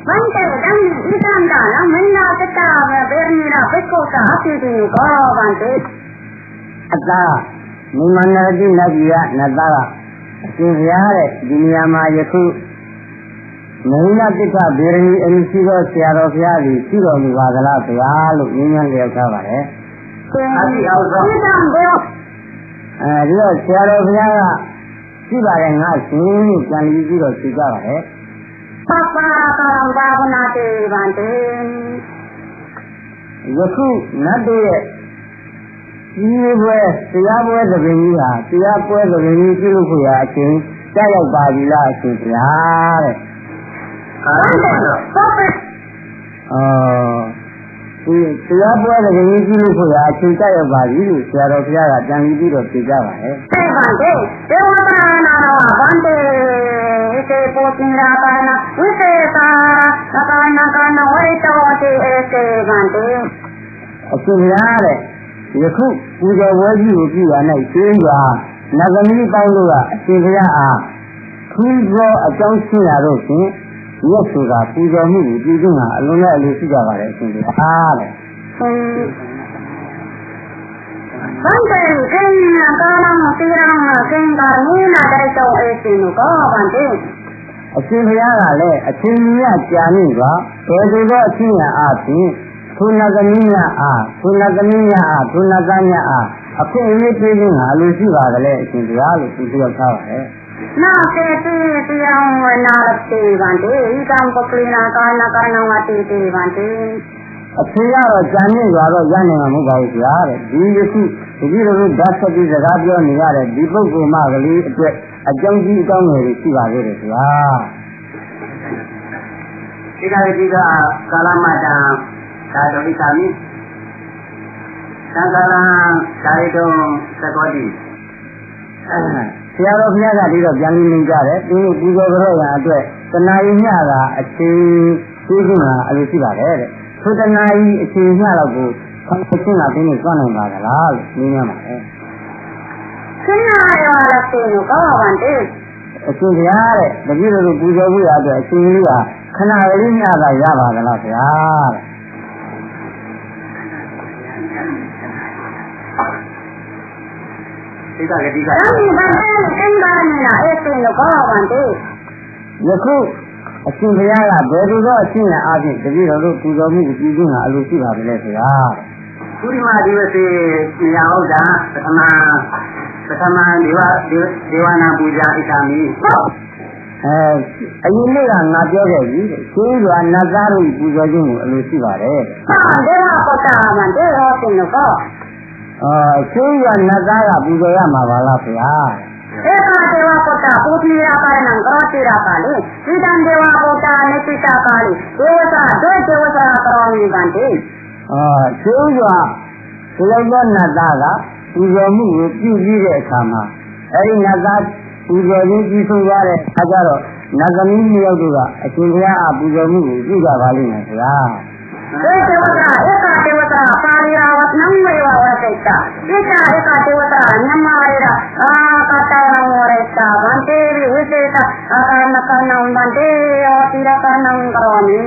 Bante dan itanda na minna tata bernira pekota apiti ko bante. Ata Nimanadi Nadia Nadara Sinviare Dinyama Yaku Nina Pita Birni Elisigo Siarofiari Siro Nivadala Pialu Niman Leokavare Ati also Rio Siarofiara Sibare Nasin Kaniziro Sigare Papa Karambavunate Bante Yaku Nade Siabwe the Venia, Siabwe the Venia Kilukuya, Tell Babila, Siare. Siabwe the Venia Kilukuya, Tell Babilu, Siarofia, Jangi of Sigara. Bante, they were Bante, it's a poking Rapana, we say Sakana, wait to Bante. Siare. Yaku, Puja Wadi, and I say, Nagami Paula, Sivia, Kuzo, a junction Arosi, Yosuga, Puja Mu, Pizuna, Luna, Luciga, Bante, Kana, Tiram, Kenga, Nina, Daito, Esinuka, Bante. A Sivia, a Tinia, Janiva, Edo, Tina, Ati. Tunagamia, Tunagania, a penny taking a Luciva, in the alley to your tower. Now, say, young and not a Bante, you come for Klina, Kana, Bante. A Tia or Janin, Yanni, Mugaziare, do you see, if you look that's what is a radio Niare, people go Magali, a junkie down with Siva. Ika Kalamata. Kali kami, Sangkalan kali itu sekali. Siapa punya kali itu jangan menjadi. Ini tiga orang yang ada. Kenainya ada cincin ada siapa ada. Sudah naik cincin lagu. Cincin apa ini kau nak magal? Ini mana? Kenapa ada cincin kau bante? Cincin ada. Begitu puja puja ada cincin dia. Kenapa ini ada ya magal siapa? Yaku, a Sinviara, Beduga, Sina, Adi, the Viro, Puzomi, Pizuna, Luciva, Valesia. Purima, Yaoda, Patama, Divana Puja, Itami. A Yulera, not your baby, so you are Nazaru, Puzoju, Luciva. They are Potama, they are in the car. Suya Nazara Budoya Mavalapia. Eka Deva Kota, Putira Karan, Rotira Kali, Sidan Deva Kota, Nekita Kali, Deva Karami Bante. Suya Suya Nazara, Uzomu, Pizire Kama. Eri Nazar, Uzomu, Pisugare, Hajaro, Nazami Yoga, Akilia, Buzomu, Yuga Valina. Eka Devata, Parirawat Namreva Vareta, Eka Devata, Namarera, Katara Vareta, Bante, Viseta, Akanakanam Bante, Tirakanam Karami.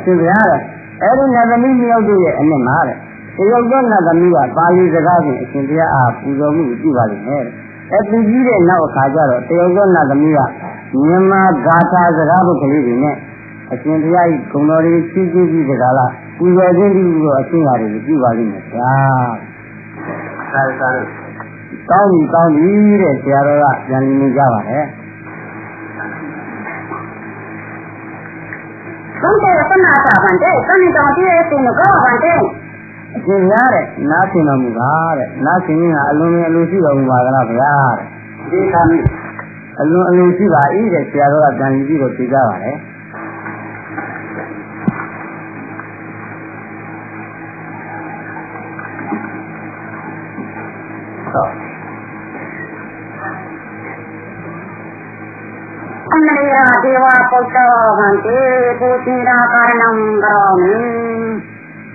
Siviara, Eri Nazami Yoga and the Mare. Yoga Nazamia, Bali the Gavi, Cynthia, Puzomu, Divali. At the Gire now Kajaro, Yoga Nazamia, Yama Gata, the Rabu Kalivine. A Cynthia, Kumori, Siji, the Gala, who was in the Singari, Divali. Town, Sierra, Yanni Java. Bante, Panata, Bante, Panita, in the go, Bante. Signare, nothing on Mugare, nothing alone, Luciva, Mugara. Luciva, either Sierra than Vigo Sigara. Deva Kota Bante, Putira Karanam Karami.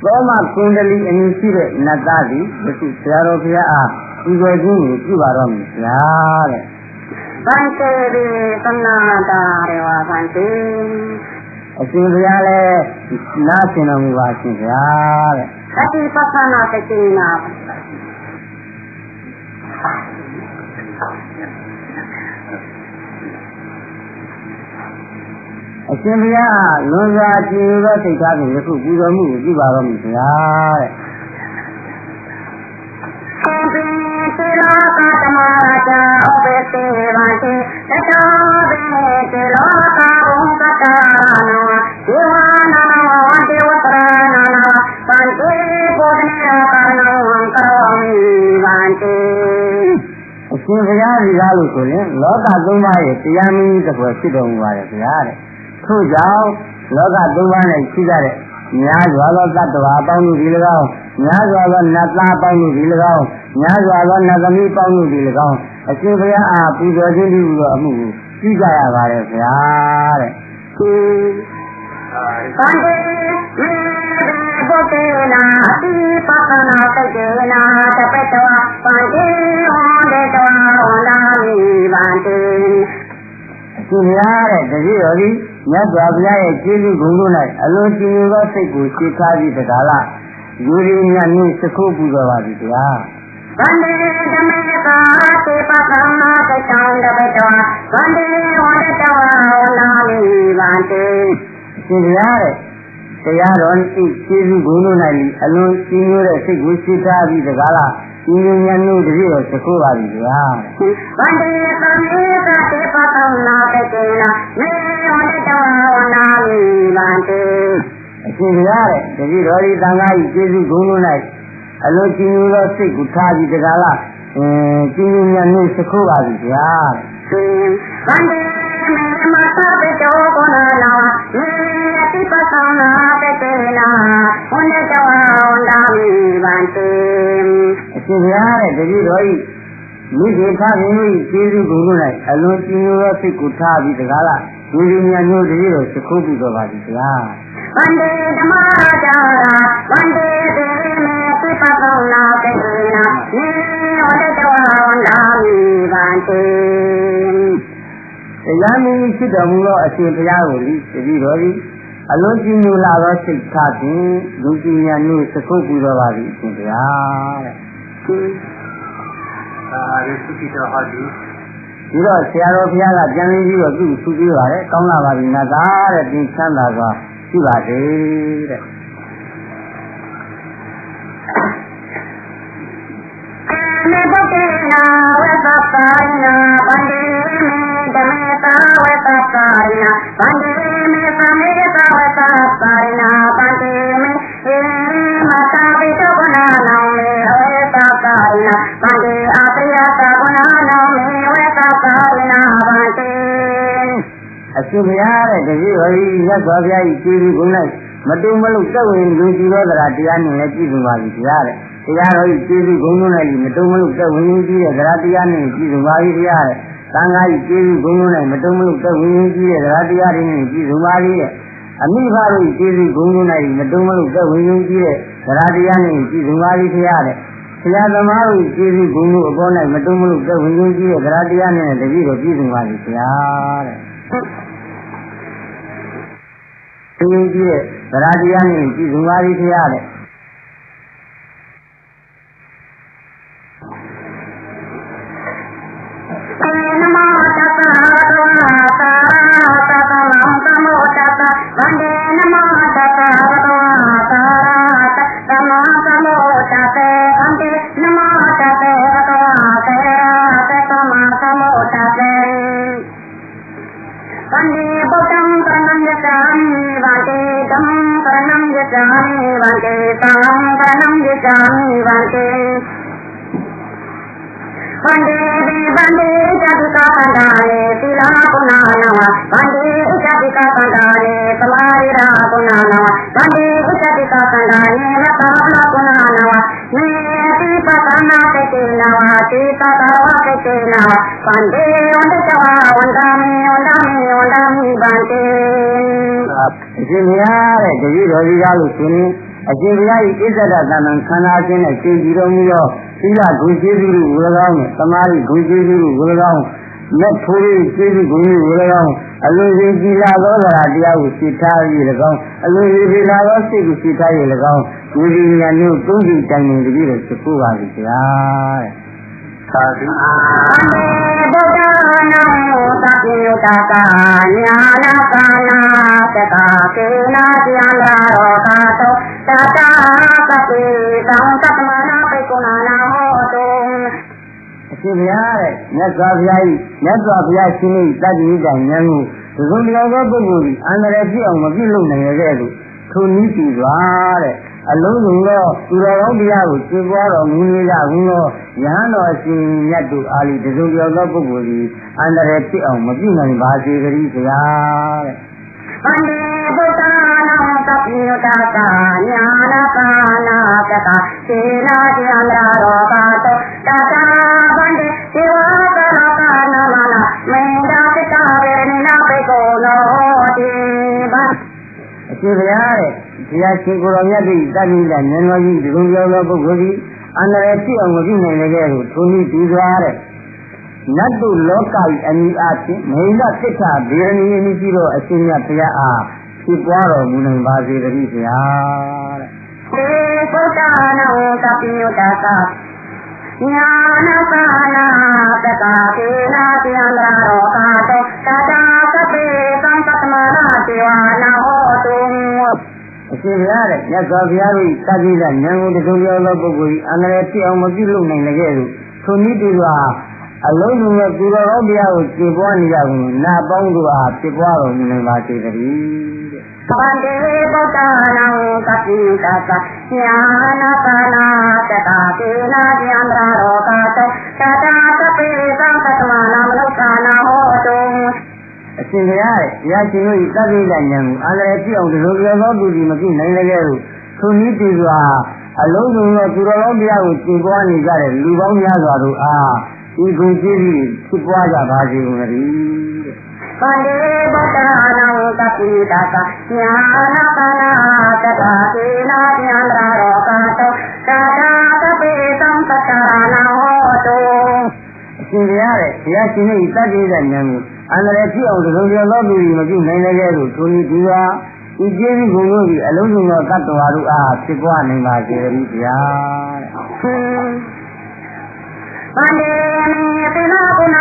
Roma Kundali and Nisire Nadadi, the Siarovia, who was in Kivarom, Yare. Bante, Sanada, Reva Bante. အရှင်ဘုရားလည်းနားဆင်တော်မူပါရှင်ဗျာတဲ့ သတိပဋ္ဌာနာတတိနာအရှင်ဘုရားလွန်စွာကြည်သောစိတ်ထားဖြင့်ယခုပူဇော်မှုကိုပြုပါတော်မူဗျာတဲ့ သေလောကဓမ္မရာဇာဥပ္ပေသေဝံတိတတောဘေသေလောကဘုံကတာနောဒေဝနာနောဒေဝတရနာနောပန္တိပုဒ္ဓနေရာကာနောဝံကရောမိဝန္တိ အရှင်ဘုရားဒီကားလို့ဆိုရင်လောကသုံးပါးရဲ့တရားမင်းကြီးတစ်ပွဲဖြစ်တော်မူပါတယ်ဗျာတဲ့ထို့ကြောင့်လောကသုံးပါးနဲ့ရှိကြတဲ့များစွာသောတတ္တဝါအပေါင်းတို့ဒီ၎င်းများစွာသောနတ်သားအပေါင်းတို့ဒီ၎င်းများစွာသောနတ်သမီးအပေါင်းတို့ဒီ၎င်းအရှင်ဘုရားအားပူဇော်ခြင်းပြုသောအမှုကိုပြုကြရပါတယ်ဗျာတဲ့ ပန္တိမေဘုတေနာအတိပကနာတိတေနာတပတဝပန္တိဟောတေတဝဟောလာမိဝန္တိ အရှင်ဘုရားတဲ့တတိတော်ကြီးမြတ်စွာဘုရားရဲ့ကျေးဇူးဂုဏ်တို့၌အလွန်ကြည်ညိုသောစိတ်ကိုရှေ့ထားပြီးတကားလားယူရင်းမြတ်နည်းစခုပူဇော်ပါပြီဗျာ ဗန္တိဓမေကာသေပကနာတချံတပတဝဗန္တိဟောတေတဝဟောလာမိဝန္တိ အရှင်ဘုရားတဲ့တရားတော်ဤကျေးဇူးဂုဏ်တို့၌အလွန်ကြည်ညိုတဲ့စိတ်ကိုရှေ့ထားပြီးတကားလားယူရင်းမြတ်နည်းတတိတော်စခုပါပြီဗျာ ဗန္တိသမေကာသေပကနာတကေနာမေဟောတေတဝဟောလာမိဝန္တိ အရှင်ဘုရားတဲ့တတိတော်ဤသံဃာဤကျေးဇူးဂုဏ်တို့၌အလွန်ကြည်ညိုသောစိတ်ကိုထားပြီးတကားလားကြည်ညိုမြတ်နည်းစခုပါပြီဗျာ ဗန္တိမေမသပိတောကုဏနာမေအတိပသနာတတေနာဝန္တဝန္တာမိဗန္တိ အရှင်ဘုရားတဲ့တတိတော်ဤမိခေထားခြင်းဤကျေးဇူးဂုဏ်တို့၌အလွန်ကြည်ညိုသောစိတ်ကိုထားပြီးတကားလားယူရင်းမြတ်နည်းတတိတော်စခုပြီးတော့ပါပြီဗျာ ဗန္တိဓမ္မရာဇာဗန္တိသေမေအတိပသနာတတေနာမေဝန္တဝန္တာမိဗန္တိ တရားမင်းဖြစ်တော်မူသောအရှင်ဘုရားကိုတတိတော်ဤအလွန်ကြည်ညိုလာသောစိတ်ထားဖြင့်လူကြီးများနှင့်စခုပ်ပူတော်ပါပြီအရှင်ဘုရားတဲ့ ရီစုတိတော်ဟာဒီ ဒီတော့ဆရာတော်ဘုရားကပြန်ပြီးတော့သူ့ဆုပေးပါတယ်ကောင်းလာပါပြီငါသားတဲ့သင်ချမ်းသာစွာရှိပါစေတဲ့ မေဘုတေနာဝေသပါရိနာဗန္တိမေဓမေသာဝေသပါရိနာဗန္တိမေသမေသာဝေသပါရိနာဗန္တိမေမသာပိတောကုဏနောမေဝေသပါရိနာဗန္တိအပိယသကုဏနောမေဝေသပါရိနာဗန္တိ အရှင်ဘုရားတဲ့တတိတော်ဤမြတ်စွာဘုရားဤကျေးဇူးဂုဏ်၌မတုံမလို့သက်ဝင်လူကြည်သောတရားတရားနှင့်လည်းကြည်စုံပါပြီဘုရားတဲ့တရားတော်ဤကျေးဇူးဂုဏ်တို့၌မတုံမလို့သက်ဝင်ကြည်တဲ့တရားတရားနှင့်ကြည်စုံပါပြီဘုရားတဲ့သံဃာဤကျေးဇူးဂုဏ်တို့၌မတုံမလို့သက်ဝင်ကြည်တဲ့တရားတရားတွေနှင့်ကြည်စုံပါပြီတဲ့အမိဘတို့ဤကျေးဇူးဂုဏ်တို့၌မတုံမလို့သက်ဝင်ကြည်တဲ့တရားတရားနှင့်ကြည်စုံပါပြီဘုရားတဲ့ဆရာသမားတို့ကျေးဇူးဂုဏ်တို့အပေါ်၌မတုံမလို့သက်ဝင်ကြည်တဲ့တရားတရားနှင့်တပည့်တော်ကြည်စုံပါပြီဘုရားတဲ့သင်ကြီးတဲ့ဗရာတရားနဲ့ကြည်စုံပါပြီဖရားတဲ့ နမောတသရတဝါသာသသမံသမုတသဗန္တေနမောတသရတဝါသာသမံသမုတသဗန္တေနမောတသရတဝါသေရသမံသမုတသဗန္တေဗုဒ္ဓံကရဏံယသာမိဗန္တေဓမ္မံကရဏံယသာမိဗန္တေသံဃံကရဏံယသာမိဗန္တေဗန္တေဗန္တေဣတိကာသန္တာရေသီလကုဏနာဝဗန္တေဣတိကာသန္တာရေသမာရိရာကုဏနာဝဗန္တေဣတိကာသန္တာရေမတ္တနာကုဏနာဝမေတိပသနာတေတေနာဝတိသတဝတေတေနာဗန္တေဝန္တတဝဝန္တာမေဝန္တာမေဝန္တာမိဗန္တေ အရှင်ဘုရားတဲ့တပည့်တော်ကြီးကားလို့ဆိုရင်အရှင်ဘုရားဤဣဇဒတန်ခန္ဓာခြင်းနဲ့ရှင်ကြည်တော်မူသောသီလဂုဏ်ကျေးဇူးကို၎င်းနဲ့သမာဓိဂုဏ်ကျေးဇူးကို၎င်း မဲ့ဖိုးလေးကျေးဇူးကိုလည်းကောင်းအလိုရှိကြည်လာသောတရားကိုသိထားရည်လည်းကောင်းအလိုရှိကြည်လာသောစိတ်ကိုသိထားရည်လည်းကောင်းဒီဒီညာမျိုးသုံးစီတိုင်နေတည်းလို့ဆိုပါလိမ့်ဗျာတဲ့သာဓုဗန္ဒေဗုဒ္ဓနာသတိယတကာညာနာကာနာတကာကေနာတိယံရာရောတာတောတတာကပိသံသတ္တမနာပိကုဏနာဟောတုအရှင်ဘုရားတဲ့မြတ်စွာဘုရားရှင်၏တတိယတိုင်ဉာဏ်ကိုဒီလိုတရားသောပုဂ္ဂိုလ်ဒီအန္တရာယ်ဖြစ်အောင်မပြုလုပ်နိုင်ရတဲ့လို့ထိုနည်းတည်သွားတဲ့အလုံးစုံသောသူတော်ကောင်းတရားကိုသင်ပွားတော်မူနေကြဘူးသောယဟန်တော်ရှင်မြတ်တို့အားဒီလိုတရားသောပုဂ္ဂိုလ်ဒီအန္တရာယ်ဖြစ်အောင်မပြုနိုင်ပါစေကြ၏ဘုရားတဲ့ဗန္ဒေဗုဒ္ဓနာသတိယတကာညာနာကာနာတကာသေနာတိယံရာရောတာတောတတာဗန္ဒေဒေဝကာနာကာနာမနာမေန္ဒာပိတာရေနိနာပိကောနောတိဗန္အရှင်ဘုရားတဲ့ဘုရားရှင်ကိုယ်တော်မြတ်၏တတိယဉာဏ်တော်ကြီးဒီလိုပြောသောပုဂ္ဂိုလ်သည်အန္တရာယ်ဖြစ်အောင်မပြုနိုင်တဲ့ကဲ့သို့ထိုနည်းပြီးသွားတဲ့နတ်တို့လောက၏အမိအားဖြင့်မေလသစ္စာဗေရဏီအမိရှိသောအရှင်မြတ်ဘုရားအားဖြစ်ပွားတော်မူနိုင်ပါစေတည်းဘုရားတဲ့သေဗုဒ္ဓနာသပိယတကာညာနာကာနာတကာကေနာတိယံရာရောတာတောတတာကပိသံသတ္တမနာတိဝါနာဟောတုအရှင်ဘုရားတဲ့မြတ်စွာဘုရား၏တတိယဉာဏ်ကိုတခုပြောသောပုဂ္ဂိုလ်၏အန္တရာယ်ဖြစ်အောင်မပြုလုပ်နိုင်တဲ့ကဲ့သို့ထိုနည်းတူစွာအလုံးစုံသောသူတော်ကောင်းတရားကိုကျင့်ပွားနေကြကုန်နာပေါင်းတို့အားဖြစ်ပွားတော်မူနိုင်ပါစေတည်းတဲ့ဗန္ဒေဗုဒ္ဓနာသတိတကာညာနာကာနာတကာကေနာတိယံရာရောတာတောတတာကပိသံသတ္တမနာမနုဿာနာဟောတုအရှင်ဘုရားရဲ့ဘုရားရှင်တို့၏တတိယဉာဏ်ကိုအန္တရာယ်ဖြစ်အောင်ဒီလိုပြောသောသူသည်မပြုနိုင်လည်းကဲ့သို့ထိုနည်းတူစွာအလုံးစုံသောသူတော်ကောင်းတရားကိုကျင့်ပွားနေကြတဲ့လူပေါင်းများစွာတို့အားဒီဂုဏ်ကျေးဇူးဖြစ်ပွားကြပါစေကုန်သတည်းဗန္ဒေဗုဒ္ဓနာသတိတကာညာနာကာနာတကာကေနာတိယံရာရောတာတောတတာကပိသံသတ္တနာဟောတုအရှင်ဘုရားတဲ့ဘုရားရှင်၏တတိယဉာဏ်ကိုအန္တရာယ်ဖြစ်အောင်ဒီလိုပြောသောသူသည်မပြုနိုင်လည်းကဲ့သို့ထိုနည်းတူစွာဒီကျေးဇူးဂုဏ်တို့သည်အလုံးစုံသောတတ္တဝါတို့အားဖြစ်ပွားနိုင်ပါစေတည်းဘုရားတဲ့ဗန္ဒေမေသေနာကုဏ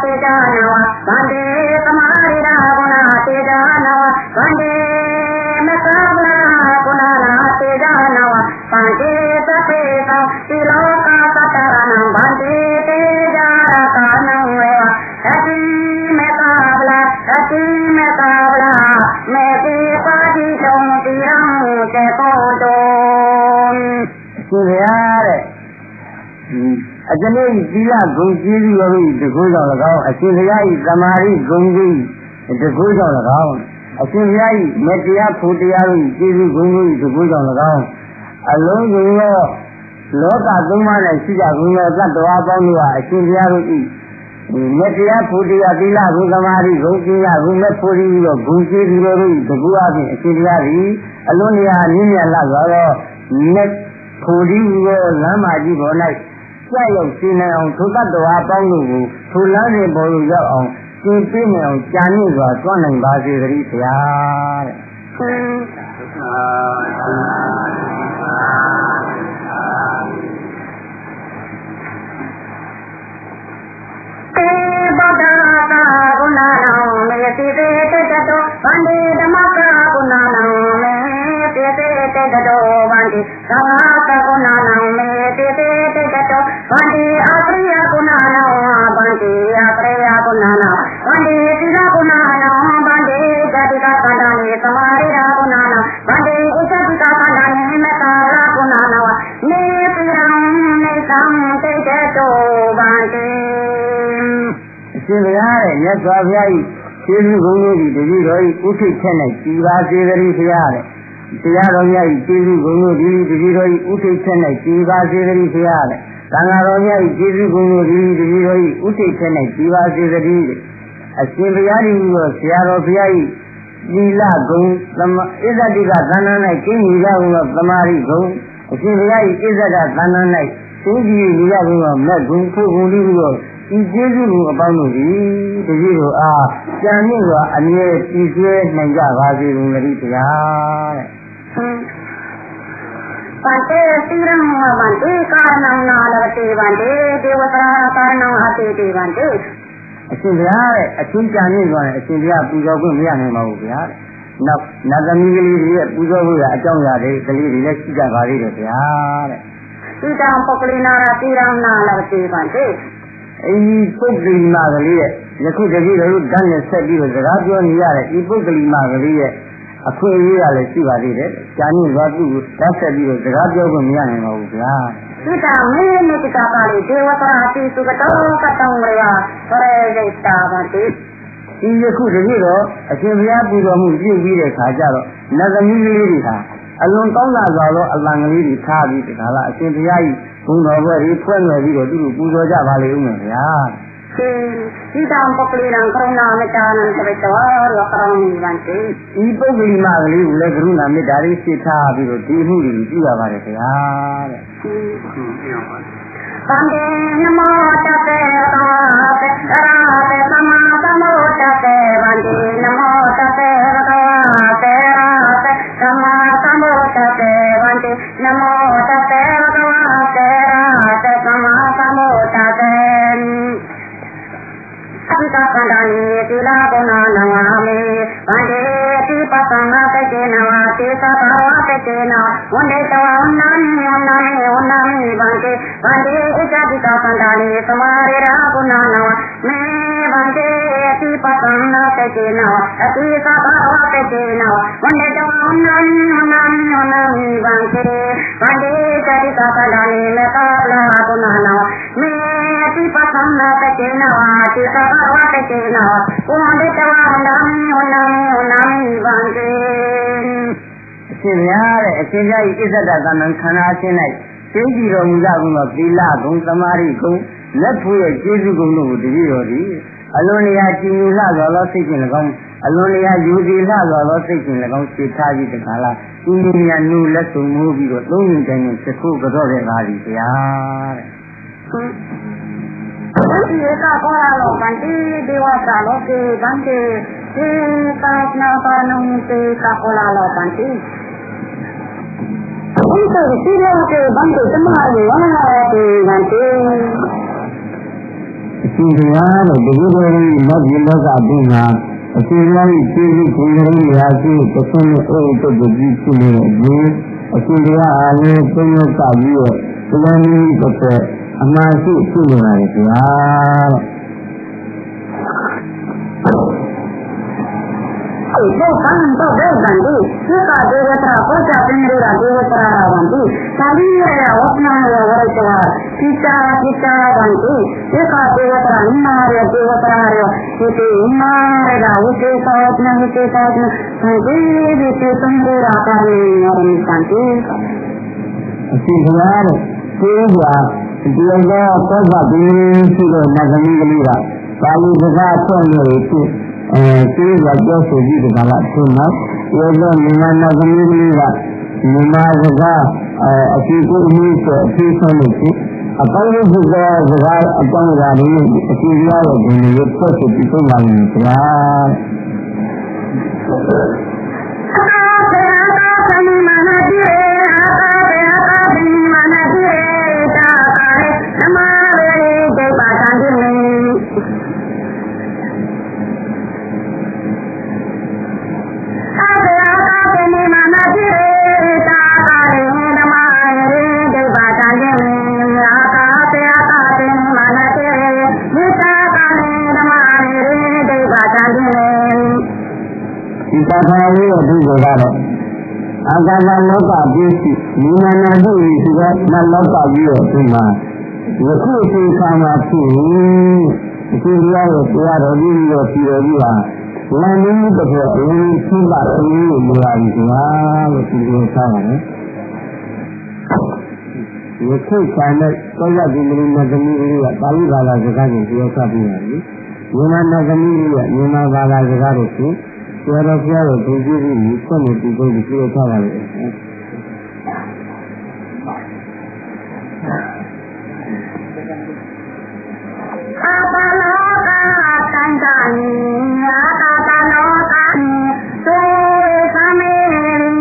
သေတနဝဗန္ဒေသမာရိရာကုဏသေတနဝဗန္ဒေမသဗ္ဗနာကုဏသေတနဝဗန္ဒေသပေသောတိလောကသတ္တရဏံဗန္ဒေတေဇာရကာနံဝေဝသတိမေသဗ္ဗလာသတိမေသဗ္ဗလာမေတိပါတိတုံတိယံတေကောတုံရှင်ဘုရားတဲ့အကျွန်ုပ်သီလဂုဏ်ကျေးဇူးတော်၏တကူကြောင့်၎င်းအရှင်ဘုရား၏သမာဓိဂုဏ်ကြီးတကူကြောင့်၎င်းအရှင်ဘုရား၏မေတ္တာဖို့တရား၏ကျေးဇူးဂုဏ်ကြီးတကူကြောင့်၎င်းအလုံးစုံသောလောကသုံးပါး၌ရှိကြကုန်သောသတ္တဝါပေါင်းတို့အားအရှင်ဘုရားတို့၏မေတ္တာဖို့တရားသီလဂုဏ်သမာဓိဂုဏ်ပညာဂုဏ်မဲ့ဖို့ပြီးတော့ဂုဏ်ကျေးဇူးတော်၏တကူအပြင်အရှင်ဘုရားသည်အလွန်တရာမြင့်မြတ်လာသောမေတ္ဖို့ပြီးသောလမ်းမကြီးပေါ်၌ကြက်ရောက်ရှင်းနိုင်အောင်ထိုတ္တဝါပေါင်းတို့ကိုထိုလမ်းစဉ်ပေါ်ကိုရောက်အောင်ရှင်းပြနေအောင်ကြာမြင့်စွာတွန်းနိုင်ပါစေတည်းဘုရားတဲ့ဗုဒ္ဓသာကုဏနောမေတိတေတတောဗန္ဒေဓမ္မကာကုဏနောမေတိတေတတောဗန္ဒေသာသကုဏနောမေတိတေတတောဗန္ဒေအပရိယကုဏနောဗန္ဒေအပရိယကုဏနောဗန္ဒေသီလကုဏနောဗန္ဒေဇတိကသန္တာနေသမာရိရာကုဏနောဗန္ဒေဥစ္စတိကသန္တာနေမေတ္တာကုဏနောနေပိရံနေသံတေတောဗန္ဒေအရှင်ဘုရားရဲ့မြတ်စွာဘုရား၏ကျေးဇူးဂုဏ်တို့သည်တတိတော်၏ဥထိတ်ချက်၌ကြည်ပါစေတည်းဘုရားတဲ့တရားတော်များ၏ကျေးဇူးဂုဏ်တို့သည်တတိတော်၏ဥထိတ်ချက်၌ကြည်ပါစေတည်းဘုရားတဲ့သံဃာတော်များ၏ကျေးဇူးဂုဏ်တို့သည်တတိတော်၏ဥထိတ်ချက်၌ကြည်ပါစေတည်းအရှင်ဘုရား၏သောဆရာတော်ဘုရား၏သီလဂုဏ်ဣဇတိကသဏ္ဍာန်၌ကျင့်ကြကုန်သောသမာဓိဂုဏ်အရှင်ဘုရား၏ဣဇဒသဏ္ဍာန်၌သိကြည်ကြကုန်သောမက်ဂုဏ်ဖို့ဂုဏ်တို့ ဒီကျေးဇူးကိုအပေါင်းလို့ဒီတတိကိုအားကြံမြင့်စွာအမြဲတည်ဆွဲနိုင်ကြပါစေကုန်သတည်းတရားတဲ့ဗန္တေတိရမောဗန္တေကာဏံနာလတိဗန္တေဒေဝတာကာဏံအတိတိဗန္တေအရှင်ဘုရားတဲ့အချင်းကြံမြင့်စွာနဲ့အရှင်ဘုရားပူဇော်ခွင့်မရနိုင်ပါဘူးဗျာတဲ့နောက်နတ်သမီးကလေးတွေရဲ့ပူဇော်ဖို့အကြောင်းအရာတွေကလေးတွေလည်းရှိကြပါသေးတယ်ဗျာတဲ့ဣဒံပုဂ္ဂလိနာရတိရံနာလတိဗန္တေအဲဒီပုဂ္ဂလိမကလေးရဲ့ယခုတည်းတို့ဓာတ်နဲ့ဆက်ပြီးတော့စကားပြောနေရတဲ့ဒီပုဂ္ဂလိမကလေးရဲ့အခွင့်အရေးကလည်းရှိပါသေးတယ်။ကြာမြင့်စွာသူ့ကိုဓာတ်ဆက်ပြီးတော့စကားပြောခွင့်မရနိုင်ပါဘူးဗျာ။ဣဒံမေနိတိတာပါလေဒေဝတာတိစုကတောကတံဝရပရေဇိတာဗန္တေဒီယခုတည်းတော့အရှင်ဘုရားပူတော်မူပြုပြီးတဲ့ခါကျတော့နတ်သမီးကလေးတွေဟာအလွန်ကောင်းလာစွာသောအလံကလေးတွေထားပြီးဒီကလာအရှင်ဘုရားကြီးဘုံတော်ဘွဲ့ကြီးဖွဲ့လွယ်ပြီးတော့သူ့ကိုပူဇော်ကြပါလေဦးမယ်ဗျာဣဒံပုဂ္ဂလိနံကရုဏာမေတ္တာနံသဝေတဝါရောကရောမိဗန္တေဤပုဂ္ဂလိမကလေးကိုလည်းကရုဏာမေတ္တာလေးရှိထားပြီးတော့ဒီမှုတွေကိုပြုရပါတယ်ဗျာတဲ့ဗန္တေနမောတတေသောတေရာတေသမသမုတတေဗန္တေနမောတတေသောတေရာတေသမသမုတတေဗန္တေနမောတတေသောတေရာတေသမသမုတတေအပိကကန္တာနိတိလာကုဏနဝမေဗန္တေတိပသနာတကေနဝတေသဘာဝတကေနဝန္ဒေတဝနာမိဝနာမိဝနာမိဗန္တေဣဇတိကကန္တာနိသမာရိရာကုဏနဝမေဗန္တေတိပသနာတကေနဝအတိသဘာဝတကေနဝန္ဒေတဝနာမိဝနာမိဝနာမိဗန္တေဣဇတိကကန္တာနိမေတ္တာလာကုဏနဝမေတိပသနာတကေနဝတိသဘာဝတကေနဝန္ဒေတဝနာမိဝနာမိဝနာမိဗန္တေအရှင်ဘုရားတဲ့အရှင်ဘုရားဤဣဇဒကံခန္ဓာအရှင်၌သိကြည်တော်မူကြကုန်သောသီလဂုဏ်သမာဓိဂုဏ်လက်ဖို့ရဲ့ကျေးဇူးဂုဏ်တို့ကိုတည်တော်သည်အလွန်တရာကြည်ညိုလှစွာသောစိတ်ဖြင့်၎င်းအလွန်တရာယူတည်လှစွာသောစိတ်ဖြင့်၎င်းသိထားပြီးတခါလားဤနည်းများနုလက်စုံမှုပြီးတော့သုံးရင်တိုင်းနဲ့သဖို့ကြော့တဲ့ပါလိဘုရားတဲ့ဒီဧကကောရလောဗန္တိဒေဝတာလောကေဗန္တိေကာနာပါနုတေကာကောလာလောဗန္တိဘုရားရှိလောကေဗန္တိသမယေဝနာတေဗန္တိအရှင်ဘုရားတဲ့ဒီလိုလိုလောကီလောကအတွင်းမှာအရှင်ဘုရား၏ကျေးဇူးကိုယ်ရည်ရာရှိတစ်ဆင့်နဲ့အိုးတုတ်ပြီးဖြစ်နေတဲ့အပြင်အရှင်ဘုရားအားလည်းဘုန်းတော်ကပြီးတော့သလန်ကြီးတစ်သက်အမှားရှိဖြစ်နေပါလေဗျာတဲ့ဘုရားတော့ဘယ်ဗန္တိသုခဒေဝတာဘုရားပင်ရတာဒေဝတာဗန္တိသာလိရယဝပနာယဝရတဝပိတာပိတာဗန္တိသုခဒေဝတာနိမာရဒေဝတာရဒီတိမာရဝိသေသောနဝိသေသောသံဃိဒီတိသံဃာကာရိယရမိဗန္တိအရှင်ဘုရားတဲ့ဒီဥစ္စာဒီလိုတော့သောကပင်ရှိတဲ့နတ်သမီးကလေးကပါဠိစကားဖွင့်လို့ဖြစ်ကျေးဇူးပြောဆိုပြီးဒီကလာသူ့နောက်ဒီလိုမြန်မာနတ်သမီးကလေးကမြန်မာစကားအရှိကိုအမှုဆိုအဖြစ်ဆုံးလို့ဖြစ်အပေါင်းလို့စကားအပေါင်းအရာတွေအရှိရတဲ့ဒီလိုဖွင့်ဆိုပြီးဆုံးလာတယ်ဗျာသာသာလေးရဲ့ဒီကိုကတော့အာဂါဂလောကပြည့်စုံနိမနာတို့ဤဒီကနတ်လောကကြီးရဲ့ဒီမှာယခုအချိန်ခါမှာဖြစ်ဒီတရားရဲ့တရားတော်ကြီးရောပြည်တော်ကြီးဟာလမ်းနည်းတစ်ခုအရင်ရှိပါအင်းကိုလိုရပြီကွာလို့ဒီလိုထားပါတယ်ယခုခါနဲ့သောရဒီမင်းမသမီးလေးကပါဠိဘာသာစကားကိုပြောပြပြီးပါပြီမြန်မာနတ်သမီးလေးကမြန်မာဘာသာစကားကိုဆိုဆရာတော်ဘုရားကိုဒီကြည့်ပြီးဆက်နေပြီးတော့ပြောထားပါလေအာ တိုင်းကနေအာကာသလောကနေသိုးသမေရီ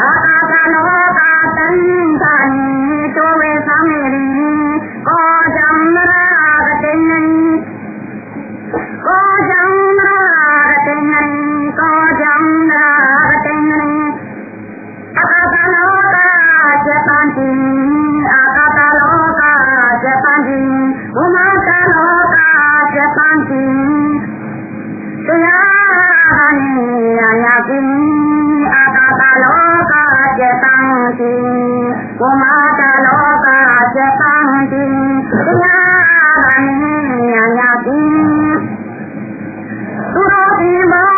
အာကာသလောကတိုင်းကနေသိုးဝေသမေရီကောဇံရာကတိနေကောဇံရာကတိနေကောဇံရာကတိနေအာကာသလောကကျပန်းတီအာကာသလောကကျပန်းတီဝမကလောကကျပန်းတီတရားနေညာကိအာကာသလောကကျပန်းတီဝမကလောကကျပန်းတီတရားနေညာကိသူတော်ဒီမော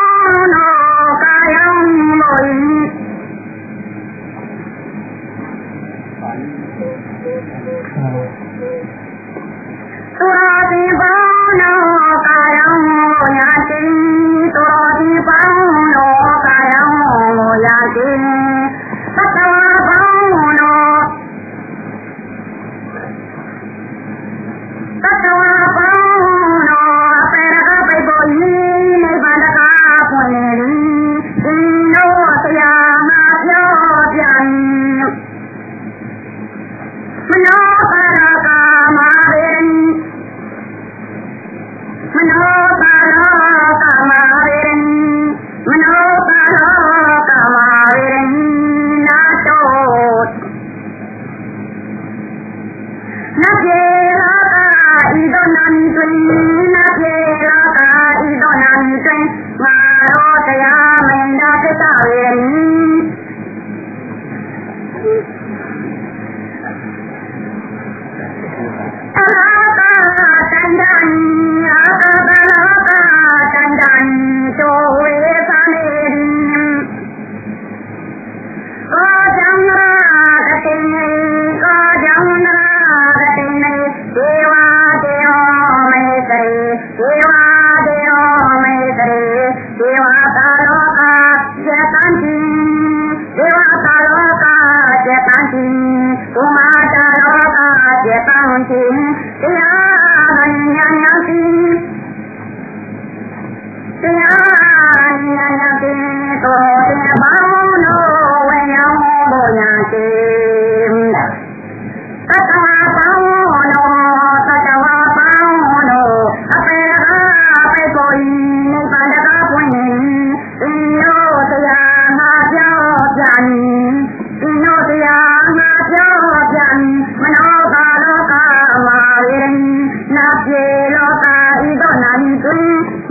နောကာယံမို့သူတော်ဒီဘောနောကာယံညာတိသူတော်ဒီဘောနောကာယံညာတိသတ္တဝါဘောနောသတ္တဝါဘောနောအပေရကပိပေါ်ဤနိဗ္ဗာန်တကားဖွင့်နေသည်ဒီလိုတရားမှာပြောပြန်မနောပါရကမာရေမနောပါရောကမာရေမနောပါရောကမာရေနာတောနပြေလောကဤသို့နာမည်တွင်နပြေလောကဤသို့နာမည်တွင်ငါတော်တရားမင်းတော်သစ္စာရေအာကာသတန္တန်အာကာသလောကတန္တန်တောဝေသမေရိကောဇံရာကတိနေကောဇံရာကတိနေဒေဝဒေဝမေသရေဒေဝဒေဝမေသရေဒေဝသာလောကယတံတိဒေဝသာလောကယတံတိဥမာတာလောကယတံတိတရားညာညာတိတရားညာညာတိကိုတေဘောင်းတို့ဝေယောင်းတို့ညာတိသတ္တဝါပေါင်းတို့သတ္တဝါပေါင်းတို့အပေရာပေကိုဤနိဗ္ဗာန်တကားပွင့်နေဒီလိုတရားငါပြောပြန်ဒီလိုတရားငါပြောပြန်မနောကာလောကမာရေနာပြေလောကဤသို့နာမည်တွင်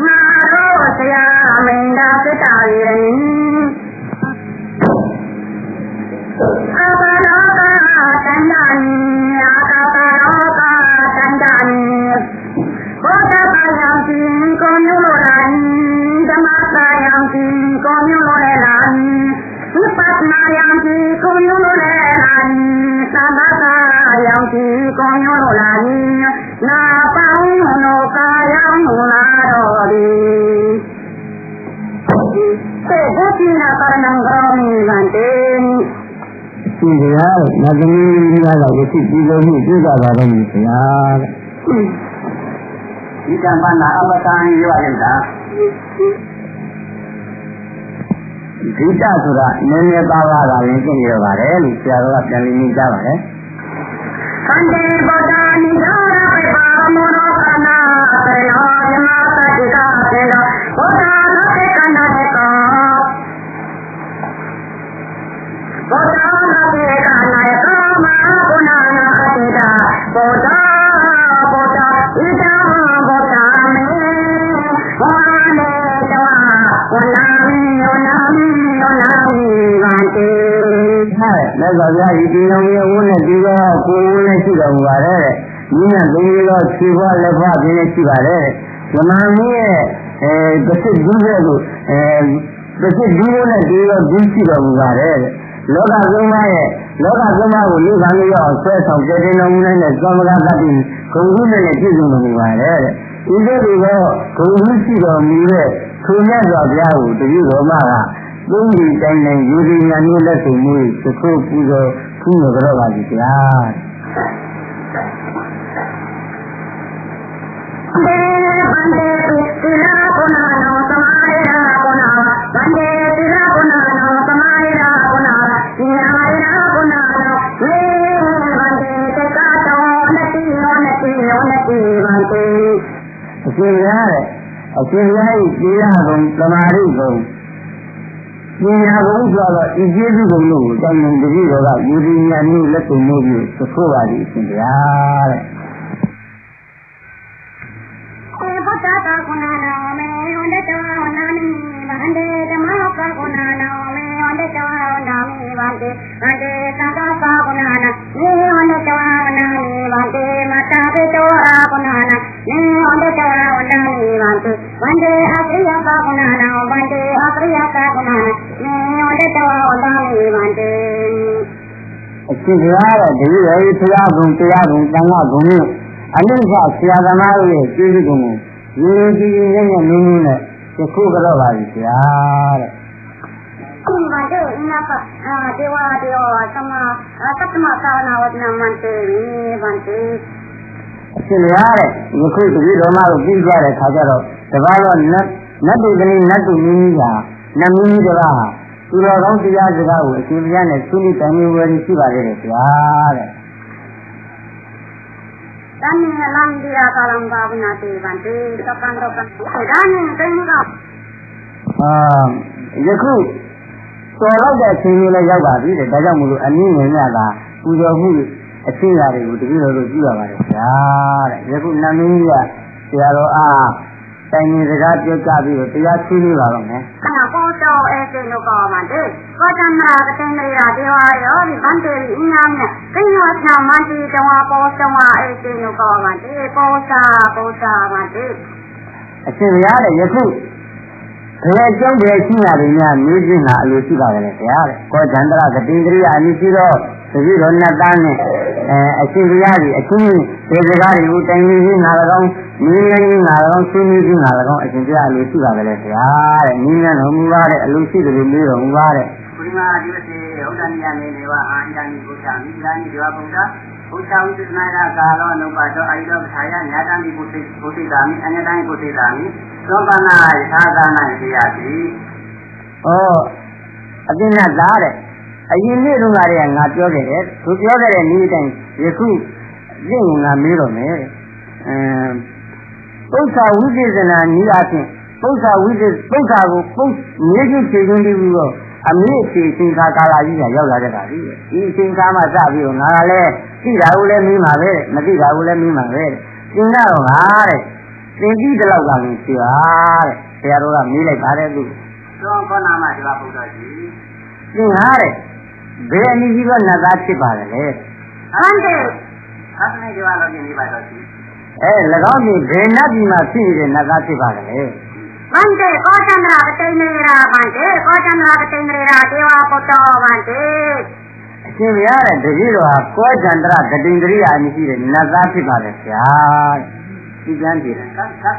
ငါတို့တရားမင်းသာသစ္စာရေအာကာလောကတန္တန်အာကာသလောကတန္တန်ဘောဓဘာယံတိကိုမျိုးလိုလာဓမ္မသာယံတိကိုမျိုးလိုလာဝိပဿနာယံတိကိုမျိုးလိုလာသမထယံတိကိုမျိုးလိုလာနာပေါင်းနောကာယံလာတော်သည်သေဘုတိနာကာရဏံဂရောမိဗန္တေဒီတရားနတ်သမီးများကဝိသိပြီးဆုံးမှုပြုကြပါတော့မည်ဗျာဒီကံပါဏအပတံရွရရင်တာဒီတဆိုတာနည်းနည်းပါးပါးလာရင်သိရပါတယ်လို့ဆရာတော်ကပြန်လင်းနေကြပါတယ်ခန္တေဗုဒ္ဓနိရောဓပိပါမောနောကနာသေနောယမသတိကသေနောဗုဒ္ဓနာသေကနာတေကောဗုဒ္ဓနာသေကနာယေကောမကုဏနာအတေတာဗုဒ္ဓဗုဒ္ဓဣဒံဗုဒ္ဓမေဝါနေတဝဝနာမိယောနာမိယောနာမိဗန္တေလက်တော်ဗျာဒီဒီလုံးရဲ့ဝန်းနဲ့ဒီကကိုယ်ဝန်းနဲ့ရှိတော်မူပါတယ်တဲ့။ဒီနဲ့ဘုရားတော်ခြေဖွားလက်ဖွားပြင်းနေရှိပါတယ်။ဓမ္မမင်းရဲ့တစ်စစ်ဒုရဲ့ကိုတစ်စစ်ဒုနဲ့ဒီတော့ဒုရှိတော်မူပါတယ်တဲ့။လောကသုံးပါးရဲ့လောကသုံးပါးကိုလူကံလေးရောက်ဆွဲဆောင်ကြည်တော်မူတဲ့သောမကတ္တိဂုဏ်ကြီးနဲ့ပြည့်စုံတော်မူပါတယ်တဲ့။ဒီလိုတော့ဂုဏ်ကြီးရှိတော်မူတဲ့သူမြတ်စွာဘုရားကိုတတိတော်မှာကသုံးဒီတိုင်းနဲ့ယူဒီညာမျိုးလက်စုံမျိုးသခုပူဇော်ဖူးတော်ကြပါလိမ့်ဗျာဒေဗန္တေပိ ကုဏနောသမာရိရာကုဏဝဗန္တေသီလကုဏနောသမာရိရာကုဏဝဉာဏရိရာကုဏနောယေဗန္တေတက္ကတောနတိယောနတိယောနတိဗန္တေအရှင်ရတဲ့အရှင်ရ၏သီလဂုဏ်သမာဓိဂုဏ်ဉာဏ်ဂုဏ်ဆိုတော့ဤကျေးဇူးဂုဏ်တို့ကိုတောင်းရင်တတိတော်ကယူဒီဉာဏ်မျိုးလက်စုံမှုပြီးသဖို့ပါလိမ့်အရှင်ဗျာတဲ့ဘုဒ္ဓသာကုဏနောမေဟောတတဝါနာမိဗန္တေဓမ္မပကုဏနောမေဟောတတဝါနာမိဗန္တေဗန္တေသံဃာပကုဏနာမေဟောတတဝါနာမိဗန္တေမတ္တာပိတောရာကုဏနာမေဟောတတဝါနာမိဗန္တေဗန္တေအပရိယပကုဏနောဗန္တေအပရိယပကုဏနာမေဟောတတဝါနာမိဗန္တေအရှင်ဗျာတဲ့တတိယဘုရားဂုဏ်တရားဂုဏ်သံဃာဂုဏ်နဲ့အနိစ္စဆရာသမားတို့ရဲ့ကျေးဇူးဂုဏ်ကိုယူကြည်ရင်းနဲ့နင်းနဲ့သဖို့ကြောပါပြီဗျာတဲ့ဒီမှာတော့အနာပါဒေဝသမသတ္တမသာနာဝဒနာမန္တေဗန္တေအရှင်ဗျာတဲ့ယခုတတိတော်မတို့ပြီးကြတဲ့ခါကျတော့တပါးတော့နတ်တုကလေးနတ်တုမင်းကြီးဟာနတ်မင်းကြီးတပါးဟာသူတော်ကောင်းတရားစကားကိုအရှင်ဗျာနဲ့သုလိတန်မျိုးဝယ်ရှိပါလေတဲ့ဗျာတဲ့တန်နေလမ်းဒီယာကလံဘာဝနာတေဗန္တေသက္ကံတော့ကဒါနဲ့တင်းကယခုတော်တော့တဲ့အချိန်လေးလည်းရောက်ပါပြီတဲ့ဒါကြောင့်မို့လို့အနည်းငယ်များတာပူဇော်မှုအရှင်းရာတွေကိုတတိတော်တို့ကြည့်ရပါတယ်ဗျာတဲ့ယခုနတ်မင်းကြီးကဆရာတော်အားတိုင်နေစကားပြောကြပြီးတော့တရားဆွေးနွေးပါတော့မယ်ခဏပေါ်တော့အဲ့ဒီလိုကောမှာတဲ့ကောတမရာကတင်ရတာဒီဝါရောဒီဗန္တေအင်းညာနဲ့ကိယောချာမန္တိတဝါပေါ်တော့အဲ့ဒီလိုကောမှာတဲ့ပေါ်စာမှာတဲ့အရှင်ဗျာတဲ့ယခုဘယ်အကြောင်းဘယ်ရှိရပြီများမြည်ခြင်းဟာအလိုရှိပါကြလေဗျာတဲ့ကောဇန္တရကတိကရိယာအနည်းရှိတော့တတိတော်နှစ်သားနဲ့အရှင်ဗျာကြီးအချင်းဒီစကားတွေကိုတိုင်ရင်းငါ၎င်းမြည်ရင်းငါ၎င်းဆွေးနွေးခြင်းငါ၎င်းအရှင်ဗျာအလိုရှိပါကြလေဗျာတဲ့မြည်ရတော်မူပါတဲ့အလိုရှိတယ်လို့ပြောတော်မူပါတဲ့ဘုရားဒီဝစေဥဒ္ဒနိယနေနေဝအာယံဘုရားမိဂာနိဒေဝဘုရားဘုရားဝိသနာရကာလောအနုပါတောအာယတောပထာယညာတံဒီဘုသိတာမိအညတံဘုသိတာမိသောပနာသာသနာတရားတိအသိနဲ့သားတဲ့အရင်နေ့တုန်းကတည်းကငါပြောခဲ့တယ်သူပြောခဲ့တဲ့နေ့တိုင်းယခုသိရင်ငါမေးတော့မယ်ပု္ပ္ပာဝိသေသနာနည်းအားဖြင့်ပု္ပ္ပာကိုမြေကြီးဖြည့်ခြင်းပြီးတော့အမေအစီအစဉ်ကာလကြီးကရောက်လာကြတာဒီအချိန်ကားမှစပြီးတော့ငါကလည်းသိတာကိုလည်းမေးမှာပဲမသိတာကိုလည်းမေးမှာပဲသင်ကတော့ငါတဲ့သင်ကြည့်တဲ့လောက်ကလည်းရှိပါတဲ့ဆရာတော်ကမေးလိုက်ပါတယ်သူသောကောနာမဒီဝဘုရားကြီးသင်ဟာတဲ့ဘယ်အနည်းကြီးကနတ်သားဖြစ်ပါလဲဟန်တဲ့သတ်နေကြလို့ဒီပါတော့ရှိ၎င်းဒီဘယ်နတ်ပြည်မှာဖြစ်နေတဲ့နတ်သားဖြစ်ပါလဲဗန္တေကောသန္တရာပတိနေရာဗန္တေကောသန္တရာပတိနေရာဒေဝပုတ္တောဗန္တေအရှင်ဗျာတဲ့တတိတော်ဟာကောသန္တရာဂတိန္ဒရိယာအနည်းရှိတဲ့နတ်သားဖြစ်ပါလေဗျာဒီကျမ်းပြည်သတ်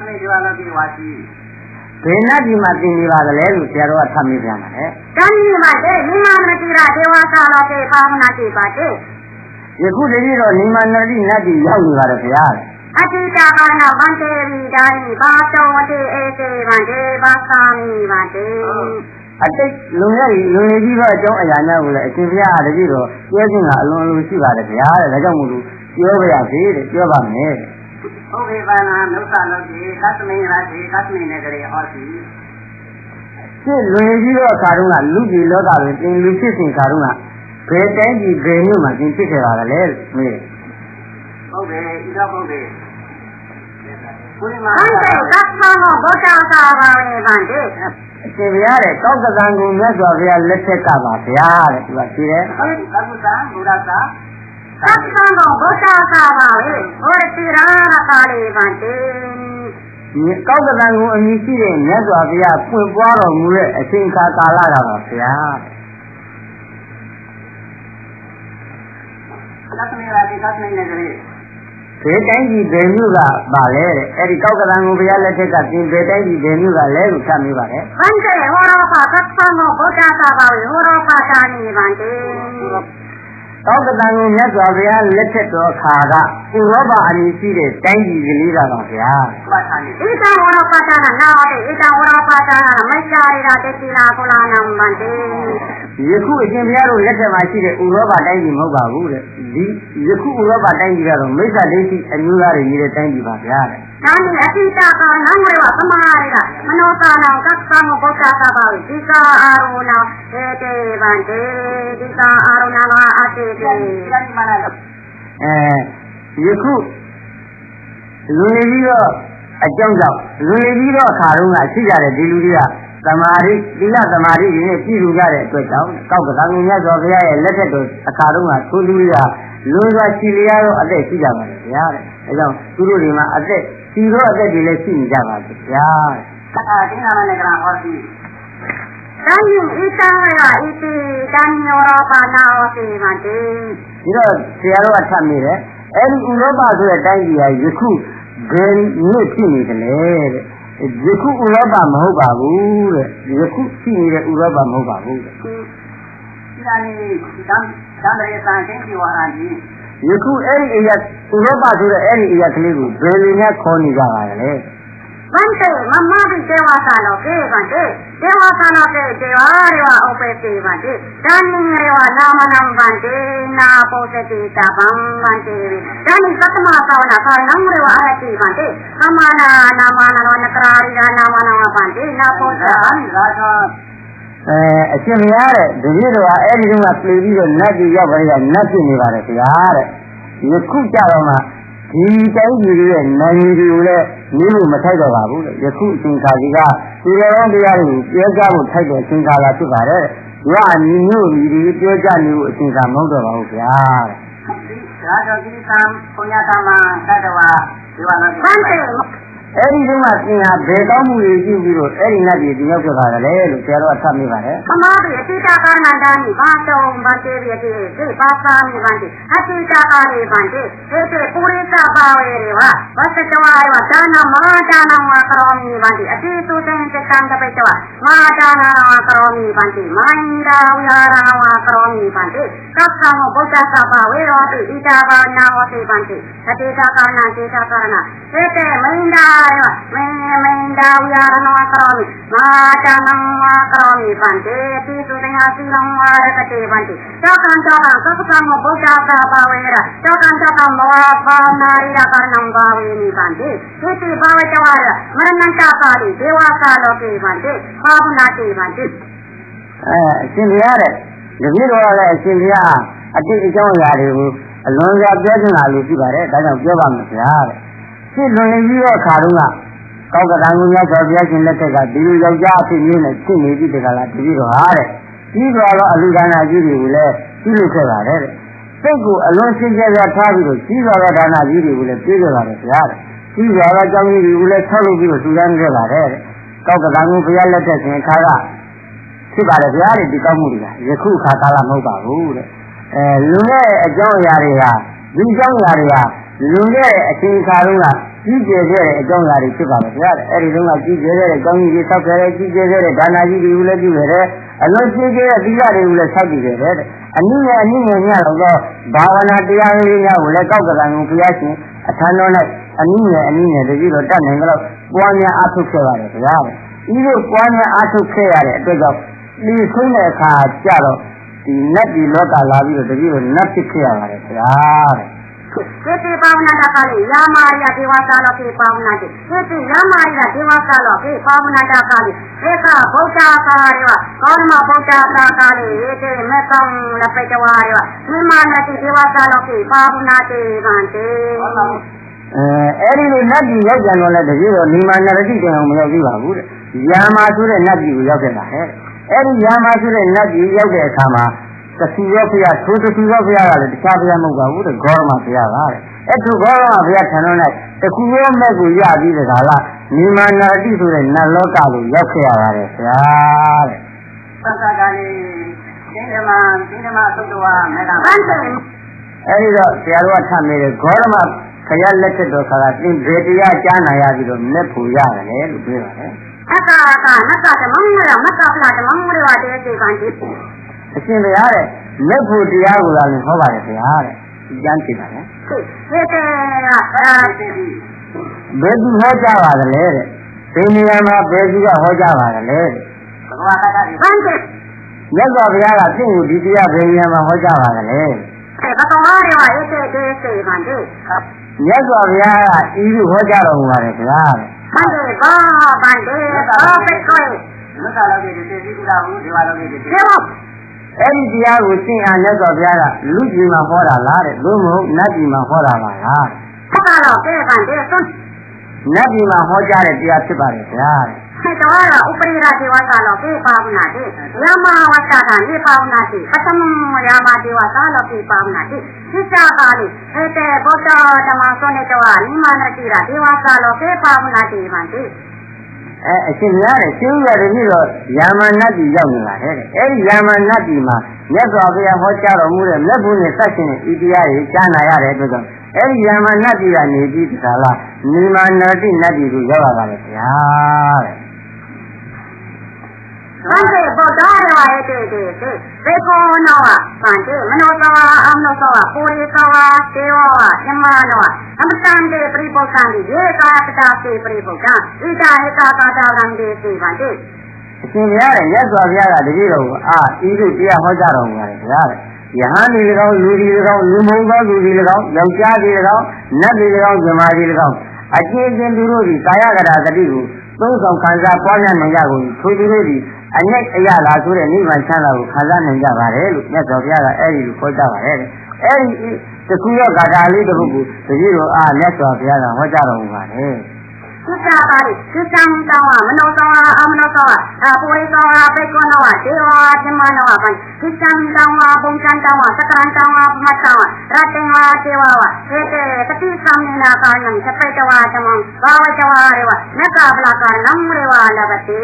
နေကြလို့ဒီဝါရှိဘယ်နတ်ပြည်မှာသင်နေပါသလဲလို့ဆရာတော်ကထပ်မေးပြန်ပါတယ်တန်ကြီးပါတဲ့နိမနတိရာဒေဝသာလာတဲ့ပါမနာတိပါတဲ့ယခုတတိတော်နိမနတိနတ်ပြည်ရောက်နေပါတယ်ဗျာအတိတာကနာဗန္တေဝိဒာနိဘာတောဝတိအေစေဗန္တေဘာသာမိဗန္တေအတိတ်လုံရည်ကြီးတော့အကြောင်းအရာများကိုလည်းအရှင်ဘုရားတတိတော်ပြောခြင်းကအလွန်လိုရှိပါတယ်ဗျာတဲ့ဒါကြောင့်မို့လို့ပြောပါရစေတဲ့ပြောပါမယ်ဟုတ်ပြီပါနာနုသလောတိသတ္တမိရာတိသတ္တမိနေကြရေဟောစီရှင်းလွင်ကြီးတော့အခါတုန်းကလူကြီးလောကတွင်တင်လူဖြစ်စဉ်အခါတုန်းကဘယ်တိုင်းကြီးဘယ်မြို့မှာသင်ဖြစ်ခဲ့ပါလဲမေးဟုတ်တယ်ဤတော့ဟုတ်တယ်ဘုရားဟန်တဲ့ကပ်မောဘောတာသာပါပဲဗန္တေအရှင်ဘုရားတဲ့ကောက်ကသံကိုမြတ်စွာဘုရားလက်ထက်ကပါဗျာတဲ့သူကရှိတယ်ဟုတ်ကပ်သံဘုရားသာကပ်မောဘောတာသာပါပဲဟောတိရာကာလေးဗန္တေကောက်ကသံကိုအမည်ရှိတဲ့မြတ်စွာဘုရားပွင့်ပွားတော်မူတဲ့အချိန်ကာလကပါဗျာသတ်နေပါဒီသတ်နေနေကြရေဘယ်တိုင်းကြီးဘယ်မြို့ကပါလဲတဲ့အဲ့ဒီကောက်ကသံကိုဘုရားလက်ထက်ကသင်ဘယ်တိုင်းကြီးဘယ်မြို့ကလဲလို့ဆက်မိပါတယ်ဗန္တေဟောရောပါကပ်သံကိုဘုရားသာပါဝေဟောရောပါတာနေဗန္တေ ကောက်ကတန်ကိုမြတ်စွာဘုရားလက်ထက်တော်ခါကဥရောပအမည်ရှိတဲ့တိုင်းပြည်ကလေးပါဗျာပါဌာနေဧတံဝရပါဌာနာနာဝတေဧတံဝရပါဌာနာမိစ္ဆာရိရာတေတိလာကုလာနံဗန္တေယခုအရှင်ဘုရားတို့လက်ထက်မှာရှိတဲ့ဥရောပတိုင်းပြည်မဟုတ်ပါဘူးတဲ့ဒီယခုဥရောပတိုင်းပြည်ကတော့မိစ္ဆာဒိဋ္ဌိအမျိုးသားတွေနေတဲ့တိုင်းပြည်ပါဗျာတဲ့နာမည်အတိတကနံဝရဝသမာရိကမနောကာနံကသံဘုဒ္ဓသာဘာဝိဒီကာအာရုဏဧတေဗန္တေဒီကာအာရုဏဝအတေတေယခုလူနေပြီးတော့အကြောင်းကြောင့်လူနေပြီးတော့အခါတုန်းကရှိကြတဲ့ဒီလူတွေကသမာဓိသီလသမာဓိတွေနဲ့ပြည့်စုံကြတဲ့အတွက်ကြောင့်ကောက်ကသံဃာမြတ်စွာဘုရားရဲ့လက်ထက်တော်အခါတုန်းကသူလူတွေကလွန်စွာရှိလျားတော့အသက်ရှိကြပါလေဗျာတဲ့အဲကြောင့်သူတို့တွေမှာအသက်ရှိတော့အသက်တွေလည်းရှိနေကြပါဗျာဒီနာမနဲ့ကဟောစီတန်ရင်ဣတံရဣတိတန်ယောရပါနာဝစီမတေဒီတော့ဆရာတို့ကထပ်မိတယ်အဲဒီဥရောပဆိုတဲ့တိုင်းပြည်ကယခုဘယ်နှစ်ဖြစ်နေတယ်လဲတဲ့ယခုဥရောပမဟုတ်ပါဘူးတဲ့ယခုရှိနေတဲ့ဥရောပမဟုတ်ပါဘူးတဲ့ဒီကနေ့တန်တဲ့တန်ချင်းဒီဝါရကြီးယခုအဲ့ဒီအရာဥရောပဆိုတဲ့အဲ့ဒီအရာကလေးကိုဘယ်လိုများခေါ်နေကြပါလဲဗန္တေမမဘိဒေဝသလောကေဗန္တေဒေဝသလောကေဒေဝရေဝဥပေတိဗန္တေတန်နိရေဝနာမနံဗန္တေနာပောသတိတဗံဗန္တေတန်နိသတ္တမသာဝနာကာနံရေဝအရတိဗန္တေကမနာနာမနနောနကရာရိယာနာမနံဗန္တေနာပောသံရာဇာအရှင်ဘုရားတဲ့ဒီလိုတော့အဲ့ဒီတုန်းကပြေးပြီးတော့နတ်ကြီးရောက်ပါလေကနတ်ဖြစ်နေပါတယ်ဗျာတဲ့ယခုကြတော့မှဒီတိုင်းကြီးရဲ့နိုင်တွေကိုလည်းမျိုးလို့မထိုက်တော့ပါဘူးတဲ့ယခုအချိန်ခါကြီးကဒီလိုရောတရားတွေပြောကြဖို့ထိုက်တဲ့အချိန်ခါလာဖြစ်ပါတယ်တဲ့။ရွာညီမျိုးဒီပြောကြနေဖို့အချိန်ခါမဟုတ်တော့ပါဘူးဗျာတဲ့။ဒါတော့ဒီသံဘုရားသမသတ္တဝါဒီဝါလာအဲ့ဒီတုန်းကသင်ဟာဘယ်ကောင်းမှုတွေပြုပြီးတော့အဲ့ဒီနတ်ပြည်ဒီရောက်ခဲ့ပါလဲလို့ဆရာတော်ကသတ်မိပါတယ်။သမာဓိအတိတာကာနန္ဒာနိဘာတုံဗတေရိယတိဒီဘာသာမိဗန္တိအတိတာကာရိဗန္တိဧတေပုရိသဘာဝေရေဝဝသတဝါယဝဒါနမဟာဒါနဝါကရောမိဗန္တိအတိသုတေတကံတပိတဝမဟာဒါနဝါကရောမိဗန္တိမဟိန္ဒာဝိဟာရဝါကရောမိဗန္တိကပ္ပံဘုဒ္ဓသဘာဝေရောတိဣတာဘာနာဝတိဗန္တိအတိတာကာနတေတာကာနဧတေမဟိန္ဒာယဝမင်းဒါဝရဏဝကရောမိမာတနံဝကရောမိဗန္တေတိသုတေဟာစီလံဝရကတေဗန္တိသောကံသောကံသက္ကံဘုဒ္ဓသာဘာဝေရသောကံသောကံဘောဘာနာရိယကရဏံဘာဝေနိဗန္တေသေတိဘာဝတဝရမရဏံတာပါတိဒေဝကာလောကေဗန္တေဘာဝနာတေဗန္တေအရှင်ဘုရားတဲ့ဒီလိုတော့လည်းအရှင်ဘုရားအတိတ်အကြောင်းအရာတွေကိုအလွန်စွာပြောချင်တာလို့ရှိပါတယ်ဒါကြောင့်ပြောပါမယ်ဗျာတဲ့ရှင်းလွန်ပြီးတော့ခါတုန်းကကောက်ကတန်ကိုမြတ်စွာဘုရားရှင်လက်ထက်ကဒီလိုယောက်ျားအဖြစ်မျိုးနဲ့ရှင်းနေပြီတကလားတတိတော်ဟာတဲ့ပြီးတော့အလူဒါနာကြီးတွေကိုလည်းပြုလုပ်ခဲ့ပါတယ်တဲ့စိတ်ကိုအလွန်ရှင်းကြပြထားပြီးတော့ကြီးစွာသောဒါနာကြီးတွေကိုလည်းပြေးခဲ့ပါတယ်ဗျာတဲ့ကြီးစွာသောကြောင်းကြီးတွေကိုလည်းဆောက်လုပ်ပြီးတော့ထူထမ်းခဲ့ပါတယ်တဲ့ကောက်ကတန်ကိုဘုရားလက်ထက်ရှင်ခါကဖြစ်ပါတယ်ဗျာတဲ့ဒီကောက်မှုတွေကယခုခါကာလမဟုတ်ပါဘူးတဲ့လူရဲ့အကြောင်းအရာတွေကဒီအကြောင်းအရာတွေကလူရဲ့အချိန်ခါတုန်းကကြီးကျယ်ခဲ့တဲ့အကြောင်းအရာတွေဖြစ်ပါမယ်ဗျာအဲ့ဒီတုန်းကကြီးကျယ်ခဲ့တဲ့ကောင်းကြီးတွေဆောက်ခဲ့တဲ့ကြီးကျယ်ခဲ့တဲ့ဒါနာကြီးတွေကိုလည်းပြုခဲ့တယ်အလွန်ကြီးကျယ်တဲ့သီလတွေကိုလည်းဆောက်တည်ခဲ့တယ်အနည်းငယ်ညတော့ဘာဝနာတရားလေးများကိုလည်းကောက်ကတန်ကိုဘုရားရှင်အထံတော်၌အနည်းငယ်တတိတော့တတ်နိုင်ကြတော့ပွားများအားထုတ်ခဲ့ပါတယ်ဗျာဒီလိုပွားများအားထုတ်ခဲ့ရတဲ့အတွက်ကြောင့်ဒီဆုံးတဲ့အခါကျတော့ဒီနတ်ဒီလောကလာပြီးတော့တတိတော့နတ်ဖြစ်ခဲ့ရပါတယ်ဗျာသေတိပါဝနာတကာလိယာမာယဒေဝသာလောကေပါဝနာတိသေတိယာမာယဒေဝသာလောကေပါဝနာတကာလိဧကဗုဒ္ဓကာရောကောရမဗုဒ္ဓကာလိဧတေမေကံလပိတဝါရောမိမာနတိဒေဝသာလောကေပါဝနာတိဗန္တေအဲ့ဒီလိုနတ်ပြည်ရောက်ကြတော့လည်းတကယ်တော့နိမာနရတိတောင်မရောက်သေးပါဘူးတဲ့ယာမာဆိုတဲ့နတ်ပြည်ကိုရောက်ခဲ့တာဟဲ့အဲ့ဒီယာမာဆိုတဲ့နတ်ပြည်ရောက်တဲ့အခါမှာတခုရောဘုရားထိုတခုရောဘုရားကလည်းတခြားဘုရားမဟုတ်ပါဘူးတဲ့ဂေါရမဘုရားပါတဲ့အဲ့ဒီဂေါရမဘုရားထံတော်၌တခုရောမဲ့ကိုရပြီးတဲ့ခါလားနိမာနရတိဆိုတဲ့နတ်လောကကိုရောက်ခဲ့ရပါတယ်ဗျာတဲ့သက္ကတာလေးသင်္ဓမသုတ္တဝါမေတ္တာအဲ့ဒီတော့ဆရာတော်ကထမ်းနေတဲ့ဂေါရမခရလက်ထက်တော်ခါကသင်ဘေတရားကြားနာရပြီးတော့မဲ့ဖို့ရတယ်လို့ပြောပါတယ်အကာနကတမံရမကပလာတမံရဝတေတေကံတိ အရှင်ဘုရားတဲ့လက်ဖို့တရားကိုလည်းဟောပါတယ်ဗျာတဲ့ကျမ်းဖြစ်ပါတယ်ဒီတဲ့အာတိတိဘယ်သူဟောကြားပါသလဲတဲ့ဒီနေရာမှာဘယ်သူကဟောကြားပါသလဲတဲ့ဘဂဝါကတာဒီဟန်တဲ့မြတ်စွာဘုရားကသင်ကိုဒီတရားဘယ်နေရာမှာဟောကြားပါသလဲဘဂဝါရောဧတေတေစေဟန်တဲ့မြတ်စွာဘုရားကဤလိုဟောကြားတော်မူပါတယ်ဗျာတဲ့ဟန်တဲ့ဘာဘန်တဲ့ဘာပဲခွေလွတ်တာလို့ဒီသေစီကူလာဘူးဒီဝါလို့ဒီသေဒီမောအဲ့ဒီတရားကိုသင်အားမြတ်စွာဘုရားကလူကြီးမှာဟောတာလားတဲ့လို့မဟုတ်နတ်ကြီးမှာဟောတာပါလားဟုတ်ပါတော့တဲ့ဗန်တဲ့ဆွန်းနတ်ကြီးမှာဟောကြားတဲ့တရားဖြစ်ပါတယ်ဗျာတဲ့တော်ရဥပရိရာဒေဝသာလောကေပါဝနာတဲ့ယမဝတ္တတာနေပါဝနာတဲ့ပထမယမဒေဝသာလောကေပါဝနာတဲ့သိစ္စာပါဠိဧတေဘုဒ္ဓဓမ္မသောနေတောနိမနတိရာဒေဝသာလောကေပါဝနာတဲ့ဗန်တဲ့အရှင်များတဲ့ရှင်ရတဲ့ပြီးတော့ယာမနတ်ကြီးရောက်နေလာတဲ့အဲ့ဒီယာမနတ်ကြီးမှာမြတ်စွာဘုရားဟောကြားတော်မူတဲ့လက်ဖို့နဲ့ဆက်ရှင်တဲ့ဤတရားကိုကြားနာရတဲ့အတွက်ကြောင့်အဲ့ဒီယာမနတ်ကြီးကနေပြီးဒီကလာနိမနတိနတ်ကြီးကိုရောက်လာပါတယ်ဗျာတဲ့ဗန္တေဗုဒ္ဓရာဧတေတေဘေကောနောဗန္တေမနောသောအမနောသောပုရိသောတေဝယမနောအမတံတေပရိပုက္ခံဒီယေကာတတာစေပရိပုက္ခံဣဒဟေကာတာတာရံတေစေဗန္တေအရှင်ဘုရားရဲ့မြတ်စွာဘုရားကတပည့်တော်ကိုဤသို့တရားဟောကြားတော်မူပါတယ်ဗျာတဲ့ယဟန်ဒီ၎င်းလူဒီ၎င်းလူမုံသောလူဒီ၎င်းယောက်ျားဒီ၎င်းနတ်ဒီ၎င်းဇမားဒီ၎င်းအချင်းချင်းသူတို့ဒီကာယကတာတတိကိုသုံးဆောင်ခံစားပွားများနိုင်ကြကုန်ထိုသူတို့ဒီအငိတ်အရလာဆိုတဲ့နိဗ္ဗာန်ချမ်းသာကိုခံစားနိုင်ကြပါတယ်လို့မြတ်စွာဘုရားကအဲ့ဒီလိုဟောကြားပါတယ်တဲ့အဲ့ဒီတခုရောဂါထာလေးတစ်ခုကိုတပည့်တော်မြတ်စွာဘုရားကဟောကြားတော်မူပါတယ်သစ္စာပါဠိသစ္စာတောင်းမနောတောင်းအမနောတောင်းပုရိသောဘေကောနောတေဝဓမ္မနောဗန္သစ္စာတောင်းဘုံချန်တောင်းသက္ကံတောင်းပမတောင်းရတေဝတေဝဝဟေတေတတိသမေနာကာယံသပိတဝါဓမ္မဘာဝတဝါရေဝနကပလကာနံရေဝလဘတိ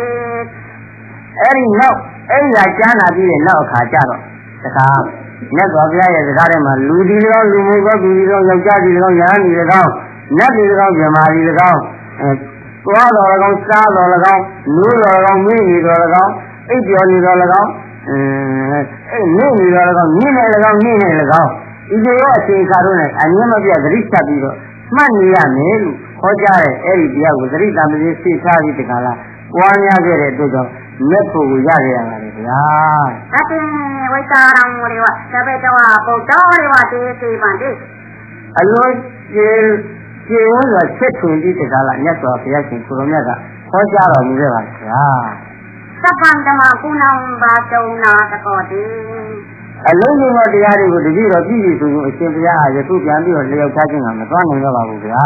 အဲ့ဒီနောက်အဲ့ဒီကကြားနာပြီးတဲ့နောက်အခါကျတော့တခါမြတ်စွာဘုရားရဲ့စကားထဲမှာလူဒီလောလူမျိုးကောလူဒီလောယောက်ျားဒီလောယဟန်ဒီလောနတ်ဒီလောဇမားဒီလောသွားတော်၎င်းစားတော်၎င်းလူတော်၎င်းမိနေတော်၎င်းအိပ်ကျော်နေတော်၎င်းအဲ့နေနေတော်၎င်းညင်းနေ၎င်းညင်းနေ၎င်းဒီလိုရောအချိန်ခါတော့နဲ့အငြင်းမပြသတိချက်ပြီးတော့မှတ်နေရမယ်လို့ဟောကြားတဲ့အဲ့ဒီတရားကိုသတိတံပတိသိထားပြီးတခါလားပွားများခဲ့တဲ့အတွက်ကြောင့်လက်ဖို့ကိုရခဲ့ရပါတယ်ဗျာအတင်းဝိတာရံဝရေဝသဘေတဝဗုဒ္ဓရေဝတေစေဗန္တိအလုံးကျေဝန်းစွာချက်ထွင်ပြီးတကားလားမြတ်စွာဘုရားရှင်ကိုရောမြတ်ကဟောကြားတော်မူခဲ့ပါဗျာသဗ္ဗံဓမ္မကုဏံဘာတုံနာသကောတိအလုံးစုံသောတရားတွေကိုတတိတော်ပြည့်စုံမှုအရှင်ဘုရားယခုပြန်ပြီးတော့လျောက်ချခြင်းကမသွားနိုင်တော့ပါဘူးဗျာ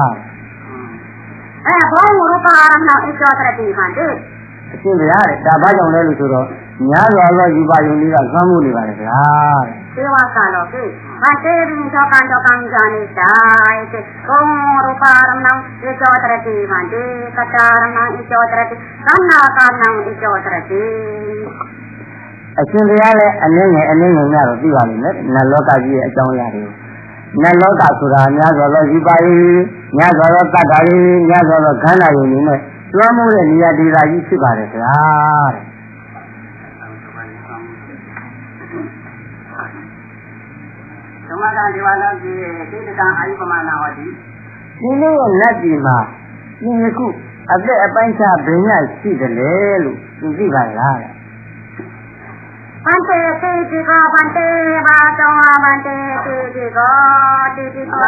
ဘောရူပအာရဏဣကျောတရတိဟံတိအရှင်ဘုရားတဲ့ဒါဘာကြောင့်လဲလို့ဆိုတော့များစွာသောယူပါယုံလေးကသွမ်းမှုနေပါတယ်ဗျာသေဝကလောကိဘာတေရိသောကံတောကံဇာနိတာဧကောရူပအာရဏဣကျောတရတိဟံတိကတာရဏဣကျောတရတိသန္နာကာနံဣကျောတရတိအရှင်ဘုရားလည်းအနည်းငယ်များတော့သိပါလိမ့်မယ်နတ်လောကကြီးရဲ့အကြောင်းအရာတွေကိုနတ်လောကဆိုတာများစွာသောယူပါယုံများစွာသောတတ္တာတွေများစွာသောခန္ဓာယုံတွေနဲ့လွှမ်းမိုးတဲ့နေရာဒေသကြီးဖြစ်ပါတယ်ဗျာတဲ့သမဂံဒီဝါလောကြီးသေတကံအာယုပမာဏဟောတိဒီလိုနတ်ပြည်မှာဒီခုအသက်အပိုင်းခြားဘယ်ညရှိတယ်လဲလို့သူသိပါလားတဲ့ဗန္တေတေတိကောဗန္တေဘာတောဗန္တေတေတိကောတေတိကော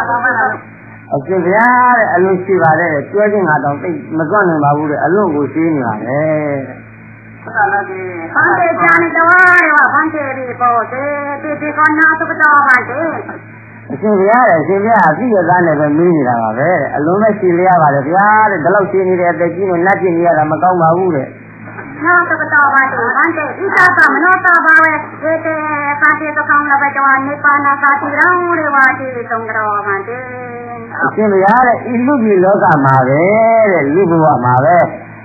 အရှင်ဘုရားတဲ့အလုံးရှိပါတယ်ကျွဲခြင်းကတော့သိမစွန့်နိုင်ပါဘူးတဲ့အလုံးကိုရှိနေပါတယ်သက္ကလကေဗန္တေဇာနိတဝါရောဗန္တေရိဘောတေတေတိကောနာသုပတောဗန္တေအရှင်ဘုရားတဲ့အရှင်ဘုရားအပြည့်ရသားနဲ့ပဲမင်းနေတာပါပဲတဲ့အလုံးနဲ့ရှိလျရပါတယ်ဗျာတဲ့ဒီလောက်ရှိနေတဲ့အသက်ကြီးနဲ့နတ်ပြည်နေရတာမကောင်းပါဘူးတဲ့နာသုပတောဗန္တေဗန္တေဣသသမနောတဘာဝေဧတေဗန္တေတကောလဘတဝနိပါဏသာတိရံရေဝတိသုံးတော်ဗန္တေအရှင်ဘုရားတဲ့ဤလူကြီးလောကမှာပဲတဲ့လူဘဝမှာပဲ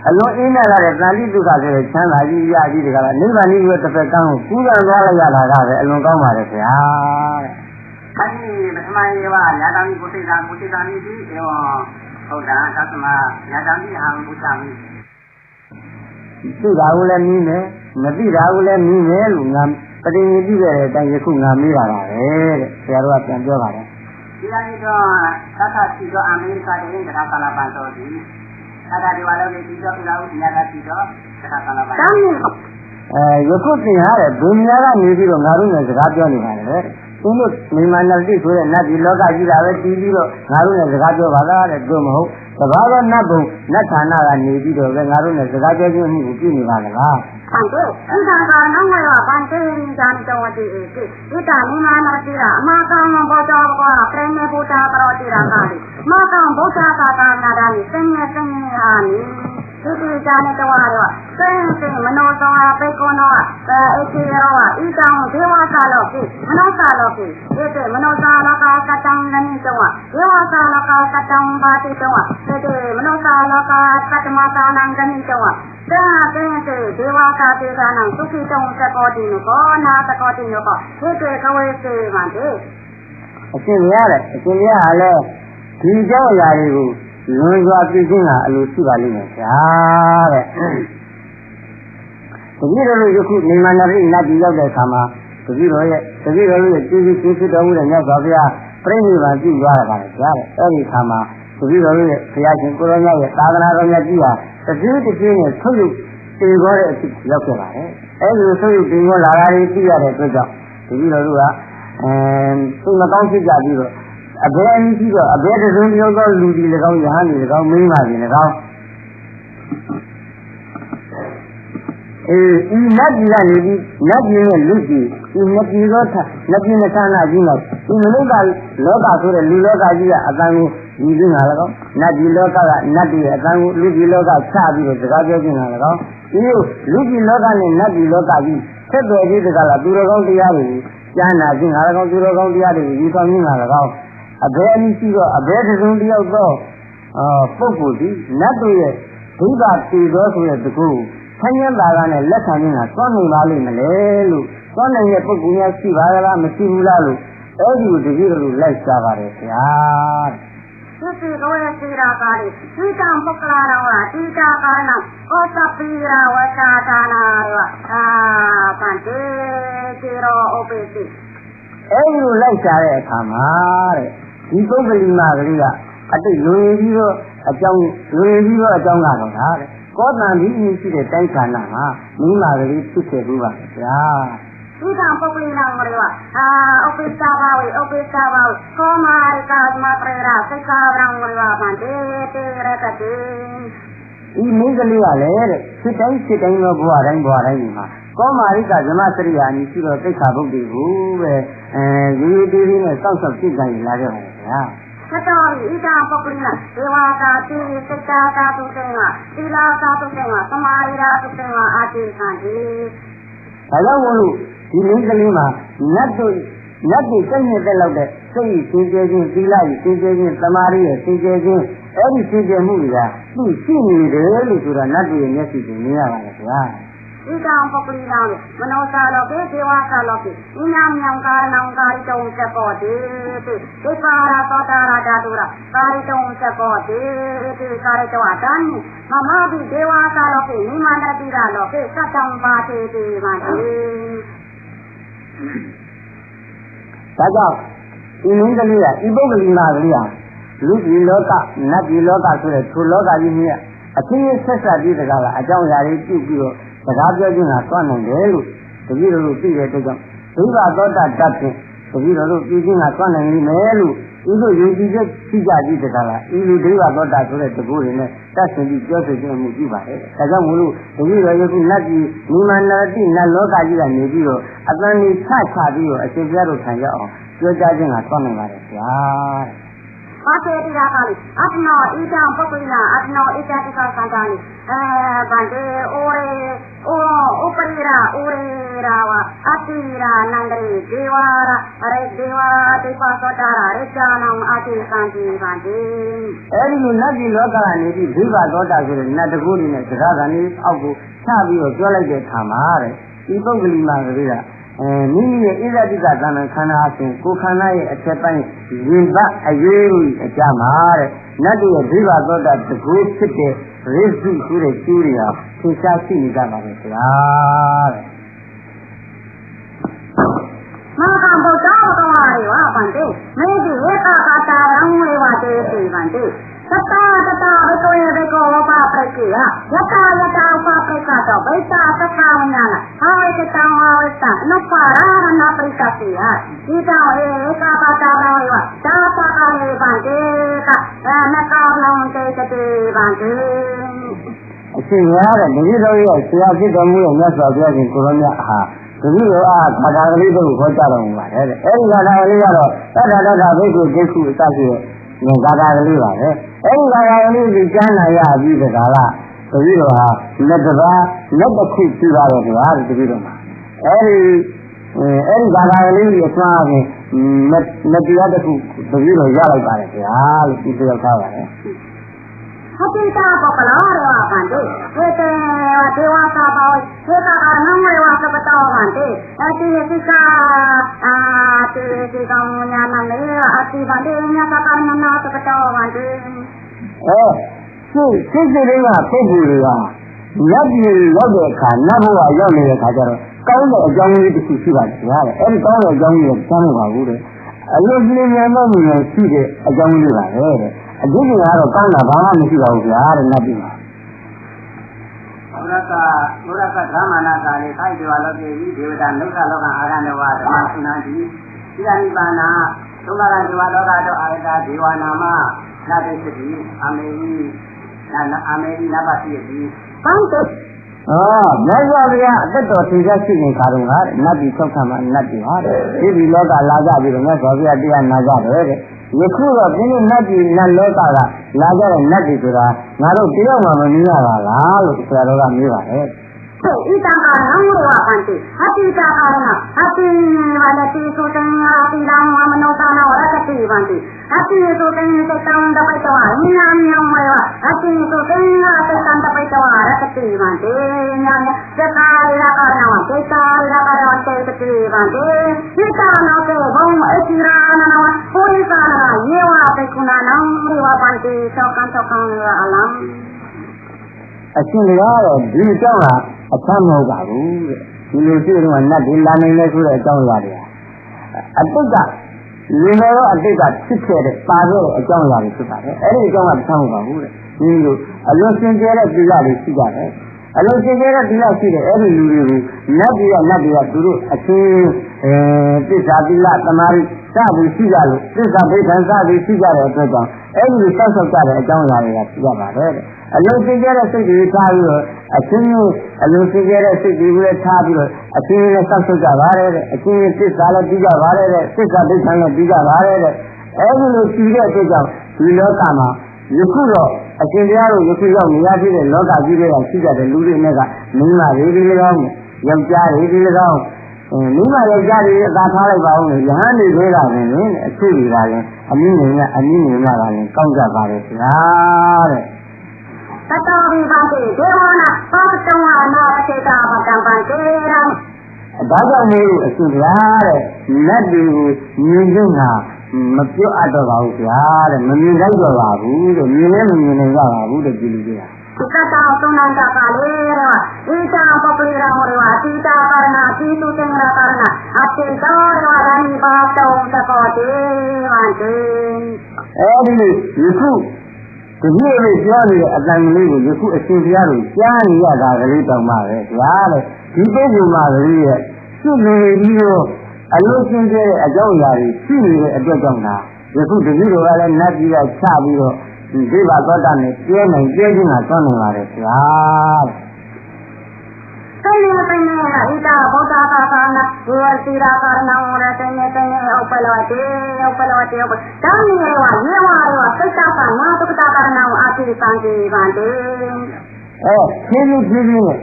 အလုံးအင်းနဲ့လာတဲ့တန်တိဒုက္ခဆိုတဲ့ချမ်းသာကြီးရကြီးတွေကလည်းနိဗ္ဗာန်ကြီးရဲ့တစ်ဖက်ကန်းကိုကူးကန်သွားလိုက်ရတာကပဲအလွန်ကောင်းပါတယ်ခင်ဗျာတဲ့။အဲဒီပထမယေဝညာတံကိုသိတာကိုသိတာမိသည်ဧဝံဟုတ်တာသသမညာတံဟံဘုရားမိသိတာကိုလည်းနည်းမယ်မသိတာကိုလည်းနည်းမယ်လို့ငါ ပတိညပြုခဲ့တဲ့အတိုင်းယခုငါမေးတာပါပဲတဲ့ဆရာတော်ကပြန်ပြောပါတယ် ဒီလိုနေတော့သတ်သတ်ရှိတော့အမေရိကတည်းကတရားကာလပန်တော်ဒီသာသာဒီဝါလုံးလေးပြီးတော့ဥလာဥညာကပြီးတော့တရားကာလပန်当然好。ယခုသင်ရတယ်ဒုညကနေပြီးတော့ငါတို့နဲ့စကားပြောနေပါတယ်လေသူတို့မိမနာတိဆိုတဲ့နတ်ဒီလောကကြီးတာပဲတည်ပြီးတော့ငါတို့နဲ့စကားပြောပါလားတဲ့တို့မဟုတ်တဘာဝနတ်ဘုံနတ်ဌာနကနေပြီးတော့ပဲငါတို့နဲ့စကားပြောခြင်းမှုကိုပြုနေပါလား 反对，你看看那我要反对人家的我的你打你妈那的啦，马刚不找个，真没不找个的啦哪里？马刚不找个那的你真啊你。ဒီကြတဲ့တော်ရတော့စင်စင်မနောဆောင်အပိကောနောအခြေရောဤတောင်ဒေဝကာလောကိမနောကာလောကိဒီမနောကာလောကကတံနနိတောဒေဝကာလောကကတံဘာတိတောဒီမနောကာလောကကတမကာနံကနိတောသာတဲ့ဒေဝကာတေကနံသုခိတောသကောတိနကောနာသကောတိနကောဒီကဝေစေမန္တေအရှင်ရတယ်အရှင်ရကလည်းဒီเจ้าအရာတွေကိုလွန်စွာပြည့်စုံတာအလိုရှိပါလိမ့်မယ်ဗျာတဲ့တတိယတို့ယခုနေမန္တရိနတ်ပြည်ရောက်တဲ့အခါမှာတတိယတို့ရဲ့ကျေးဇူးဖြစ်တော်မူတဲ့မြတ်စွာဘုရားပြိဋိဘံပြုသွားတာပါလေဗျာတဲ့အဲ့ဒီအခါမှာတတိယတို့ရဲ့ဘုရားရှင်ကိုရောမြတ်ရဲ့သာသနာတော်မြတ်ကြီးဟာတတိယနဲ့ဆုပ်ယူတည်ခေါ်တဲ့အဖြစ်ရောက်ခဲ့ပါတယ်အဲ့ဒီဆုပ်ယူတည်ခေါ်လာတာတွေသိရတဲ့အတွက်ကြောင့်တတိယတို့ကသူ့မကောင်းဖြစ်ကြပြီးတော့အဘယ်အင်းကြီးတော့အဘယ်တစုံတယောက်သောလူဒီ၎င်းယဟန်ဒီ၎င်းမိန်းမဒီ၎င်းဤနတ်ပြည်ကနေပြီးနတ်ပြည်ရဲ့လူကြီးဤနတ်ပြည်သောနတ်ပြည်နဲ့ဌာနကြီးမှာဒီမနုဿလောကဆိုတဲ့လူလောကကြီးကအတန်ကိုယူပြီးငါ၎င်းနတ်ပြည်လောကကနတ်ပြည်ရဲ့အတန်ကိုလူပြည်လောကချပြီးတော့စကားပြောခြင်းငါ၎င်းဒီလူပြည်လောကနဲ့နတ်ပြည်လောကကြီးဆက်သွယ်ပြီးတကလားသူတော်ကောင်းတရားတွေကြားနာခြင်းငါ၎င်းသူတော်ကောင်းတရားတွေယူဆောင်ခြင်းငါ၎င်းအဘယ်အနည်းရှိတော့အဘယ်တစ်စုံတစ်ယောက်သောပုဂ္ဂိုလ်ဒီနတ်တို့ရဲ့ဒုက္ခတည်သောဆိုတဲ့တကူဆင်းရဲတာကနဲ့လက်ခံခြင်းကသွားနိုင်ပါလိမ့်မလဲလို့သွားနိုင်တဲ့ပုဂ္ဂိုလ်များရှိပါလားမရှိဘူးလားလို့အဲ့ဒီကိုတတိယလူလိုက်ကြပါတယ်ခင်ဗျာဒီကိုရစီရာကာရီဒီတံပကလာရောဒီတာကာနံဩသပိရာဝချာတာနာရောပန်တေတိရောဩပိတိအဲ့ဒီလိုလိုက်ကြတဲ့အခါမှာတဲ့ဒီပုဂ္ဂလိမကလေးကအတိတ်လူရည်ပြီးတော့အကြောင်းကတော့ဒါတဲ့ကောသံဒီအင်းရှိတဲ့တိုင်းဌာနမှာမိမကလေးဖြစ်ခဲ့ဘူးပါဗျာဒီကံပုဂ္ဂလိနာမရောဥပိ္ပဘာဝေကောမာရိကာမပရေရာစိတ်ကာဗံမရောပန်တေတေရတတေဒီမိန်းကလေးကလည်းတဲ့စစ်တိုင်းသောဘဝတိုင်းဒီမှာကောမာရိကဇမစရိယာအမည်ရှိတော့သိက္ခာပုဒ်တွေကိုပဲရေးတီးနဲ့စောင့်ရှောက်ကြည့်ကြလာခဲ့ပါလေဗျာသတော်ဤတာပုဂ္ဂလိနာဒေဝတာတိစိတ်တာသုတေဝသီလာတာသုတေဝသမာရိရာသုတေဝအာတိခံတိဒါကြောင့်မို့လို့ဒီမိန်းကလေးမှာနတ်တို့စိတ်နဲ့တက်လောက်တဲ့စိတ်စင်ကြယ်ခြင်းသီလကြီးစင်ကြယ်ခြင်းသမာဓိရဲ့စင်ကြယ်ခြင်းအဲ့ဒီစင်ကြယ်မှုတွေကသူ့ရှိနေတယ်လို့ဆိုတာနတ်တွေရဲ့မျက်စိကိုမြင်ရပါလေဗျာဒီကံပုဂ္ဂလိနာမနောစာလောကေဒေဝစာလောကေဉာဏ်ဉာဏ်ကာရဏံကာရိတုံသကောတိတိပါရသောတာရဓာတုရကာရိတုံသကောတိတိကာရိတောအတန်မမဘိဒေဝစာလောကေနိမန္တတိရလောကေသတ္တံပါတိတိမန္တိဒါကြောင့်ဒီမင်းကလေးကဤပုဂ္ဂလိနာကလေးဟာလူကြီးလောကနတ်ကြီးလောကဆိုတဲ့ထိုလောကကြီးကြီးအချင်းချင်းဆက်ဆက်ပြီးတကားလားအကြောင်းအရာတွေပြုပြီးတော့စကားပြောခြင်းကသွားနိုင်တယ်လို့တပည့်တော်တို့သိတဲ့အတွက်ကြောင့်ဒုက္ခသောတာတတ်ဖြင့်တပည့်တော်တို့ပြီးခြင်းကသွားနိုင်မယ်လို့ဒီလိုယုံကြည်ချက်ရှိကြပြီးတကားလားဤလူဒုက္ခသောတာဆိုတဲ့တကူတွေနဲ့တတ်ဆင်ပြီးပြောဆိုခြင်းမှုပြုပါတယ်။ဒါကြောင့်မို့လို့တပည့်တော်ယခုနတ်ကြီးနိမန္တတိနတ်လောကကြီးကနေပြီးတော့အတန်ကြီးချပြီးတော့အရှင်ဘုရားတို့ခံရအောင်ပြောကြားခြင်းကသွားနိုင်ပါတယ်ဗျာ။ဘာသေးတရားကလေအတ္နောဣဒံပုဂ္ဂိနာအတ္နောဣဒတိကသံဃာနိဗန္တေဩဥပရိရာဝအတိရာနန္ဒရေဒေဝရာရေဒေဝတိပသောတာရေဇာနံအတိကံတိဗန္တေအဲ့ဒီလိုနတ်ပြည်လောကကနေပြီးဒိဗ္ဗသောတာဆိုတဲ့နတ်တကူတွေနဲ့စကားကနေအောက်ကိုချပြီးတော့ပြောလိုက်တဲ့အခါမှာတဲ့ဒီပုဂ္ဂလိမကလေးကမိမိရဲ့ဣဇတိကသံဃာခန္ဓာအစဉ်ကိုခန္ဓာရဲ့အထက်ပိုင်းရင်ပတ်အရေးကြီးအကြမှာတဲ့နတ်ရဲ့ဒိဗ္ဗသောတာတကူဖြစ်တဲ့ရိစုဆိုတဲ့ကျူးတွေဟာသင်္ချာရှိနေကြပါလေဗျာတဲ့ မာကံဘုဒ္ဓဘဂဝါရေဝဗန္တိမေတိဧကကာတာရံဝေဝတေတိဗန္တိသတ္တတတဝိကောယေဝေကောဝပပရိကိယယတယတဥပပရိကတော့ဗိတသက္ခဝဉာဏဟာဝေတံဝဝေတံအနုပါရဏပရိကတိယဤတောဧကကာတာရံဝေဝသာသကာယေဗန္တိကနကောလုံးတေတတိဗန္တိအရှင်ရတဲ့တတိတော်ရဲ့ဆရာဖြစ်တော်မူတဲ့မြတ်စွာဘုရားရှင်ကိုရောမြတ်ဟာတတိတော်အားဘာသာကလေးတို့ကိုခေါ်ကြတော်မူပါတယ်တဲ့အဲဒီဘာသာကလေးကတော့တတ္တဘိက္ခုဒိက္ခုအစရှိတဲ့ဘာသာကလေးပါပဲအဲဒီဘာသာကလေးကိုကျမ်းနာရပြီးတကားလားတတိတော်ဟာလက်တစ်ပါးလက်တစ်ခုရှိပါတယ်ကွာတတိတော်မှာအဲဒီဘာသာကလေးကိုအစွမ်းအပြင်မတရားတစ်ခုတတိတော်ရလိုက်ပါတယ်ဗျာလို့ဒီပြောထားပါတယ်အပိတာပပလာရဝဗန္တိဝေတေဒေဝသာဘောဝေတာနံဝေဝသပတောဗန္တိအတိစိကာတိစိကောင်ညာနမေအတိဗန္တိညာသကာနနာသပတောဗန္တိစစ်လေးကပုဂ္ဂိုလ်တွေကလက်ပြည်ရောက်တဲ့အခါနတ်ဘဝရောက်နေတဲ့အခါကျတော့ကောင်းတဲ့အကြောင်းလေးတစ်ခုရှိပါတယ်ဗျာတဲ့အဲဒီကောင်းတဲ့အကြောင်းလေးကိုသမ်းမပါဘူးတဲ့အလိုပြင်းမြန်မဲ့မြင်ရှိတဲ့အကြောင်းလေးပါပဲတဲ့အကျဉ်းကတော့ကောင်းတာဘာမှမရှိပါဘူးဗျာတဲ့နတ်ပြည်မှာဘုရားကဓမ္မနာကာလေးခိုက်ဒေဝလောကေဤဒေဝတာနုခလောကအာရဏဝဓမ္မသုနာတိသီရနိဗ္ဗာနာသုံးပါးဒေဝလောကတို့အာရတဒေဝနာမနာတိစတိအာမေဟိနဘတိတိဘန္တိမြတ်စွာဘုရားအသက်တော်ထင်ရှားရှိနေကြတော့ဟာနတ်ပြည်၆ခါမှာနတ်ပြည်ဟာဒီလောကလာကြပြီးတော့မြတ်စွာဘုရားတရားနာကြတယ်တဲ့ယခုတော့ဒီနေ့နတ်ပြည်နတ်လောကကလာကြတဲ့နတ်ပြည်ဆိုတာငါတို့တယောက်မှမမြင်ရပါလားလို့ဆရာတော်ကမေးပါတယ်ဣတံကာနံဝေဝဗန္တိအတိတာကာရဏအတိဝလတိသုတံအတိလံမနောကာနောရတတိဗန္တိအတိသုတံသတံတပိတဝဉာဏ်ဉာဏ်ဝေဝအတိသုတံသတံတပိတဝရတတိဗန္တိဉာဏ်သက္ကာရကာရဏဒေတာရကာရတေတတိဗန္တိဣတံနောကေဘုံအတိရာနနောပုရိသနာယေဝပေကုဏနံဝေဝဗန္တိသောကံအလံအရှင်ကတော့ဒီအကြောင်းကအချမ်းမဟုတ်ပါဘူးတဲ့ဒီလိုရှိတော့နတ်ဒီလာနိုင်လဲဆိုတဲ့အကြောင်းအရာတွေအတိတ်ကလူတော်ရောအတိတ်ကဖြစ်ခဲ့တဲ့ပါခဲ့တဲ့အကြောင်းအရာတွေဖြစ်ပါတယ်အဲ့ဒီအကြောင်းကမဆန်းဘူးပါဘူးတဲ့ဒီလိုအလွန်စင်ကြဲတဲ့သီလတွေရှိကြတယ်အလွန်စင်ကြဲတဲ့သီလရှိတဲ့အဲ့ဒီလူတွေကိုနတ်တွေကသူတို့အချင်းသစ္စာသီလသမာဓိစသည်ရှိကြလို့သစ္စာဒိဋ္ဌံစသည်ရှိကြတဲ့အတွက်ကြောင့်အဲ့ဒီဆောက်ကြတဲ့အကြောင်းအရာတွေကရှိရပါတယ်တဲ့အလုံးစင်ကြဲတဲ့စိတ်တွေထားပြီးတော့အချင်းချင်းအလုံးစင်ကြဲတဲ့စိတ်တွေကိုလည်းထားပြီးတော့အချင်းချင်းနဲ့ဆောက်ကြပါတယ်တဲ့အချင်းချင်းသစ္စာလည်းပြီးကြပါတယ်တဲ့သစ္စာဒိဋ္ဌံလည်းပြီးကြပါတယ်တဲ့အဲ့ဒီလိုရှိတဲ့အတွက်ကြောင့်ဒီလောကမှာယခုတော့အရှင်တရားတို့ယခုရောက်နေရဖြစ်တဲ့လောကကြီးတွေကရှိကြတဲ့လူတွေနဲ့ကမိန်းမတွေဒီ၎င်းယောက်ျားတွေဒီ၎င်းမိမယောက်ျားတွေအသာထားလိုက်ပါဦးလေယဟန်တွေသေးတာပဲလေအချို့တွေကလည်းအမိနေကအမိနေကလည်းကောင်းကြပါလေဗျာတဲ့တတောဝိပါတိဒေဝနာသောတံဝါနာသေတာပတံပံတေရံဒါကြောင့်မို့အရှင်ဗျာတဲ့နတ်တွေကိုမြင်ခြင်းဟာမပြောအပ်တော့ပါဘူးဗျာတဲ့မမြင်လိုက်တော့ပါဘူးတဲ့မြင်လည်းမမြင်နိုင်ကြပါဘူးတဲ့ဒီလူတွေကသုခတောသုဏန္တကာလေရောဣတံပပိရမောရောအတိတာကာရဏအတိတုတေရကာရဏအတိတောရောရဏိဘာတောသကောတေဝန္တေအဲဒီယခုဒီနေ့လေးပြောနေတဲ့အတန်ကလေးကိုယခုအရှင်ဘုရားတို့ကြားနေရတာကလေးတောင်မှပဲဗျာတဲ့ဒီပုဂ္ဂိုလ်မှာကလေးရဲ့ရှိနေပြီးတော့အလို့ရှင်းတဲ့အကြောင်းအရာတွေရှိနေတဲ့အတွက်ကြောင့်ဒါယခုတတိတော်ကလည်းနတ်ကြီးကချပြီးတော့ဒီဘသောတာနဲ့ကျဲနိုင်ကျဲခြင်းကသွန်းနေပါတယ်ဗျာတဲ့ Tanya tanya ita bauta karana sira karana ora tanya upalawati tanya yewa kita kana to kita karana ati sanji bande ဖြည်းဖြည်းနဲ့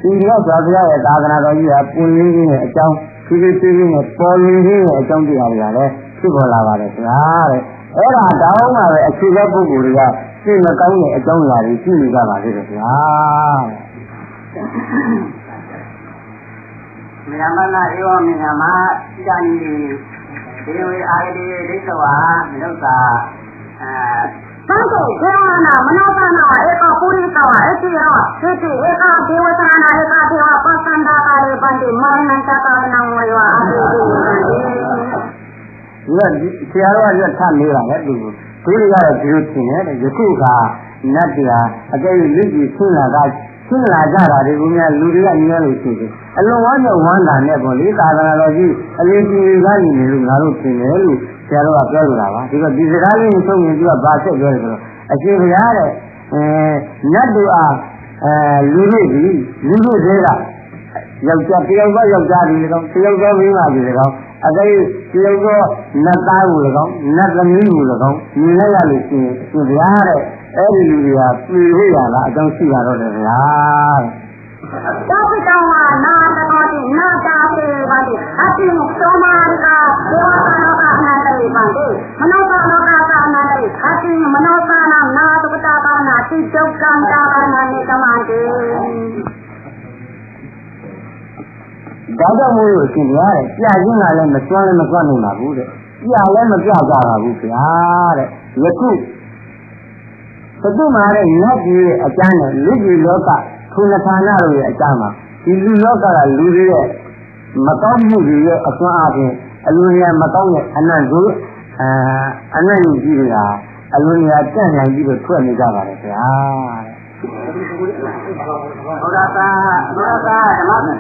ဒီရောက်သွားကြရဲ့သာသနာတော်ကြီးကပွင့်လင်းခြင်းနဲ့အကြောင်းဖြည်းဖြည်းနဲ့ပေါ်လင်းခြင်းနဲ့အကြောင်းတရားတွေကလည်းဖြစ်ပေါ်လာပါတယ်ဗျာတဲ့အဲ့ဒါတောင်းပါပဲအခြေခံပုဂ္ဂိုလ်တွေကသိမကောင်းတဲ့အကြောင်းအရာတွေရှိနေကြပါသေးတယ်ဗျာမိရမနာဧဝမိရမဣဒံဒီဝေအာရတိဒိဋ္ဌဝါမနုဿာသံဃေဒေဝနာမနောသနာဧကပုရိသဝအတိရောသိတိဧကဒေဝသနာဧကဒေဝပသန္တာကာရေပန္တိမရဏံသကာနံဝေဝအာတိတိ ဆရာတော်ကထပ်နေပါလေသူဒုတိယကတော့ဒီလိုထင်တယ်ယခုကနတ်တရားအကယ်၍လူကြီးဆင်းလာကြတာတွေကိုများလူတွေကညှဲလို့ရှိတယ်အလွန်ဝမ်းမြောက်ဝမ်းသာနဲ့ပေါ့လေသာသနာတော်ကြီးအလေးကြီးကနေနေလို့ငါတို့ထင်တယ်လို့ဆရာတော်ကပြောလိုတာပါဒီတော့ဒီစကားလေးကိုသုံးရင်သူကဘာဆက်ပြောလဲဆိုတော့အရှင်ဘုရားတဲ့နတ်တို့အားလူတို့တွေကယောက်ျားတယောက်သောယောက်ျားဒီ၎င်းတယောက်သောမိန်းမဒီ၎င်းအကယ်တယောက်သောနတ်သားကို၎င်းနတ်သမီးကို၎င်းမြင်လိုက်ရလို့ရှိရင်အရှင်ဘုရားတဲ့အဲ့ဒီလူတွေကပြေဖို့ရလားအကြောင်းရှိရတော့တယ်ဗျာတောပိတောင်းမှာနာတော်တိနာတာပေပါတိအတိမသောမာကဒေဝတာလောကအနန္တရေပါတိမနောကလောကအနန္တရေအတိမနောကနာနာတုပတာပါနာတိဒုက္ခံတာပါနာနေကမတေဒါကြောင့်မို့လို့အရှင်ဘုရားတဲ့ကြာခြင်းကလည်းမစွမ်းလည်းမစွမ်းနိုင်ပါဘူးတဲ့ကြာလည်းမကြောက်ကြပါဘူးဗျာတဲ့ယခုဘုသူမှာတဲ့နတ်ကြီးရဲ့အကျမ်းနဲ့လူကြီးလောကခုနဌာနတို့ရဲ့အကျမ်းမှာဒီလူလောကကလူတွေရဲ့မကောင်းမှုတွေရဲ့အစွမ်းအပြင်အလူရမကောင်းတဲ့အနတ်ကိုအနတ်ကြီးတွေကအလူရကြံ့နိုင်ပြီးတော့ထွက်နေကြပါလေဗျာဘုရားသာ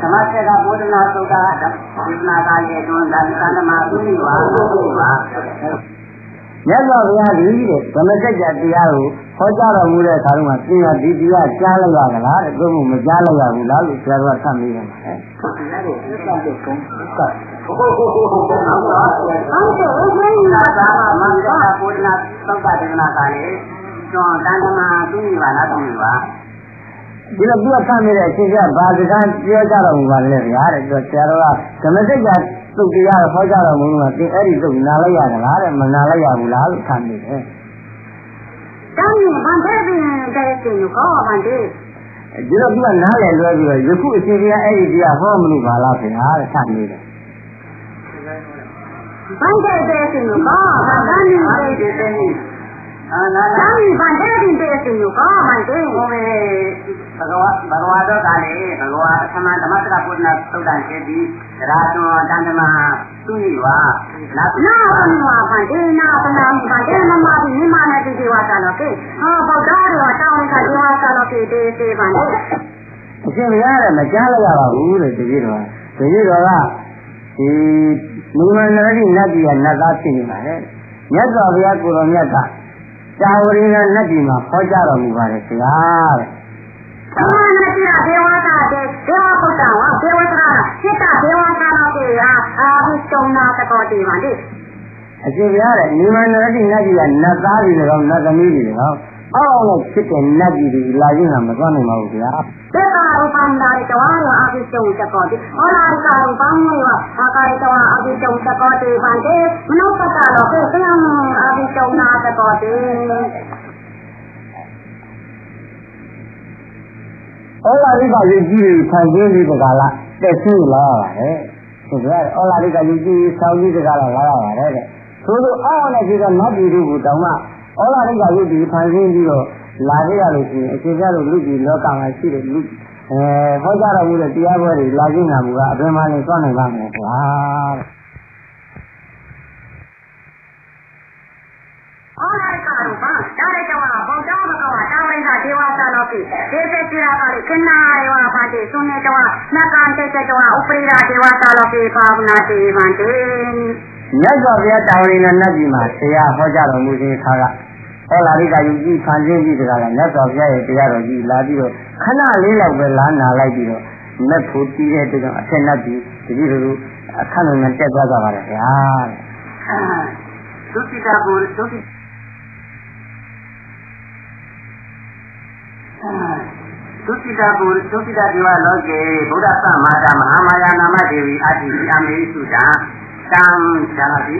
ဓမ္မစေကဘုဒ္ဓနာသုဒ္ဓဒီနာကရဲ့တွန်းဒါသန္တမသုနိဝါမြတ်စွာဘုရားဒီတဲ့ဓမ္မစကြာတရားကိုဟောကြားတော်မူတဲ့အခါမှာသင်ဟာဒီတရားကြားလိုက်ရသလားတဲ့သို့မဟုတ်မကြားလိုက်ရဘူးလားလို့ဆရာတော်ကထပ်မေးတယ်။ဟုတ်တယ်။ဟုတ်တယ်။ဟုတ်တယ်။သာမန်ကဘုဒ္ဓနာသုဒ္ဓဒေသနာကလည်းကျွန်းတန်ခမာသုနိဝါနာသုနိဝါဒီလိုပြောထမ်းနေတဲ့အချိန်ကဘာစကားပြောကြတော်မူပါလဲဗျာတဲ့ဆရာတော်ကဓမ္မစကြာသုတ်တရားဟောကြားတော်မူမှာသင်အဲ့ဒီသုတ်နာလိုက်ရသလားတဲ့မနာလိုက်ရဘူးလားလို့ထမ်းနေတယ်။တောင်းရင်ဗန်တဲ့ပြင်တဲ့ရှင်ကိုဗန်တဲ့ဒီလိုပြောနားလည်လွဲပြီးတော့ယခုအချိန်ကအဲ့ဒီတရားဟောမလို့ပါလားခင်ဗျာတဲ့ထမ်းနေတယ်။ဗန်တဲ့ရှင်ကိုဗန်တဲ့နာနာဗန်တဲ့တဲ့ရှင်ကိုဗန်တဲ့ဟောမေဘဂဝါတော်ကလည်းဘဂဝါသမဓမ္မစကဘုဒ္ဓနာသုဒ္ဓံရှိပြီးရာဇွန်တန်တမသုနိဝါနာသုနိဝါဗန်တဲ့နာပနာဗန်တဲ့မမဒီမိမနဲ့ဒီဝါတာလို့ကေဟာဗုဒ္ဓတော်တောင်းလိုက်တာဒီဝါတာလို့ကေတေးသေးဗန်တဲ့အရှင်ဘုရားလည်းမကြားလိုက်ရပါဘူးတဲ့ဒီကြီးတော်ကဒီမူမန္တရိနတ်ကြီးကနတ်သားဖြစ်နေပါလေမြတ်စွာဘုရားကိုယ်တော်မြတ်ကတာဝရိကနတ်ကြီးမှာဟောကြားတော်မူပါတယ်ဆရာတဲ့သမဏတိဒေဝတာတဲ့ဒေဝပုတ္တဝါဒေဝတာစိတ္တဒေဝတာလို့ပြေအာဘိတုံနာတကောတိပါလေအရှင်ဘုရားတဲ့မူမန္တရိနတ်ကြီးကနတ်သားကြီးလည်းနတ်သမီးကြီးလည်းအောက်နဲ့ဖြစ်တဲ့နတ်ကြီးတွေလာခြင်းကမသွားနိုင်ပါဘူးဗျာ။ဒေကာရူပံဒါရီတဝါရောအဘိတုံတကောတိဟောလာရီကာရူပံရောအာကာရီတဝါအဘိတုံတကောတိဗန္တေမနုပတ္တလောကေသံအဘိတုံနာတကောတိဩလာရိကယုတ်ကြီးတွေဖန်ဆင်းပြီးတကားလားတက်ရှိလာရပါတယ်။ဆိုတော့ဩလာရိကယုတ်ကြီးဆောင်းကြီးတကားလားလာရပါတယ်တဲ့။ဆိုတော့အောက်နဲ့ဒီကနတ်ပြည်တို့ကိုတောင်မှဩလာရိကယုတ်ကြီးဖန်ဆင်းပြီးတော့လာခဲ့ရလို့ရှိရင်အရှင်ပြတို့လူကြီးလောကမှာရှိတဲ့လူဟောကြားတော်မူတဲ့တရားပွဲတွေလာခြင်းနာမူကအပြင်မှာလည်းသွားနိုင်ပါမယ်ကွာဩလာရိကရူပံဒါရီတဝါဘုံတော်ဘဂဝါတာဝရိကဒေဝတာလောကိဒေသတိရာကလေးကနာရေဝဖာတိသုနေတဝါနကံတေတဝါဥပရိရာဒေဝတာလောကိဘာဝနာတိဗန္တေမြတ်စွာဘုရားတာဝရိကနတ်ကြီးမှာတရားဟောကြားတော်မူခြင်းခါကဩလာရိကယုတ်ကြီးဖန်ဆင်းပြီးတကားလည်းမြတ်စွာဘုရားရဲ့တရားတော်ကြီးလာပြီးတော့ခဏလေးလောက်ပဲလာနာလိုက်ပြီးတော့မက်ဖို့တီးတဲ့အတွက်ကြောင့်အထက်နတ်ကြီးတတိတို့အခန့်နဲ့တက်သွားကြပါလေဗျာသုတိတာဘုသုတိသုတိတာဒေဝလောကေဗုဒ္ဓသမ္မာတာမဟာမာယာနာမဒေဝီအာတိအမေစုတာတံဇာတိ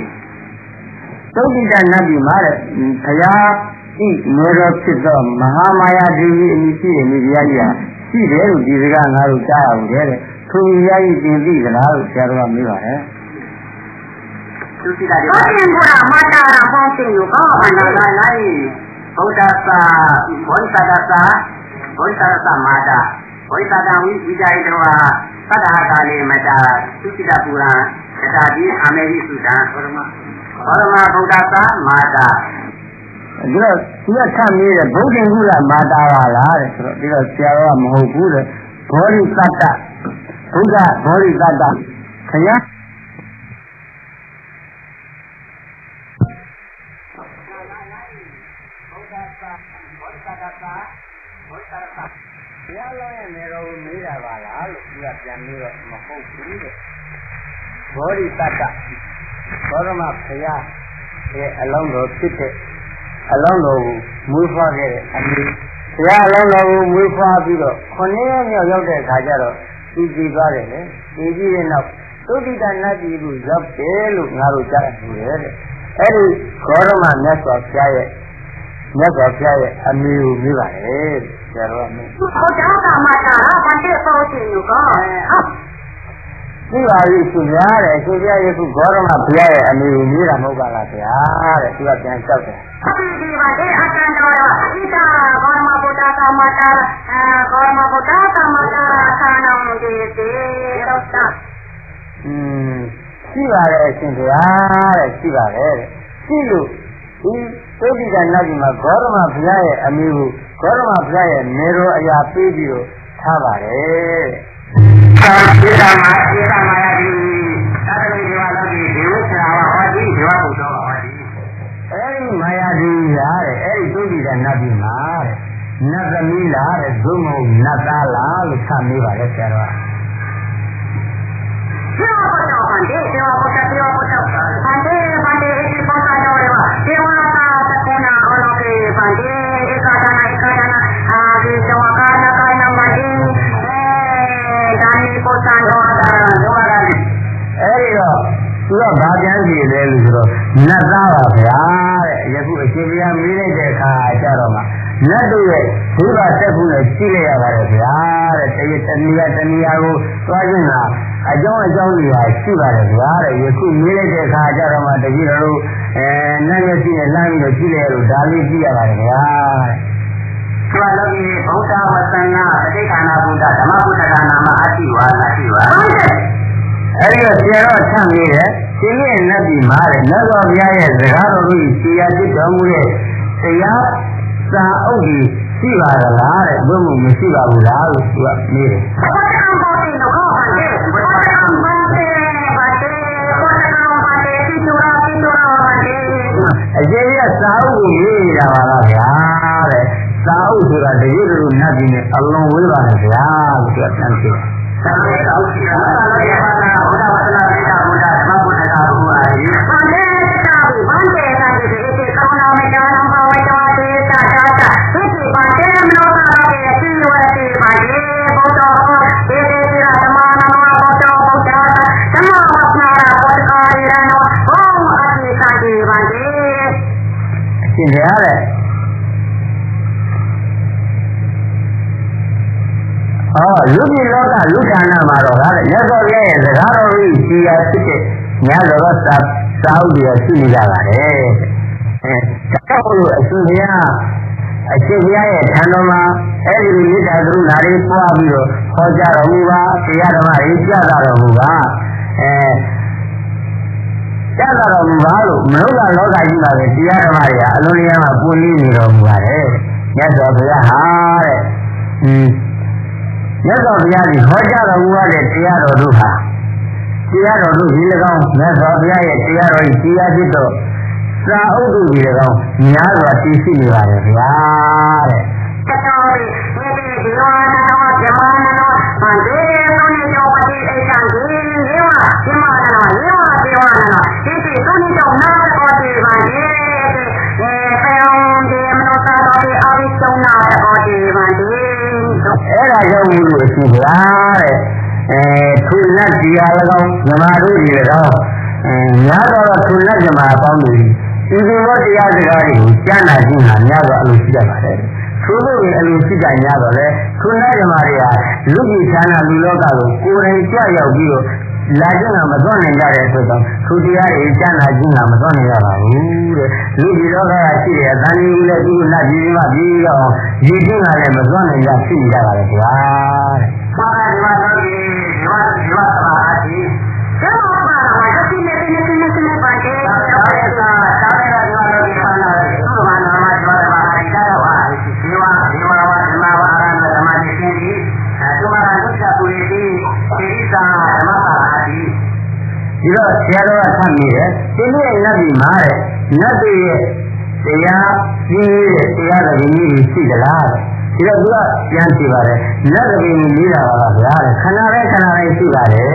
သုတိတနတ်ပြည်မှာတဲ့ဘုရားဤမေတော်ဖြစ်သောမဟာမာယာဒေဝီအမည်ရှိတဲ့မိဖုရားကြီးဟာရှိတယ်လို့ဒီစကားငါတို့ကြားအောင်တဲ့ထိုမိဖုရားကြီးသင်သိသလားလို့ဆရာတော်ကမေးပါတယ်သုတိတဒေဝဘာရှင်ဘုရားမာတာရာဟောသိလို့ဟောပါနာလိုက်ဗုဒ္ဓသာဘုရားသာဘုရားသမ္မာတာဘုရားတံဝိကြိယတောသတ္တဟာကာလေမတာသုတိတပူရံသတာတိအမေဟိသုတံဘုရမ ဘောရမဗုဒ္ဓသာမာတာဒီတော့ဒီကထပ်မေးတယ်ဗုဒ္ဓဟုလားမာတာပါလားတဲ့ဆိုတော့ဒီတော့ဆရာတော်ကမဟုတ်ဘူးတဲ့ဘောဓိသတ္တဘုရားဘောဓိသတ္တခရဘုရားလုံးရဲ့နေတော်ကိုမေးတာပါလားလို့သူကပြန်ပြီးတော့မဟုတ်ဘူးတဲ့ဘောဓိတတ္တဘောရမဘုရားရဲ့အလုံးတော်ဖြစ်တဲ့အလုံးတော်ကိုမွေးဖွားခဲ့တဲ့အမိဘုရားအလုံးတော်ကိုမွေးဖွားပြီးတော့9ရက်မြောက်ရောက်တဲ့အခါကျတော့သူကြည်သွားတယ်လေဒီကြည့်တဲ့နောက်သုတိတနတ်ကြီးကိုရောက်တယ်လို့ငါတို့ကြားရတယ်တဲ့အဲ့ဒီဘောရမမြတ်စွာဘုရားရဲ့အမိကိုမြည်ပါလေဆရာတော်ကမင်းဘုရားကမှတာဘာတဲ့ပေါ်ရှင်လို့ကဒီပါပြီရှင်ဗျာတဲ့ရှင်ဗျာယေခုဂေါရမဘုရားရဲ့အမိကိုမြည်တာမဟုတ်ပါလားဗျာတဲ့သူကပြန်လျှောက်တယ်ဒီပါတဲ့အတန်တော်ဣဒာဂေါရမဘုရားကမှတာဂေါရမဘုရားကမှတာခန္ဓာမှုတွေတော့တာရှိပါတယ်ရှင်ဗျာတဲ့ရှိပါတယ်တဲ့ရှိလို့ဒီသုတိကနတ်ကြီးမှာဂေါရမဘုရားရဲ့အမိကိုဂေါရမဘုရားရဲ့နေတော်အရာပေးပြီးတော့ထားပါတယ်သာသေတာမှာသေတာမှာရသည်သာသမိဒေဝလောကီဒေဝဆရာဝဟောတိဒေဝဘုဒ္ဓဟောတိအဲဒီမာယာဒီရာတဲ့အဲဒီသုတိကနတ်ကြီးမှာတဲ့နတ်သမီးလားတဲ့ဒုမဟုတ်နတ်သားလားလို့ဆက်မေးပါတယ်ဆရာတော်ဒေဝဘုဒ္ဓဟောတိဒေဝဘုဒ္ဓဒီဘောသာတော်ရောဒေဝသာသကုဏဟောလောကေဗန္တိဧကဒနာအာဒီဇဝကာနကာနမတိဒါနိပုသံတော်တာဒေဝရဏအဲဒီတော့သူကဘာပြန်စီလဲလို့ဆိုတော့နတ်သားပါဗျာတဲ့ယခုအရှင်ဘုရားမေးလိုက်တဲ့အခါကျတော့မှနတ်တို့ရဲ့ဘုရားတက်ခုနဲ့ရှိလိုက်ရပါတယ်ဗျာတဲ့တရတဏီယာကိုသွားခြင်းဟာအကြောင်းတွေဟာရှိပါတယ်ဗျာတဲ့ယခုမေးလိုက်တဲ့အခါကျတော့မှတကြီးတော်နတ်မျက်စိနဲ့လှမ်းပြီးတော့ကြည့်လိုက်လို့ဒါလေးကြည့်ရပါတယ်ဗျာကျွာလောကီဗုဒ္ဓဝသနာပဋိက္ခဏဗုဒ္ဓဓမ္မဗုဒ္ဓကနာမအတိဝါနာတိဝါအဲဒီတော့ဆရာတော်ဆန့်ပြီးတယ်ရှင်ရဲ့နတ်ပြည်မှာတဲ့မြတ်စွာဘုရားရဲ့စကားတော်ကိုရှင်းရဖြစ်တော်မူတဲ့တရားစာအုပ်ကြီးရှိပါသလားတဲ့ဘုမှုမရှိပါဘူးလားလို့သူကမေးတယ်အကျေရစာအုပ်ကိုရေးရတာပါလားဗျာတဲ့စာအုပ်ဆိုတာတကယ်လို့နတ်ပြည်နဲ့အလုံးဝေးပါလေဗျာလို့သူကပြန်ပြောသာမေတောရှိတာသာမေဘာနာဘုရားဝတ္တနာပိဋကဘုရားဓမ္မဘုရားကဘုရားယေဗန္တေတာဘိဗန္တေတာဒီဧကောနာမေတာနံဘဝေတောတေတာတာသတိဗန္တေမနောတာတေစီဝတိဗန္တေဘုဒ္ဓဟောတေတေတိရဓမ္မနာမဘုဒ္ဓဓမ္မဝတ္နာဘုဒ္ဓကာယရနောဘုံအတိကတိဗန္တေအရှင်ဘုရားတဲ့လူပြည်လောကလူဌာနမှာတော့ဟာတဲ့မြတ်စွာဘုရားရဲ့စကားတော်ကြီးရှိရာဖြစ်တဲ့ညတော်စာအုပ်တွေရှိနေကြပါတယ်ဒါကြောင့်လို့အရှင်ဘုရားရဲ့ဌာနမှာအဲဒီမေတ္တာကရုဏာတွေပွားပြီးတော့ဟောကြားတော်မူပါတရားဓမ္မတွေကြားတော်မူပါကြားတော်မူပါလို့မနုဿလောကကြီးမှာပဲတရားဓမ္မတွေဟာအလုံးစုံမှာပွင့်လင်းနေတော်မူပါတယ်မြတ်စွာဘုရားဟာတဲ့မြတ်စွာဘုရားကြီးဟောကြားတော်မူတဲ့တရားတော်တို့ဟာတရားတော်တို့ဒီ၎င်းမြတ်စွာဘုရားရဲ့တရားတော်ကြီးတရားဖြစ်တော့စာအုပ်တို့ဒီ၎င်းများစွာတည်ရှိနေပါတယ်ဗျာတဲ့တတော်ရီမြေတိဒီဝါနနောဇမနနောဗန္တေသုနိတောဝတိဧကံဒီယေဝဇမနနောယေဝဒေဝနနောတိတိသုနိတောနာတောတိဗန္တေပေယံဒီမနောသာတောတိအဝိစုံနာတောတိဗန္တေအဲ့ဒါကြောင့်မို့လို့အရှင်ဘုရားတဲ့ထုလက်တရား၎င်းမြမတို့ကြီး၎င်းများတော့ထုလက်မြမအပေါင်းတွေဒီလိုတရားစကားတွေကိုကြားနာခြင်းဟာများတော့အလိုရှိတတ်ပါတယ်ထို့လို့အလိုရှိတတ်များတော့လေထုလက်မြမတွေဟာလူကြီးဌာနလူလောကကိုကိုယ်တိုင်ကြောက်ရောက်ပြီးတော့လာခြင်းကမသွန်နိုင်ကြတဲ့အတွက်ကြောင့်ထိုတရားတွေကြားနာခြင်းကမသွန်နိုင်ရပါဘူးတဲ့လူကြီးလောကကရှိတဲ့အသံကြီးလည်းဒီနတ်ကြီးမှပြီးတော့ဒီခြင်းကလည်းမသွန်နိုင်ကြဖြစ်နေကြပါလေဗျာတဲ့သာဓမ္မတော်ကြီးဒီဝသမာအတိဒေဝဘာဝါတိနေနေပါတေသာ ဆရာတော်ကထပ်မိတယ်ဒီနေ့နတ်ပြည်မှာတဲ့နတ်ပြည်ရဲ့တရားကြီးတဲ့တရားတော်ကြီးရှိသလားဒီတော့သူကပြန်ကြည့်ပါတယ်နတ်ပြည်ကြီးနေတာပါဗျာတဲ့ခဏပဲခဏပဲရှိပါတယ်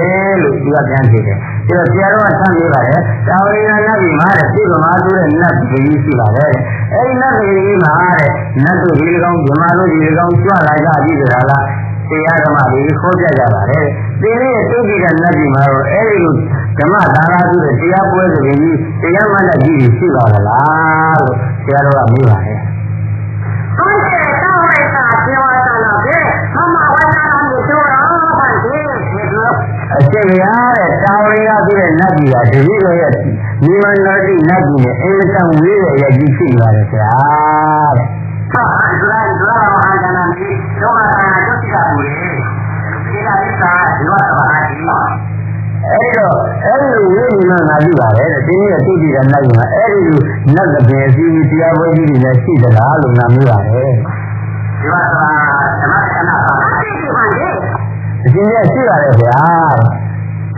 လို့သူကပြန်ကြည့်တယ်ဒီတော့ဆရာတော်ကထပ်မိပါတယ်တာဝရိနာနတ်ပြည်မှာတဲ့ပြိပမာဆိုတဲ့နတ်ပြည်ကြီးရှိပါတယ်အဲဒီနတ်ပြည်ကြီးမှာတဲ့နတ်တို့ဒီကောင်ဇမားတို့ဒီကောင်ကြွလာကြပြီဆိုတာလားတရားဓမ္မတွေခေါ်ပြကြပါတယ်ဒီနေ့တုတ်တိကနတ်ပြည်မှာတော့အဲဒီလိုဓမ္မသာရဆိုတဲ့တရားပွဲဆိုရင်တရားမှတ်တဲ့ကြီးရှိပါလားလို့ဆရာတော်ကမေးပါတယ်ဟုတ်ကဲ့တော့လိုက်တာပြောတာတော့ကဲမမဝါသာမျိုးတို့တော့ဘာလဲဒီလိုအရှင်ရတဲ့တာဝရိယဆိုတဲ့နတ်ပြည်ကတတိယရဲ့ညီမတော်တိနတ်ပြည်နဲ့အင်မတန်ဝေးတဲ့ရဲ့ကြီးရှိပါတယ်ဆရာတဲ့ဟာဒုရမဟာကနာမီတော့ဟာတုတ်တိကပူလေဒီကအိစာဒီဝသဘာတိအဲ့တော့အဲ့လိုဝိညာဉ်ငါကြည့်ပါတယ်တဲ့ဒီနေ့တုတ်တိကနတ်ပြည်မှာအဲ့ဒီနတ်တပင်စီတရားပွဲကြီးတွေလည်းရှိသလားလို့ငါမေးပါတယ်ဒီဝသဘာဓမ္မကနာပါတိဒီပါလေအရှင်ကြီးရှိပါတယ်ဗျာ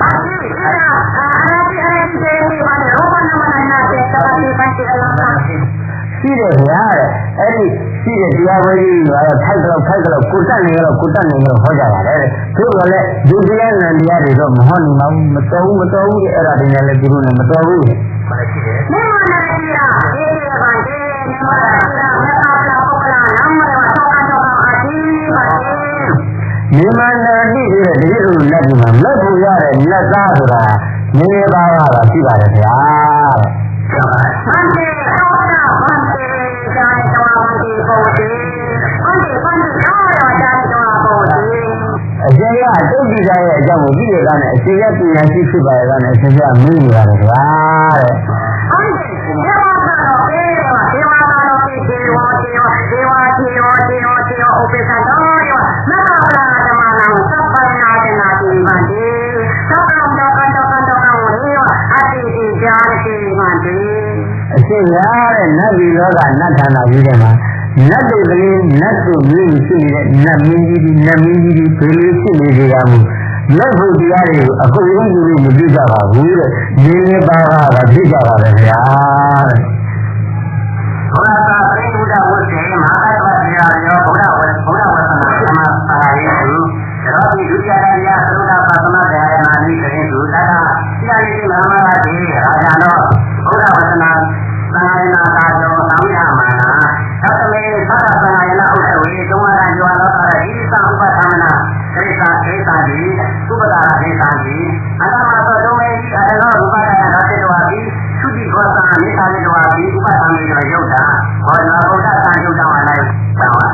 ပါတိအဲ့ဒါအာရတိဒီပါလေရောမနမနာတဲ့တပါတိပါတိအလားရှိတယ်ဗျာတဲ့အဲ့ဒီရှိတဲ့တရားပွဲကြီးကတော့ထိုက်တော့ကိုတက်နေတော့ဟောကြပါတယ်တဲ့သူကလည်းဒီတရားနံတရားတွေတော့မဟောနေတော့မတော်ဘူးတဲ့အဲ့ဒါတွေလည်းသူတို့နဲ့မတော်ဘူးဘာလဲရှိတယ်မမနာတရားဒီပါတိမမနာတရားမသာလာပုဂ္ဂလာနမရဝသောကတော့အတိပါတိနိမန္တတိဆိုတဲ့ဒီလိုလက်ဒီမှာလက်ဖို့ရတဲ့လက်သားဆိုတာနည်းနည်းပါးပါရှိပါတယ်ဗျာတဲ့ဘန္တိသောတာဘန္တိဇာတိတော်ဘန္တိဘောတိဘန္တိသောတာဇာတိတော်ဘောတိအရှင်ကတုတ်တိကရဲ့အကြောင်းကိုကြည့်ရတာနဲ့အရှင်ရဲ့ပညာရှိဖြစ်ပါရတာနဲ့အရှင်ကမင်းနေပါတယ်ဗျာတဲ့ဘန္တိဒေဝသာတော်ဒေဝသာတော်ဒေဝဥပိ္ပခတော်ယောမတ္တလာဓမ္မနာသဗ္ဗနာတနာတိမန္တိသဗ္ဗံတောကတောရေဝအတိတိဇာတိမန္တိအရှင်ရတဲ့နတ်ပြည်လောကနတ်ဌာနကြီးတွေမှာနတ်တို့ကလေးနတ်တို့မျိုးရှိနေတဲ့နတ်မင်းကြီးဒီဘယ်လိုဖြစ်နေကြတာမို့လက်ဖို့တရားတွေကိုအခုလုံးလူတွေမပြကြပါဘူးတဲ့ဒီနေ့ပါတာပြကြပါပဲဗျာတဲ့ဘုရားသာသိဘုရားဝတ်စေမဟာသဗ္ဗတရားရောဘုရားဝသနာသမပါရိစုရောဒီဒုတိယတရားသုဒ္ဓပါသမတရားနာနိခေသုတတစိယတိမဟာမဟာတိရာဇာနောဘုရားဝသနာသံဃာနာကာတောသံဃာမာနာသတ္တမေသတ္တသံဃာနာဥဒ္ဓဝေသုံးရံကျော်သောတာရိသဥပသမနာခေသတိသုပတာခေသတိအတ္တမသောဒုမေဟိအတ္တနောဥပဒနာသေတဝါတိသုတိခောသံမေသာသေတဝါတိဥပသံမေရောယုတ်တာဘောဓနာဗုဒ္ဓသံယုတ်တာဝါလိုက်ပါပါ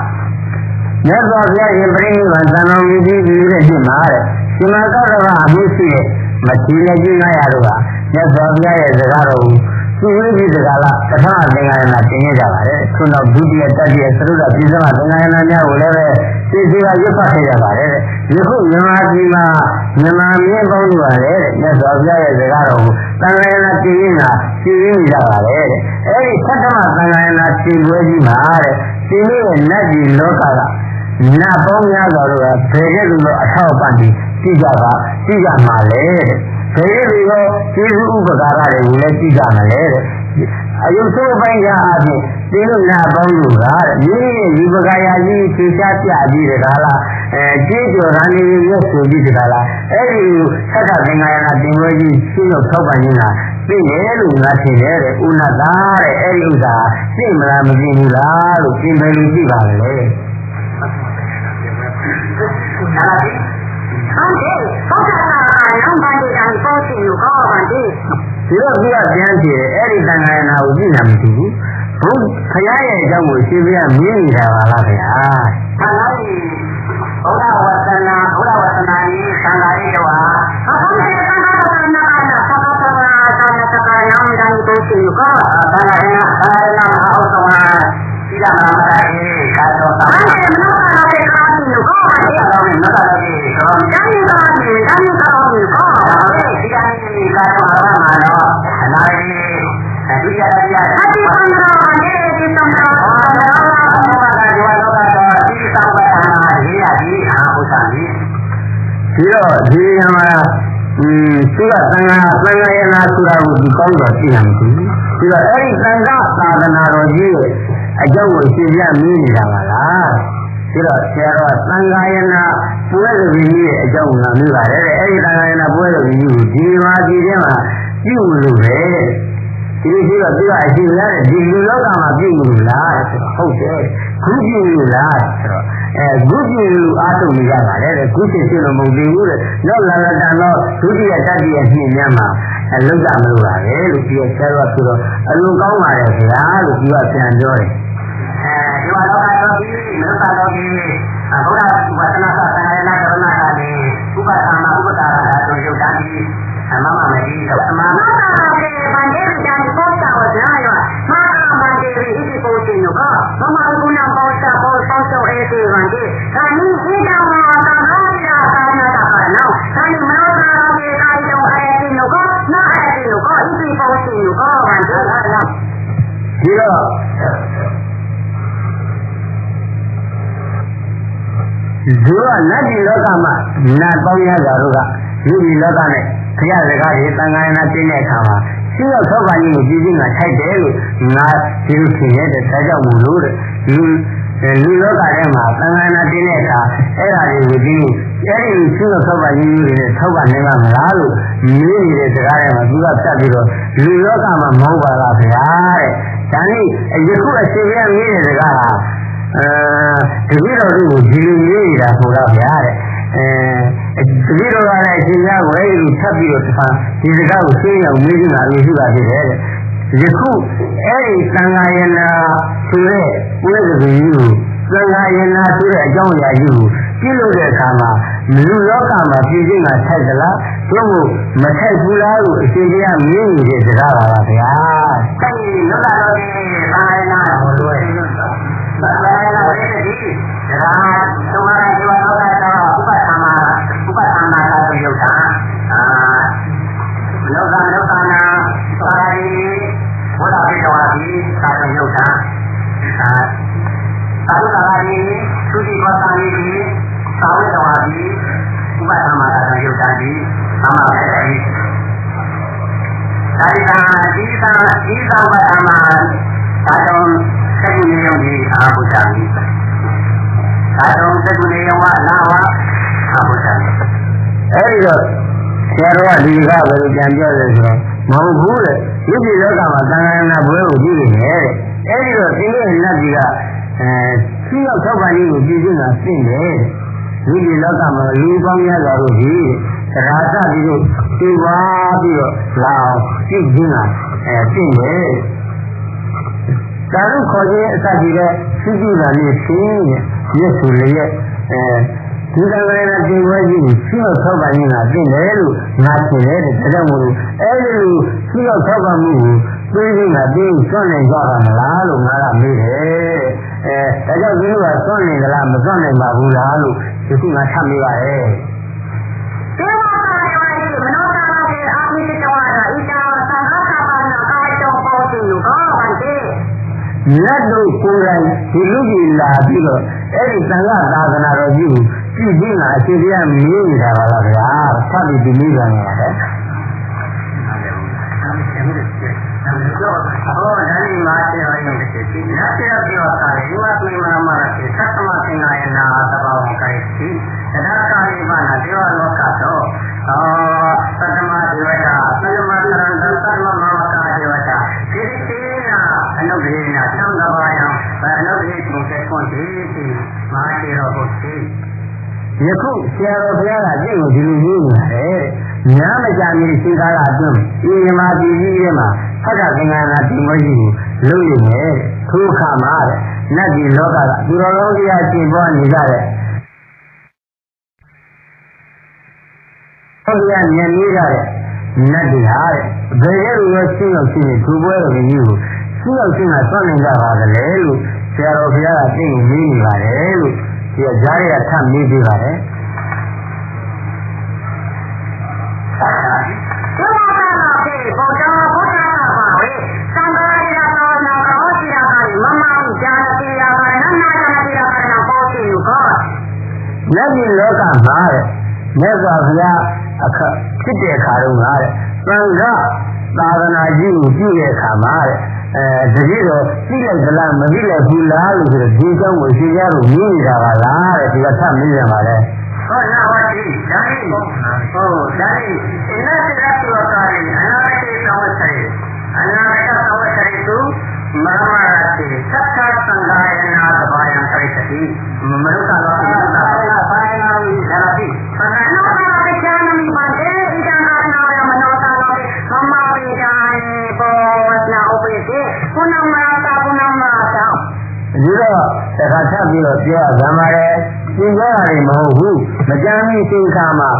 မြတ်စွာဘုရားရှင်ပြိဋိဘံသံတော်မူပြီးတဲ့နှစ်မှာတဲ့ရှင်မသောတော်ကအမှုရှိတဲ့မချီလက်ကြီး900တို့ကမြတ်စွာဘုရားရဲ့စကားတော်ကိုသူဝိပိစကားလားပထမသင်္ဃာယနာတင်ခဲ့ကြပါတယ်ခုနောက်ဒုတိယတတိယသရုပ်ပြည့်စုံသင်္ဃာယနာများကိုလည်းပဲသိစီကရွတ်ဖတ်ခဲ့ကြပါတယ်တဲ့ယခုမြန်မာပြည်မှာမြန်မာမြင်းပေါင်းတို့ပါတယ်တဲ့မြတ်စွာဘုရားရဲ့စကားတော်ကိုသံဃာယနာတင်ရင်းကသိရင်းကြပါတယ်တဲ့အဲဒီပထမသံဃာယနာတင်ပွဲကြီးမှာတဲ့ဒီနေ့ရဲ့နတ်ပြည်လောကကနတ်ပေါင်းများစွာတို့ကဘယ်ကဲ့သို့သောအထောက်အပံ့တွေကြည့်ကြမှာလဲတဲ့ဘယ်လိုရောကျေးဇူးဥပကာရတွေကိုလည်းကြည့်ကြမလဲတဲ့အယုဆိုးပိုင်းကအပြင်ဒီလိုနာပေါင်းလို့ကတဲ့မိမိရဲ့ဒီပကာယာကြီးဖြေချပြပြီးတဲ့ကာလကျေးကျော်ရန်လေးရွတ်ဆိုပြီးတဲ့ကာလအဲ့ဒီသတ္တသင်္ဃာယနာတင်ဝဲကြီးရှင်းလို့ထောက်ပံ့နေတာသိတယ်လို့ငါထင်တယ်တဲ့ဥနာသာတဲ့အဲ့ဒီဥစ္စာသိမလားမသိဘူးလားလို့သင်တယ်လို့ကြည့်ပါလေဟုတ်တယ်ဘောဓနာနောင်ပါတိကံပေါ်စီကိုကောပါတိဒီတော့သူကပြန်ကြည့်အဲ့ဒီသံဃာယနာကိုကြည့်နာမသိဘူးဘုရားရဲ့အကြောင်းကိုရှင်းပြမင်းနေတာပါလားခင်ဗျာဘာလို့ဘုရားဝသနာဤသံဃာရေးတော်ဟာအခုလည်းသံဃာဝသနာကသက္ကသဝရသာသကနောင်တန်ပေါ်စီကိုကောသံဃာယနာမဟာဥစ္စဝါသီလမဟာရေကာတော်သာမနောကရေကာတိကိုကောပါတိနောကရေကောတန်ကြီးတော်ကိုကောဒီကနေ့ကာတော်ဟာမှာတော့အနာရီဒုတိယတရားအတိပန္နောအနေဒီသမနောဘာသာဒီဝါလောကတော့ဒီသံဃာရေးရဒီအာဟုသံဒီတော့ဒီမှာ သူကသံဃာယနာဆိုတာကိုဒီကောင်းတော့သိရမှာဘူးပြီးတော့အဲ့ဒီသံဃာသာသနာတော်ကြီးရဲ့အကြောင်းကိုရှင်းပြမင်းနေတာပါလားပြီးတော့ဆရာတော်သံဃာယနာပွဲတော်ကြီးရဲ့အကြောင်းကိုမေးပါတယ်အဲ့ဒီသံဃာယနာပွဲတော်ကြီးကိုဒီမှာဒီထဲမှာပြုလို့ပဲဒီလိုဆိုတော့သူကအရှင်ရတဲ့ဒီလူလောကမှာပြုလို့လားဆိုတော့ဟုတ်တယ်ခုပြုလို့လားဆိုတော့ခုပြုလို့အားထုတ်နေရပါတယ်တဲ့ခုဖြစ်ဖြစ်လို့မဟုတ်သေးဘူးတဲ့နောက်လာလာတန်တော့ဒုတိယတတိယနှစ်များမှာလောက်ကြမလို့ပါပဲလို့ဒီဆရာတော်ကဆိုတော့အလွန်ကောင်းပါတယ်ခင်ဗျာလို့ဒီကပြန်ပြောတယ်ဒီမှာတော့တော့ဒီလောကတော်ကြီးဘုရားဝါသနာသာသနာကရဏတာနေဥပသမဥပတာရာတို့ရုပ်တန်းကြီးမမမကြီးတော့အမှန်ပါပဲဗန်ဒေရီတန်ပေါ်တာဝဇာယောမာဗန်ဒေရီဒီပိုတင်ကမမကုနာပေါ်တာပေါ်ဆောက်အေးဒီဗန်ဒေခါနီဟိတောင်းမှာသာနာရာသာနာတာကနော်ခါနီမနောသာရောကေကာယုံအေးဒီနောကနာအေးဒီနောကဤဒီပိုတင်ကဗန်ဒေဟာလားဒီတော့ဇောနတ်ဒီလောကမှာနတ်ပေါင်းရတာတို့ကလူဒီလောကနဲ့ခရစကားတွေတန်ခါရနာတင်းတဲ့အခါမှာရှင်းတော့သောပါကြီးကိုကြည့်ကြည့်ငါထိုက်တယ်လို့ငါဒီလိုထင်ရတဲ့ဒါကြောင့်မို့လို့တဲ့လူလောကထဲမှာတန်ခါရနာတင်းတဲ့အခါအဲ့ဒါတွေကိုဒီအဲ့ဒီရှင်းတော့သောပါကြီးတွေနဲ့ထောက်ပါနေမှာမလားလို့မေးနေတဲ့စကားထဲမှာသူကဖြတ်ပြီးတော့လူလောကမှာမဟုတ်ပါလားဗျာတဲ့ဒါနဲ့ယခုအရှင်ရမေးတဲ့စကားဟာတပည့်တော်တို့ကိုဒီလိုမေးနေတာဆိုတော့ဗျာတဲ့တပည့်တော်ကလည်းအရှင်ရဝဲလို့ထပ်ပြီးတော့ဒီစကားကိုရှင်းအောင်မေးနေတာလို့ရှိပါသေးတယ်တဲ့ယခုအဲ့ဒီသံဃာယနာဆိုတဲ့ပွဲစကားကြီးကိုသံဃာယနာဆိုတဲ့အကြောင်းအရာကြီးကိုပြုလုပ်တဲ့အခါမှာလူလောကမှာပြည်စည်းမှာထိုက်သလားသို့မဟုတ်မထိုက်ဘူးလားလို့အရှင်ကြီးကမေးနေတဲ့စကားပါပါဗျာအဲ့ဒီလောကတော်ကြီးသံဃာယနာကိုလွယ်ဘာသာလာဝိသတိဒါသုမာရိဝလောကတော့ဥပသမသာဆိုရုပ်တာလောကနာသာရိဝဒပိတော်ဒီသာဆိုရုပ်တာသာသုသာရိသုတိကောသာရိသာဝေတော်ဒီဥပသမသာဆိုရုပ်တာဒီအမှားပဲဒါဒီသာဥပသမသာတော့သက္ကုနေယံဒီအာဟုတံသာတော့သက္ကုနေယံဝနာဝအာဟုတံအဲ့ဒီတော့ဆရာတော်ကဒီကဘယ်လိုပြန်ပြောလဲဆိုတော့မဟုတ်ဘူးတဲ့ဒီပြည်လောကမှာသံဃာနာဘွဲကိုကြည့်နေတယ်တဲ့အဲ့ဒီတော့ဒီနေ့နတ်ကြီးကရှိရောက်ထောက်ပံ့ရေးကိုကြည့်နေတာသိတယ်ဒီပြည်လောကမှာလူပေါင်းများစွာတို့ဒီရာဇပြီးတော့သိပါပြီးတော့လာအောင်ကြည့်နေတာသိတယ်သာရုခေါ်ခြင်းအစကြီးတဲ့ရှိကြည့်တာနဲ့ရှင်းရက်ဆိုလေရဲ့ဒီကံရဏဒီဝဲကြီးကိုရှိရောက်ထောက်ပံ့နေတာသိတယ်လို့ငါထင်တယ်တဲ့ဒါကြောင့်မို့လို့အဲဒီလိုရှိရောက်ထောက်ပံ့မှုကိုသိနေတာသိစွန့်နိုင်ကြတာမလားလို့ငါကမေးတယ်ဒါကြောင့်ဒီလိုကစွန့်နိုင်ကြလားမစွန့်နိုင်ပါဘူးလားလို့ဒီခုငါထပ်မေးပါတယ်ဒေဝတာယောဤမနောတာရေအာမိတောရာဣတာသံဃာသဘာနာကာယောပေါ်တိယကောဗန္တိလက်တို့ကိုယ်တိုင်ဒီလူကြီးလာပြီးတော့အဲ့ဒီသံဃာသာသနာတော်ကြီးကိုကြည့်ပြီးလာအရှင်ကြီးကမေးနေတာပါလားဗျာဖတ်ပြီးဒီမေးကြနေတာလေဟောဒါဒီမှာဆရာရင်တစ်ချက်ဒီလက်ရပြောတာလေဒီမှာပြေမနာမရတဲ့သတ္တမသင်္ဃာယနာသဘောင်ကိုက်စီတရားကာရိမနာဒေဝလောကတော့သတ္တမဒေဝတာသတ္တမသရဏသတ္တမမောကာဒေဝတာဒီတိနာအနုဂေနာသံဃာယံအနုဂေကိုဆက်ခွန်ဒီမဟာတေရောဘုရားယခုဆရာတော်ဘုရားကပြည့်ကိုဒီလိုမျိုးနေတယ်။ညာမကြမီရှိကားလာအတွင်းဒီမှာပြည်ကြီးထဲမှာဖတ်တာသင်္ကန်းနာဒီမွေးကြီးကိုလုပ်ရမယ်။ထိုအခါမှာတဲ့နတ်ပြည်လောကကသူတော်ကောင်းတရားရှင်းပေါ်နေကြတဲ့ဘုရားဉာဏ်ကြီးကြတဲ့နတ်တွေဟာတဲ့ဘယ်လိုလဲရှင်းရောက်ရှင်းသူပွဲတော်ကြီးကိုရှင်းရောက်ရှင်းတာစွန့်နေကြပါသလဲလို့ဆရာတော်ဘုရားကသိနေနေပါတယ်လို့ဒီကြားရထပ်မေးပြပါတယ်လက်ရှိလောကမှာတဲ့မြတ်စွာဘုရား ဖြစ်တဲ့အခါတုန်းကတဲ့သံဃာသာသနာကြီးကိုပြုတဲ့အခါမှာတဲ့တတိတော့သိလိုက်သလားမသိလိုက်ဘူးလားလို့ဆိုတော့ဒီအကြောင်းကိုရှင်ရတို့မြင်နေတာပါလားတဲ့ဒီကထပ်မေးပြန်ပါလေဟုတ်လားဟုတ်ပြီဒါလေးဟုတ်ဒါလေးအနာတိရသောကာရီအနာတိသောဝဆေအနာတိသောဝဆေသူမရမရတိသက္ကသံဃာယနာသဘာယံစိတ်တိမနုဿာလောကိသဘာယနာဘာယနာဝိဓရတိပဏ္ဏောနာပိချာနမိမန္တေဣဒံနာနာယမနောသာလောကိမမဝိဒာယေဘောဝသနာဥပိတိပုဏ္ဏမတာပုဏ္ဏမတာဒီတော့တခါထပ်ပြီးတော့ပြောရမှာပါတယ်သင်ပြောတာတွေမဟုတ်ဘူးမကြမ်းမီစိတ်ခါမှာ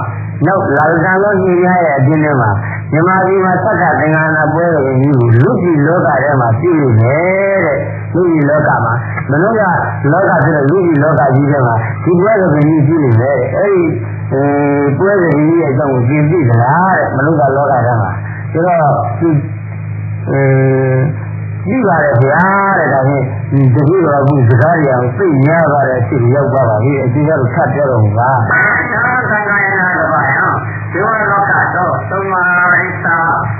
နောက်လာကံလို့ညီရရဲ့အပြင်ထဲမှာမြန်မာပြည်မှာသက္ကသင်္ကနာပွဲတော်ကြီးကိုလူကြီးလောကထဲမှာပြည့်နေတယ်တဲ့လူကြီးလောကမှာမလို့ကလောကဆိုတော့လူကြီးလောကကြီးထဲမှာဒီပွဲတော်ကြီးပြည့်နေတယ်အဲဒီပွဲတော်ကြီးရဲ့အကြောင်းကိုသင်သိသလားတဲ့မလို့ကလောကထဲမှာဆိုတော့ကြည့်ပါရဲ့ဗျာတဲ့ဒါဖြင့်ဒီတတိတော်ကစကားရအောင်သိညာပါတဲ့အဖြစ်ရောက်သွားပါပြီအကျဉ်းကတော့ထပ်ပြောတော့ပါသာသနာယနာတပါယံဒေဝလောကတော့သုံးမာရိသာ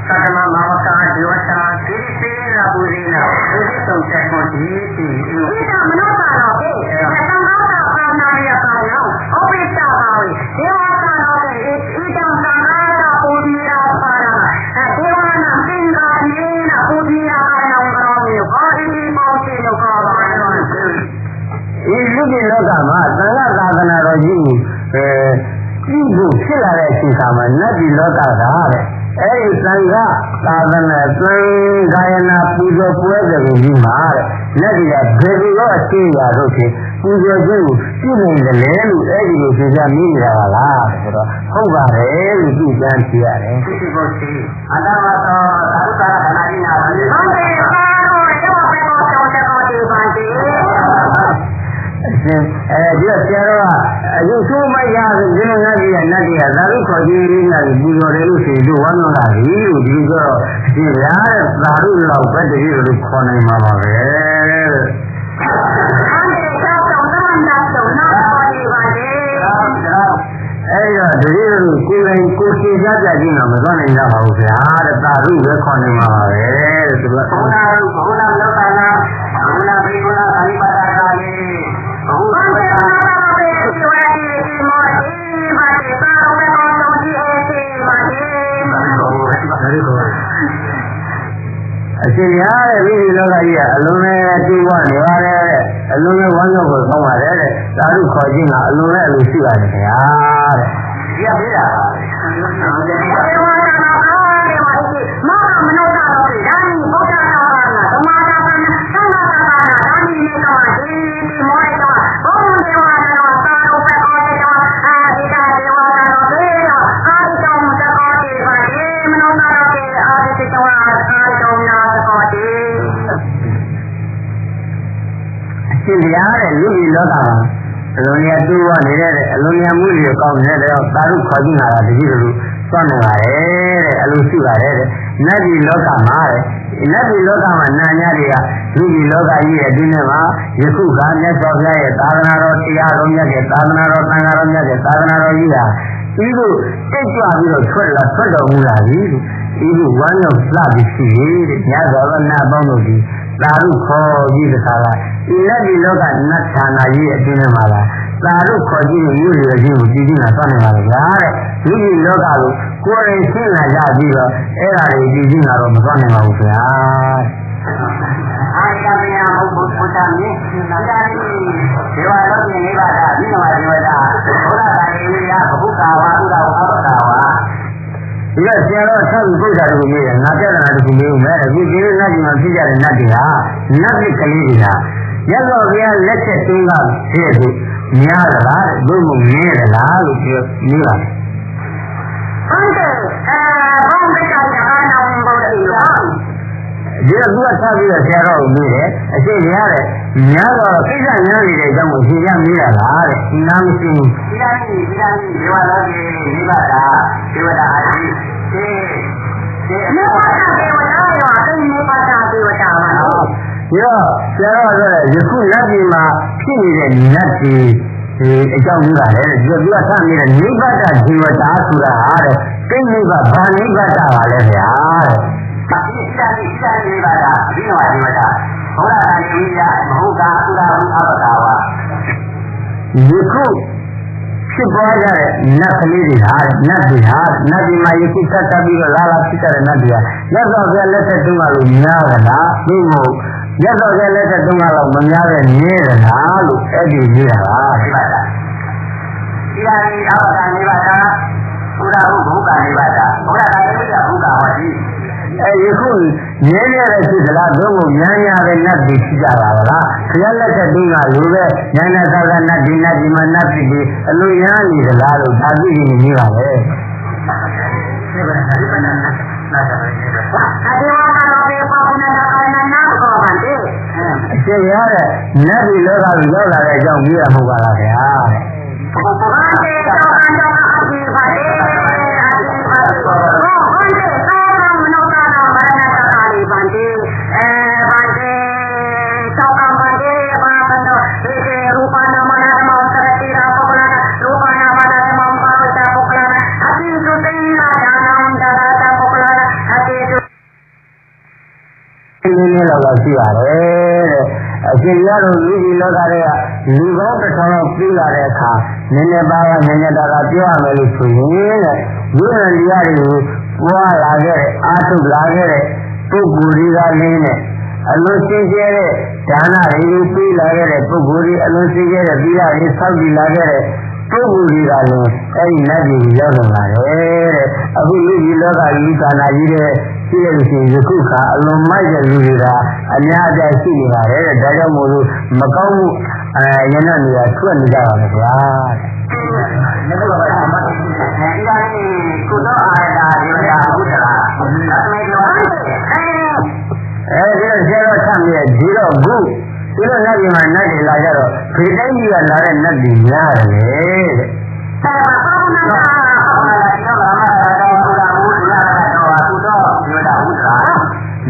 သတ္တမမဝကဒေဝတာသီရိသေနာပူရိနာသုတိတုံတေကိုဒီတိဒီကမနောတာတော့ပေသံဃာတာပါဏာယပါယောဩပိတ္တပါဝေဒေဝတာတော့ပေဣတံသံဃာတာပူရိနာပါရဒေဝနာသင်္ဃာနေနာပူရိနာပါဏံရောမြေဟောဒီမောတိလောကပါယောဒီလူကြီးလောကမှာသံဃာသာသနာတော်ကြီးကိုပြုဖို့ဖြစ်လာတဲ့အချိန်ခါမှာနတ်ပြည်လောကကတဲ့အဲဒီသံဃာသာသနာသံဃာယနာပူဇော်ပွဲတော်ကြီးမှာတဲ့နတ်ပြည်ကဘယ်လိုတော့အရှင်းရတော့ဖြင့်ပူဇော်ခြင်းကိုပြုနိုင်တယ်လေလို့အဲဒီလိုသင်ကြားမိနေတာပါလားဆိုတော့ဟုတ်ပါတယ်လို့သူကြမ်းဖြေရတယ်သိရှိဖို့ရှိအတ္တဝတ္တသာရုကာရခဏကြီးနာပါလေဟုတ်တယ်ပါတော့ရောပဲတော့တောင်းတဲ့ဒီပါတီဒီဆရာတော်ကအယူဆိုးမရဘူးဒီလိုငါကြီးကနတ်ကြီးကသာရုခေါ်ကြီးနာပြီးပူဇော်တယ်လို့ဆိုပြီးဝမ်းမြောက်တာလေလို့ဒီလိုတော့ဒီလားတဲ့သာရုလောက်ပဲတည်းလို့ခေါ်နိုင်မှာပါပဲအဲ့တော့တတိယကိုကိုယ်တိုင်ကိုရှင်းကြကြခြင်းတော့မသွားနိုင်ကြပါဘူးဗျာတဲ့သာရုပဲခေါ်နေမှာပါပဲတဲ့သူကဘုရားဘုရားလောကနာဘုရားဘေကုဏအနိပါဒကာလေဘုရားဘေကုဏဘေဒီဝတိဒီမောတိမာတိသာဝေကောတုံတိအေတိမာတိအရှင်ရတဲ့ဒီလောကကြီးကအလုံးနဲ့တူဝနေပါတယ်တဲ့အလုံးနဲ့ဝမ်းမြောက်ကိုကောင်းပါတယ်တဲ့သာရုခေါ်ခြင်းကအလုံးနဲ့အလိုရှိပါတယ်ခင်ဗျာတဲ့ဒီကပြေးတာပါဒေဝနာမောမနောတာတော့ဒီဒါနီဘုရားတော်ကသမာတာကသံဃာတာဒါနီနေကမှဒီမောရကဘုံဒေဝနာတော်သာရုပ္ပကောတေတော်အာဒီတာဒေဝနာတော်သေတော်အာဒီတော်မတကောတေပါဒီမနောတာတော်ကေအာဒီတော်အာဒီတော်နာကောတေအရှင်ရတဲ့လူကြီးလောကမှာအလုံးရတူဝနေတဲ့အလုံးရမှုတွေကောင်းနေတဲ့သာရုခေါ်ကြည့်လာတာတကြီးလိုသွားနေပါတယ်တဲ့အလိုရှိပါတယ်တဲ့နတ်ပြည်လောကမှာတဲ့နတ်ပြည်လောကမှာနာညာတွေကလူကြီးလောကကြီးရဲ့အတင်းထဲမှာယခုကမြတ်စွာဘုရားရဲ့သာသနာတော်တရားတော်မြတ်ရဲ့သာသနာတော်သံဃာတော်မြတ်ရဲ့သာသနာတော်ကြီးဟာဒီလိုတိတ်ကြွပြီးတော့ထွက်တော်မူလာပြီဒီလိုဝမ်းရောက်လှပြီးရှိတဲ့မြတ်စွာဘုရားအပေါင်းတို့ဒီသာရုခေါ်ကြီးတခါကဒီလက်ဒီလောကနတ်ဌာနကြီးအတင်းထဲမှာလားသာရုခေါ်ကြီးကိုယူရခြင်းကိုကြည့်ကြည့်လာသွားနေပါလေဗျာတဲ့ဒီဒီလောကကိုကိုယ်ရင်ရှင်းလာကြပြီးတော့အဲ့ဒါတွေကြည့်ကြည့်လာတော့မသွားနိုင်ပါဘူးဗျာအာရမယဘုရားမြင့်နာရီဒေဝလောကနိဗ္ဗာန်မိနဝဒေဝတာဘုရားတာယေယဘုကာဝဥဒ္ဒဝအဘကာဝဒီကဆရာတော်ဆောက်ပြီးပုဒ်တာတခုမေးတယ်ငါပြဿနာတခုမေးဦးမယ်အခုဒီလိုနတ်ကြီးမှာဖြစ်ကြတဲ့နတ်တွေဟာနတ်ပြည်ကလေးတွေဟာရသော်ဘုရားလက်ချက်တုံးကဖြစ်သူများသလားဘုံမငင်းရလားလို့ပြောနေပါဟုတ်တယ်ဘုံပိကညာနောင်ဘုရားဒီကသူကဆက်ပြီးတော့ဆရာတော်ကိုမေးတယ်အရှိရတဲ့များတော့ကိစ္စများနေတဲ့အကြောင်းကိုရှင်းပြမေးရလားတဲ့ဒီနာမရှိဘူးဒီလားဒီဒေဝလောကေနိဗ္ဗာန်ဒေဝတာအာတိဒီနိဗ္ဗာန်ဒေဝတာရောအသိနိဗ္ဗာန်ဒေဝတာပါနော်ဒီတော့ဆရာတော်ဆိုတဲ့ယခုလက်ဒီမှာဖြစ်နေတဲ့နတ်ကြီးဒီအကြောင်းကြီးပါလေဒီကဆက်နေတဲ့နိဗ္ဗာန်ဒေဝတာဆိုတာဟာတဲ့ ကိဋ္ဌိကဘာနိဗ္ဗာန်ပါလဲဗျာတဲ့ ဒီစာနိဗ္ဗာန်အဘိဓမ္မာဒီဝတ္တဘုရားတာနိယမဟုတ်တာဥဒါဟုအဘတာဝါ ယခုဖြစ်ပွားကြတဲ့နတ်ကလေးတွေဟာနတ်တွေဟာနတ်ဒီမှာယခုဆက်တက်ပြီးတော့လာဖြစ်ကြတဲ့နတ်တွေဟာရသော်ပြလက်သက်တုံးကလို့များကြတာဒီမို့ရသော်ပြလက်သက်တုံးကတော့မများတဲ့နည်းရလားလို့အဲ့ဒီကြီးတာပါဒီပါလား ဒီဟာဒီအဘတာနိဗ္ဗာန်ဥဒါဟုဘုရားနိဗ္ဗာန်ဘုရားတာနိဗ္ဗာန်ဘုရားဟောဒီ ယခုငြင်းရတဲ့ဖြစ်သလားသို့မဟုတ်ညာညာတဲ့နတ်တွေဖြစ်ကြတာလားခရလက်သက်တုံးကလိုပဲညာညာသာသာနတ်ဒီနတ်ဒီမှာနတ်ဖြစ်ပြီးအလိုရနေသလားလို့ဒါသိရင်ကြီးပါပဲ အဒီဝါကတော့ဒီပေါင်းနေတာကလည်းနားကောပါလေ အကျရတဲ့နတ်ဒီလောကကိုရောက်လာတဲ့အကြောင်းကြီးရမဟုတ်ပါလားခင်ဗျာ ဘုရားတဲ့တော့ကတော့အဒီပါလေအဒီပါလေဘုရားတဲ့တော့မနောကတော့ဘာနာတာလေးပါလေဘာလေသောကပါလေဘာတော့ဒီရူပနာမနာမောသရတိရာပုဂ္ဂလနာရူပနာမနာမောပါဝတ္တပုဂ္ဂလနာအတိစုသိနာဒါနံဒါရတပုဂ္ဂလနာအတိစု ဒီနေ့လောက်ရှိပါတယ်တဲ့အရှင်ရတို့လူကြီးလောကတွေကလူကောင်းတစ်ထောင်လောက်ပြီးလာတဲ့အခါနည်းနည်းပါးပါးနည်းနည်းတာကပြောရမယ်လို့ဆိုရင်တဲ့ဝိညာဉ်တရားတွေကိုပွားလာခဲ့တဲ့အာထုလာခဲ့တဲ့ပုဂ္ဂိုလ်တွေကလည်းနဲ့အလုံးစင်းကျဲတဲ့ဒါနတွေကိုပြီးလာခဲ့တဲ့ပုဂ္ဂိုလ်တွေအလုံးစင်းကျဲတဲ့ပြီးလာတွေဆောက်တည်လာခဲ့တဲ့ပုဂ္ဂိုလ်တွေကလည်းအဲ့ဒီနတ်ပြည်ရောက်လာတယ်တဲ့အခုလူကြီးလောကလူသာနာကြီးတဲ့ရှိတဲ့ရှင်ယခုခါအလွန်မိုက်တဲ့လူတွေကအများအပြားရှိနေပါတယ်တဲ့ဒါကြောင့်မို့လို့မကောင်းမှုရဏနေရာထွက်နေကြပါမယ်ဗျာတဲ့ ဒီလိုပါဒီဟာဒီကုသောအာရတာဒီဟာဘုရားအမေပြောအဲဒီတော့ဆရာတော်ဆမ်းရဲ့ဒီတော့ခုဒီလိုနတ်ပြည်မှာနတ်တွေလာကြတော့ဖေတိုင်းကြီးကလာတဲ့နတ်တွေများတယ်တဲ့ သာပေါင်းနေတာ ဒီတော့လာမှာတော့ဘုရားဘုရားတော့ကုသောဒီဟာဘုရား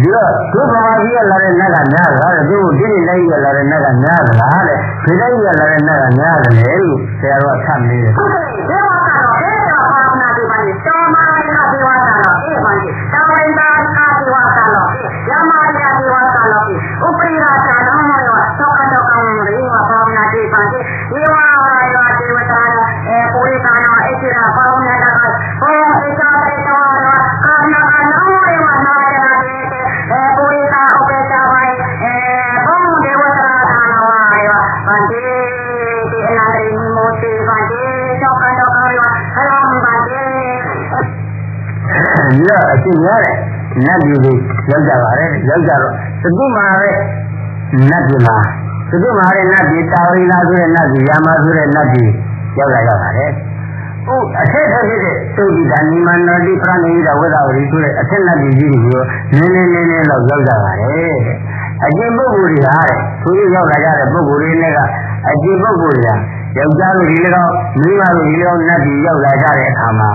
ဒီတော့ဒုက္ခမကြီးကလာတဲ့နတ်ကများလားတဲ့သူဒီနေ့လိုက်ရလာတဲ့နတ်ကများလားတဲ့ဖေတိုင်းကြီးကလာတဲ့နတ်ကများတယ်လို့ဆရာတော်ဆမ်းနေတယ် ဟုတ်ကဲ့ဒီဝါကတော့ဒီတော့ပေါင်းနာဒီပါလေတော်မာရီကဒီဝါကတော့အေးပါလေတောင်းရင်သာဒီဝါကတော့ရမာရီကဒီဝါကတော့ဥပရိရာချာတော့ရောသောကတော့ကောင်းရီဝါပေါင်းနာဒီပါလေဒီဝါရောဒီဝါကတော့ပိုရိကာနောအေချရာပေါင်းနေတာကဘောအေချာတဲ့တော်ရောအာနာနောရေဝါနာရတဲ့ပိုရိကာဥပေချာပါဘုံဒေဝတာနာဝါရောဗန္တိဒီအနာရိမိုတိဗန္တိသောကတော့ကောင်းရောဟလောဗန္တိ ဒီတော့အရှင်ရတဲ့နတ်ပြည်တွေရောက်ကြပါတယ်ရောက်ကြတော့သတိမှာပဲနတ်ပြည်မှာသတိမှာတဲ့နတ်ပြည်တာဝရီလာဆိုတဲ့နတ်ပြည်ယာမဆိုတဲ့နတ်ပြည်ရောက်လာကြပါတယ်။ဟုတ်အထက်ထက်ဖြစ်တဲ့သုတိတာနိမန္တောတိပရဏိဒဝိဒဝရီဆိုတဲ့အထက်နတ်ပြည်ကြီးတွေကိုနည်းနည်းလောက်ရောက်ကြပါတယ်တဲ့အကျင့်ပုဂ္ဂိုလ်တွေဟာတဲ့သူရောက်လာကြတဲ့ပုဂ္ဂိုလ်တွေနဲ့ကအကျင့်ပုဂ္ဂိုလ်တွေကယောက်ျားတို့ဒီလိုမိန်းမတို့ဒီလိုနတ်ပြည်ရောက်လာကြတဲ့အခါမှာ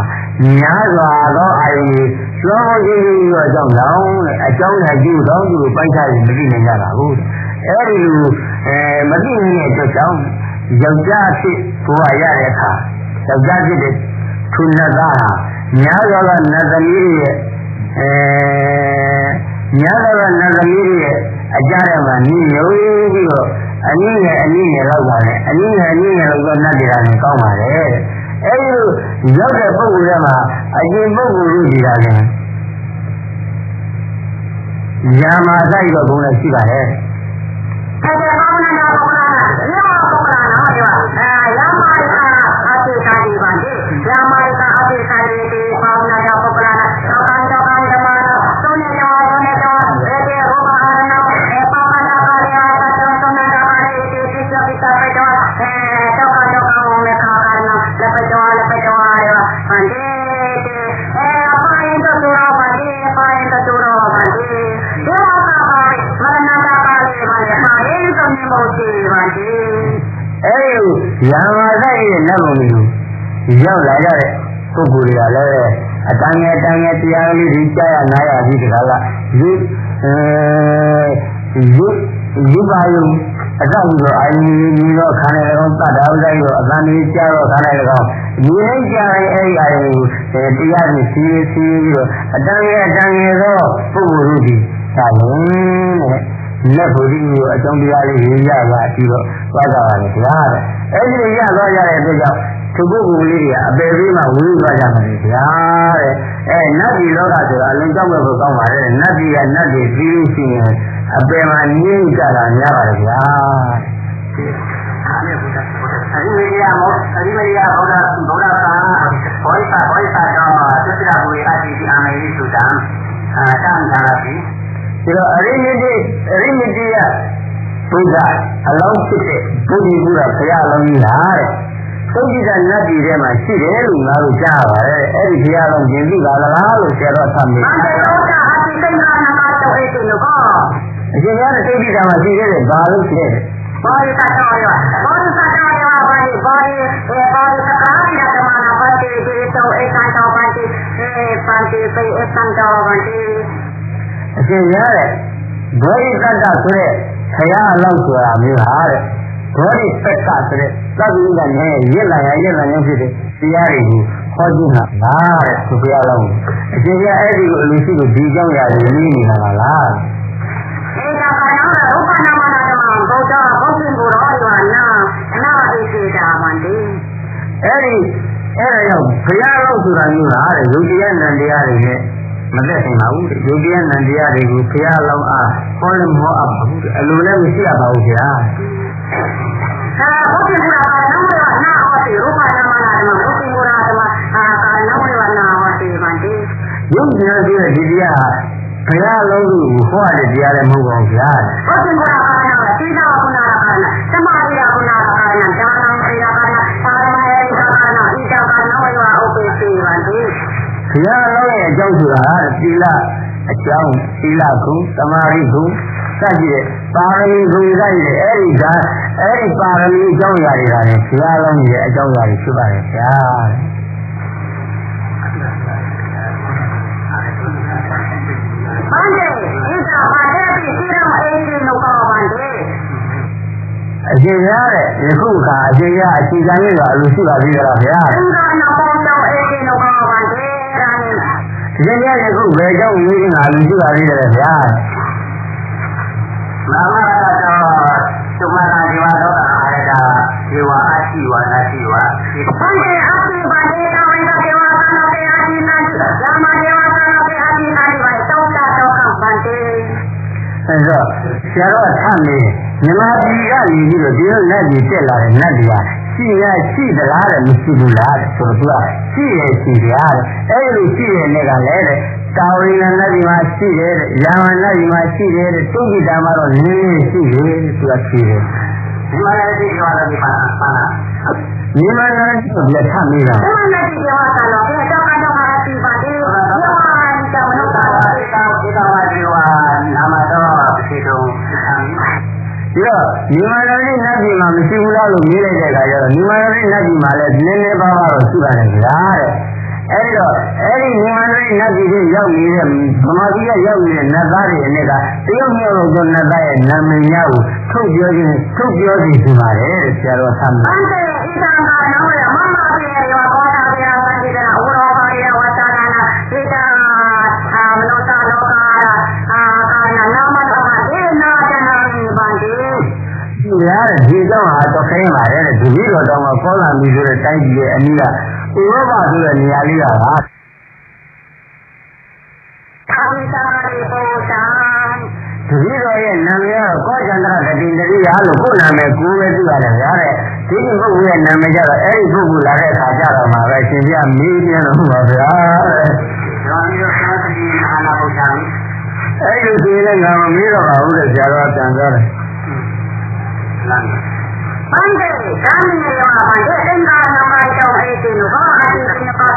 များစွာသောအာယုန်တွေလွန်ကြီးကြီးရောအကြောင်းတောင်းတဲ့အကြောင်းနဲ့ကျိုးတောင်းသူကိုပိုက်ချရင်မသိနိုင်ကြပါဘူးအဲဒီလိုမသိနိုင်တဲ့အတွက်ကြောင့်ယောက်ျားဖြစ်ဘဝရတဲ့အခါယောက်ျားဖြစ်တဲ့သူနတ်သားဟာများစွာသောနတ်သမီးတွေရဲ့များစွာသောနတ်သမီးတွေရဲ့အကြရမှာညီညွတ်ပြီးတော့အနည်းငယ်လောက်ပါနဲ့အနည်းငယ်လောက်တော့နတ်တွေကလည်းကောင်းပါလေအဲဒီလိုရောက်တဲ့ပုဂ္ဂိုလ်တွေမှာအကျင့်ပုဂ္ဂိုလ်တွေဒါလည်းယာမဆိုင်တော့ဘုံလည်းရှိပါတယ်အဲဒီကောင်းနေတာကောင်းတာဒီမှာကောင်းတာနော်ဒီမှာယာမာရိကအတိကာဒီပါလေယာမာရိကအတိကာဒီဒီပေါင်းနေတာကောင်းတာတော့ကောင်းဓမ္မတော့သုံးနေတော့အဲဒီရောဂါအရနောပါမနာပါလေအတ္တသုံးနေတာပါလေဒီစိတ်ပိတ္တပိတ္တတော့ကောင်းနဲ့ခါရနောလက်ပကြောရောဗန္တိပိုင်းတော့သူရောဗန္တိပိုင်းတော့သူရောဗန္တိဒီမှာပါပါမရဏတာပါလေပါလေဟာရေးဆုံးနေမို့ဒီဗန္တိအဲဒီယာမဆိုင်ရဲ့နတ်ဘုံတွေကိုရောက်လာကြတဲ့ပုဂ္ဂိုလ်တွေကလည်းအတန်ငယ်တရားလေးတွေကြားရနားရပြီးတခါလားယူပါယုံအတောက်ပြီးတော့အာယုန်ကြီးတော့ခန္ဓာကောင်တတ်တာဥစ္စာကြီးတော့အတန်ကြီးကြားတော့ခန္ဓာကောင် ဒီလိုက်ကြရင်အဲ့ဒီအရင်တရားနဲ့စီးပြီးတော့အတန်းရဲ့တော့ပုဂ္ဂိုလ်တို့ဒီသာရင်တဲ့လက်ဘုရားကိုအကြောင်းတရားလေးရေးရပါပြီးတော့သွားကြပါလေဗျာတဲ့အဲ့ဒီရသွားကြတဲ့အတွက်ကြောင့်သူပုဂ္ဂိုလ်လေးတွေကအပေပေးမှဝေးသွားကြမှာလေဗျာတဲ့နတ်ပြည်လောကဆိုတာအလုံးကြောက်မဲ့ဖို့ကောင်းပါတယ်နတ်ပြည်ကနတ်တွေပြီးလို့ရှိရင်အပေမှာငြိမ့်ကြတာများပါလေဗျာအရိမရိယဘုရားဗုဒ္ဓသာဘောဓိသာတော့သစ္စာကိုအတ္တိအမေရိဆိုတာတန်ခါပြီဒီတော့အရိမတိယဘုရားအလောင်းဖြစ်တဲ့ဘုရားဘုရားအလောင်းကြီးဟာတဲ့သုတိကနတ်ပြည်ထဲမှာရှိတယ်လို့ငါတို့ကြားပါတယ်အဲ့ဒီဘုရားလုံးကျင်ပြီပါလားလို့ဆရာတော်ဆက်မိတယ်အတေရောကအတိကိန်းကနာမတော်အေးတယ်လို့ကောအရှင်များတဲ့သုတိကမှာရှိခဲ့တယ်ဘာလို့ရှိတယ်ဘောရိသတော်ရောဘာဒီစကားရောဘာဒီစကားရတမနာဘာတိဒီတော့ဧကန်တော်ဘာတိပန်တိပေဧကန်တော်ဘာတိအရှင်များတဲ့ဘောရိသတ္တဆိုတဲ့ဆရာအလောက်ဆိုတာမျိုးဟာတဲ့ဘောရိသတ္တဆိုတဲ့သဗ္ဗိကနဲ့ရစ်လာရဖြစ်တဲ့တရားတွေကိုဟောကြည့်တာလားတဲ့သူဘုရားလုံးအရှင်များအဲ့ဒီကိုအလိုရှိလို့ဒီကြောင့်ရတယ်နည်းနေတာလားဧကကနောရူပနာမနာဓမ္မဘုဒ္ဓဘုရားကိုရောယောနာဧကေတာမန္တိအဲ့ဒါကြောင့်ဘုရားလုံးဆိုတာမျိုးလားတဲ့ယုတ်တရားနံတရားတွေနဲ့မသက်ဆိုင်ပါဘူးယုတ်တရားနံတရားတွေကိုဘုရားလုံးအားဟောလည်းမဟောအပ်ပါဘူးအလိုလည်းမရှိရပါဘူးဗျာဘုရားကနောရနာဟောတိရူပနာမနာဓမ္မဘုရားကိုရောဓမ္မနောရနာဟောတိမန္တိယုတ်တရားဆိုတဲ့ဒီတရားဟာဘုရားလုံးကိုဟောရတဲ့တရားလည်းမဟုတ်ပါဘူးဗျာဘုရားကိုရောတိသာကုနာကနာသမာဓိကကုနာကနာဒါနံအေယကနာပါရမေယကနာဣဒကနောယောဥပိသေမန္တိဘုရားလုံးရဲ့အကြောင်းဆိုတာသီလအကြောင်းသီလကုသမာဓိကုစကြည့်တဲ့ပါရမီကုစကြည့်တဲ့အဲ့ဒီပါရမီအကြောင်းအရာတွေကလည်းဘုရားလုံးရဲ့အကြောင်းအရာတွေဖြစ်ပါတယ်ဗျာဘန္တေဣဒဘာတေပိသီရမအေကေနောကောဘန္တေအရှင်ရတဲ့ယခုအခါအရှင်ရအခြေခံရတာအလိုရှိပါသေးလားဗျာသင်္ကာနောကောနောအေကေနောကောဘန္တေရာနိအရှင်ရယခုဘယ်ကြောင့်ရေးနေတာအလိုရှိပါသေးတယ်ဗျာနာမရတောသုမနာဇီဝသောတာအာရတာဇီဝအရှိဝနာရှိဝဘန္တေအတိဘန္တေအဝိဒဒေဝသနာတေအတိနာတိယာမဒေဝသနာတေအတိနာတိဝေတောတာတောကဘန္တေအဲတော့ဆရာတော်ထမေမြန်မာပြည်ကနေပြီးတော့ဒီလိုလက်ကြီးတက်လာတဲ့နတ်တွေကရှိသလားတဲ့မရှိဘူးလားတဲ့ဆိုတော့သူကရှိတယ်တဲ့အဲ့ဒီရှိတဲ့နဲ့ကလည်းတဲ့တာဝိနနတ်ဒီမှာရှိတယ်တဲ့ယာမနတ်ဒီမှာရှိတယ်တဲ့တုတ်ကိတာမှာတော့နည်းနည်းရှိတယ်သူကရှိတယ်ဒီမှာလည်းဒီကွာတော့ဒီပါလားမြန်မာနိုင်ငံကိုလက်ထမိတာဒီမှာလည်းဒီကွာတော့ဒီတော့ကတော့အတိပါတေဒီမှာဒီတော့မလို့တာဒီတော့ဒီဝါနာမတော်ဖြစ်တော့ဒီတော့မြန်မာနိုင်ငံနတ်ပြည်မှာမရှိဘူးလားလို့မေးလိုက်တဲ့အခါကျတော့မြန်မာနိုင်ငံနတ်ပြည်မှာလည်းနည်းနည်းပါးပါးတော့ရှိပါတယ်ဗျာတဲ့အဲဒီတော့အဲဒီမြန်မာနိုင်ငံနတ်ပြည်ကိုရောက်နေတဲ့ဗမာပြည်ကရောက်နေတဲ့နတ်သားတွေနဲ့ကတရုတ်မြို့တော်နတ်သားရဲ့နာမည်များကိုထုတ်ပြောစီရှိပါတယ်တဲ့ဆရာတော်ဆမ်းဘန္တေဣဒံကနောရမမပြေရောဘောဓဘေယဝန္တိကနာဥရောပါယဝသနာနာဣဒံမနောတလောကာကာနာနာမနောဒေနာတနာဘန္တေဒီလားဒီတော့ဟာတော့ခိုင်းပါတယ်တဲ့ဒီလိုတော့ပေါ်လာပြီဆိုတဲ့တိုင်းပြည်ရဲ့အနည်းကဥရောပဆိုတဲ့နေရာလေးကဟာသာဝိတာရိပိုတံဒီလိုရဲ့နာမည်ကကောကျန္တရတတိတရိယာလို့ကိုယ်နာမည်ကိုပဲသိရတယ်ဗျာတဲ့ဒီပုဂ္ဂိုလ်ရဲ့နာမည်ကြတော့အဲ့ဒီပုဂ္ဂိုလ်လာတဲ့အခါကျတော့မှာပဲရှင်ပြမေးပြန်လို့ပါဗျာတဲ့ရောင်းရသာတိအာနာဘုရားအဲ့ဒီဒီလည်းငါမမေးတော့ပါဘူးတဲ့ဆရာတော်ပြန်သွားတယ်လမ်းဘန္တေကာမိယောဘန္တေသင်္ကာနမတောအေတိနုဘောအတိတိနပါ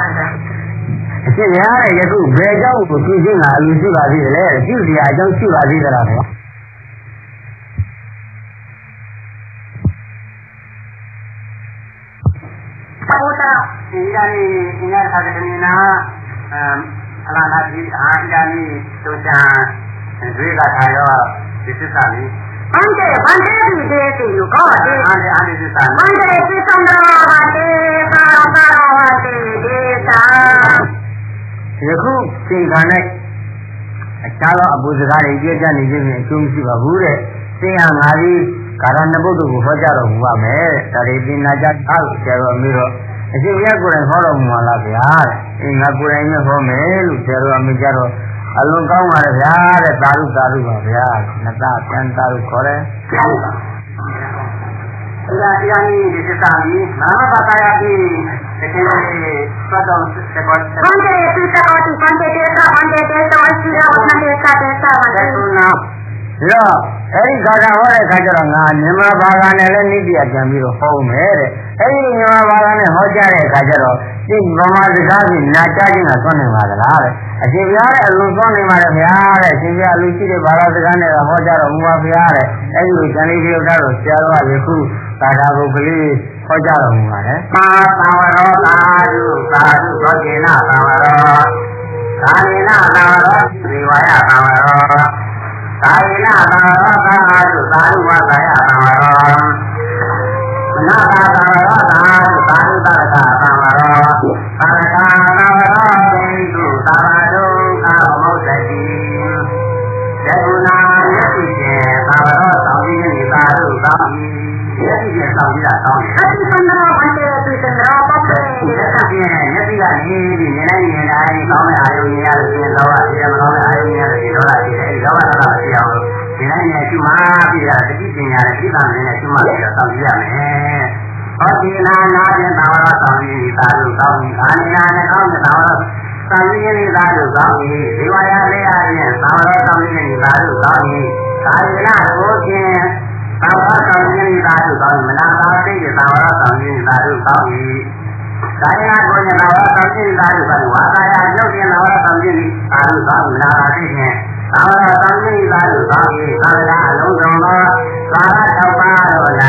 အရှင်ရတဲ့ယခုဘယ်ကြောင့်ကိုပြုခြင်းကအလိုရှိပါသေးတယ်လဲပြုစရာအကြောင်းရှိပါသေးသလားဗျာဘောတာဒီကနေ့ဒီနေ့သာတနေနာအလားနာကြီးအာဒီနေ့တို့ချာတွေးကထားရောဒီသစ္စာလေးဘန္တေဒီဒေတိနုဘောတေအာဒီသစ္စာဘန္တေသံဃာဘာတေကာ ယခုချိန်ခါ၌အခြားသောအပူစကားတွေကြည့်ကြနေခြင်းဖြင့်အကျိုးမရှိပါဘူးတဲ့။သင်ဟာငါသည်ကာရဏဘုဒ္ဓကိုဟောကြားတော်မူပါမယ်တဲ့။ဒါတွေပင်နာကြအားလို့ဆရာတော်အမေတော့အရှင်ဘုရားကိုယ်တိုင်ဟောတော်မူပါလားဗျာတဲ့။အင်းငါကိုယ်တိုင်နဲ့ဟောမယ်လို့ဆရာတော်အမေကြတော့အလွန်ကောင်းပါလေဗျာတဲ့သာဓုသာဓုပါဗျာ။နတပြန်သာဓုခေါ်တယ်။ဒါအရာကြီးဒီစတာကြီးနာမပါတာယတိတကယ်ပတ်တော်စကောတ်ဘန်ဒေပိစကောတိဘန်ဒေတေသာဘန်ဒေတေသောရှိရောဘန်ဒေကတေသာဘန်ဒေကုနာရောအဲ့ဒီခါကဟောတဲ့ခါကျတော့ငါမြန်မာဘာသာနဲ့လည်းနိတိအပြန်ပြီးတော့ဟောမယ်တဲ့အဲ့ဒီမြန်မာဘာသာနဲ့ဟောကြားတဲ့အခါကျတော့ဒီဗမာစကားကြီးနာကြားခြင်းကသွန်နေပါသလားတဲ့အရှင်ဘုရားရဲ့အလွန်သွန်နေပါလေဗျာတဲ့အရှင်ဘုရားလူရှိတဲ့ဘာသာစကားနဲ့ဟောကြားတော်မူပါဗျာတဲ့အဲ့ဒီလိုဇန်လေးပြောတာတော့ဆရာတော်ကယခုသာသာဘုကလေးဟောကြားတော်မူပါတယ်သာသဝရောသာဓုသာဓုသောကေနသာဝရောသာယေနသာဝရောဒီဝါယသာဝရောသာယေနသာဝရောသာဓုသာဓုဝါသာယသာဝရောမနတာသာဝရောသာဓုသာဓုသာရကသာဝရောသာရကသာဝရောတေတုသာဝဒုကာမုဒ္ဒတိယကုဏယတိကျေသာဝရောသောတိနိသာဓုသာမိယတိကျေသောတိတာတောင်းတယ်အတိသန္ဒရာဘန္တေပိသန္ဒရာပပ္ပေဒီကပြည့်ယတိကနေဒီနေတိုင်းနေတိုင်းကောင်းတဲ့အာယုံရလို့ရှင်လောကဒီမကောင်းတဲ့အာယုံရလို့ရှင်လောကဒီအဲဒီလောကသာသာရှိအောင်ဒီတိုင်းနဲ့ရှုမှပြီးတာတတိပညာနဲ့ဒီကံနဲ့ရှုမှပြီးတော့တောင်းရမယ်ဟောဒီနာနာဖြင့်သာဝရတောင်းပြီးသာလို့တောင်းပြီးအာနိနာနဲ့ကောင်းတဲ့သာဝရသာဝိယနိသာလို့ကောင်းပြီးဒီဝါယလေးအားဖြင့်သာဝရတောင်းပြီးသာလို့ကောင်းပြီးသာရဏကိုဖြင့်သာဝရတောင်းပြီးသာလို့ကောင်းမနာသာသိတဲ့သာဝရတောင်းပြီးသာလို့ကောင်းပြီးကာယနာကိုညာသာဝရတောင်းပြီးသာလို့ကောင်းဝါကာယရုပ်ရှင်သာဝရတောင်းပြီးသာလို့ကောင်းမနာသာသိတဲ့သာဝရတောင်းပြီးသာလို့ကောင်းပြီးသာရအလုံးစုံသောသာရ၆ပါးတော်၌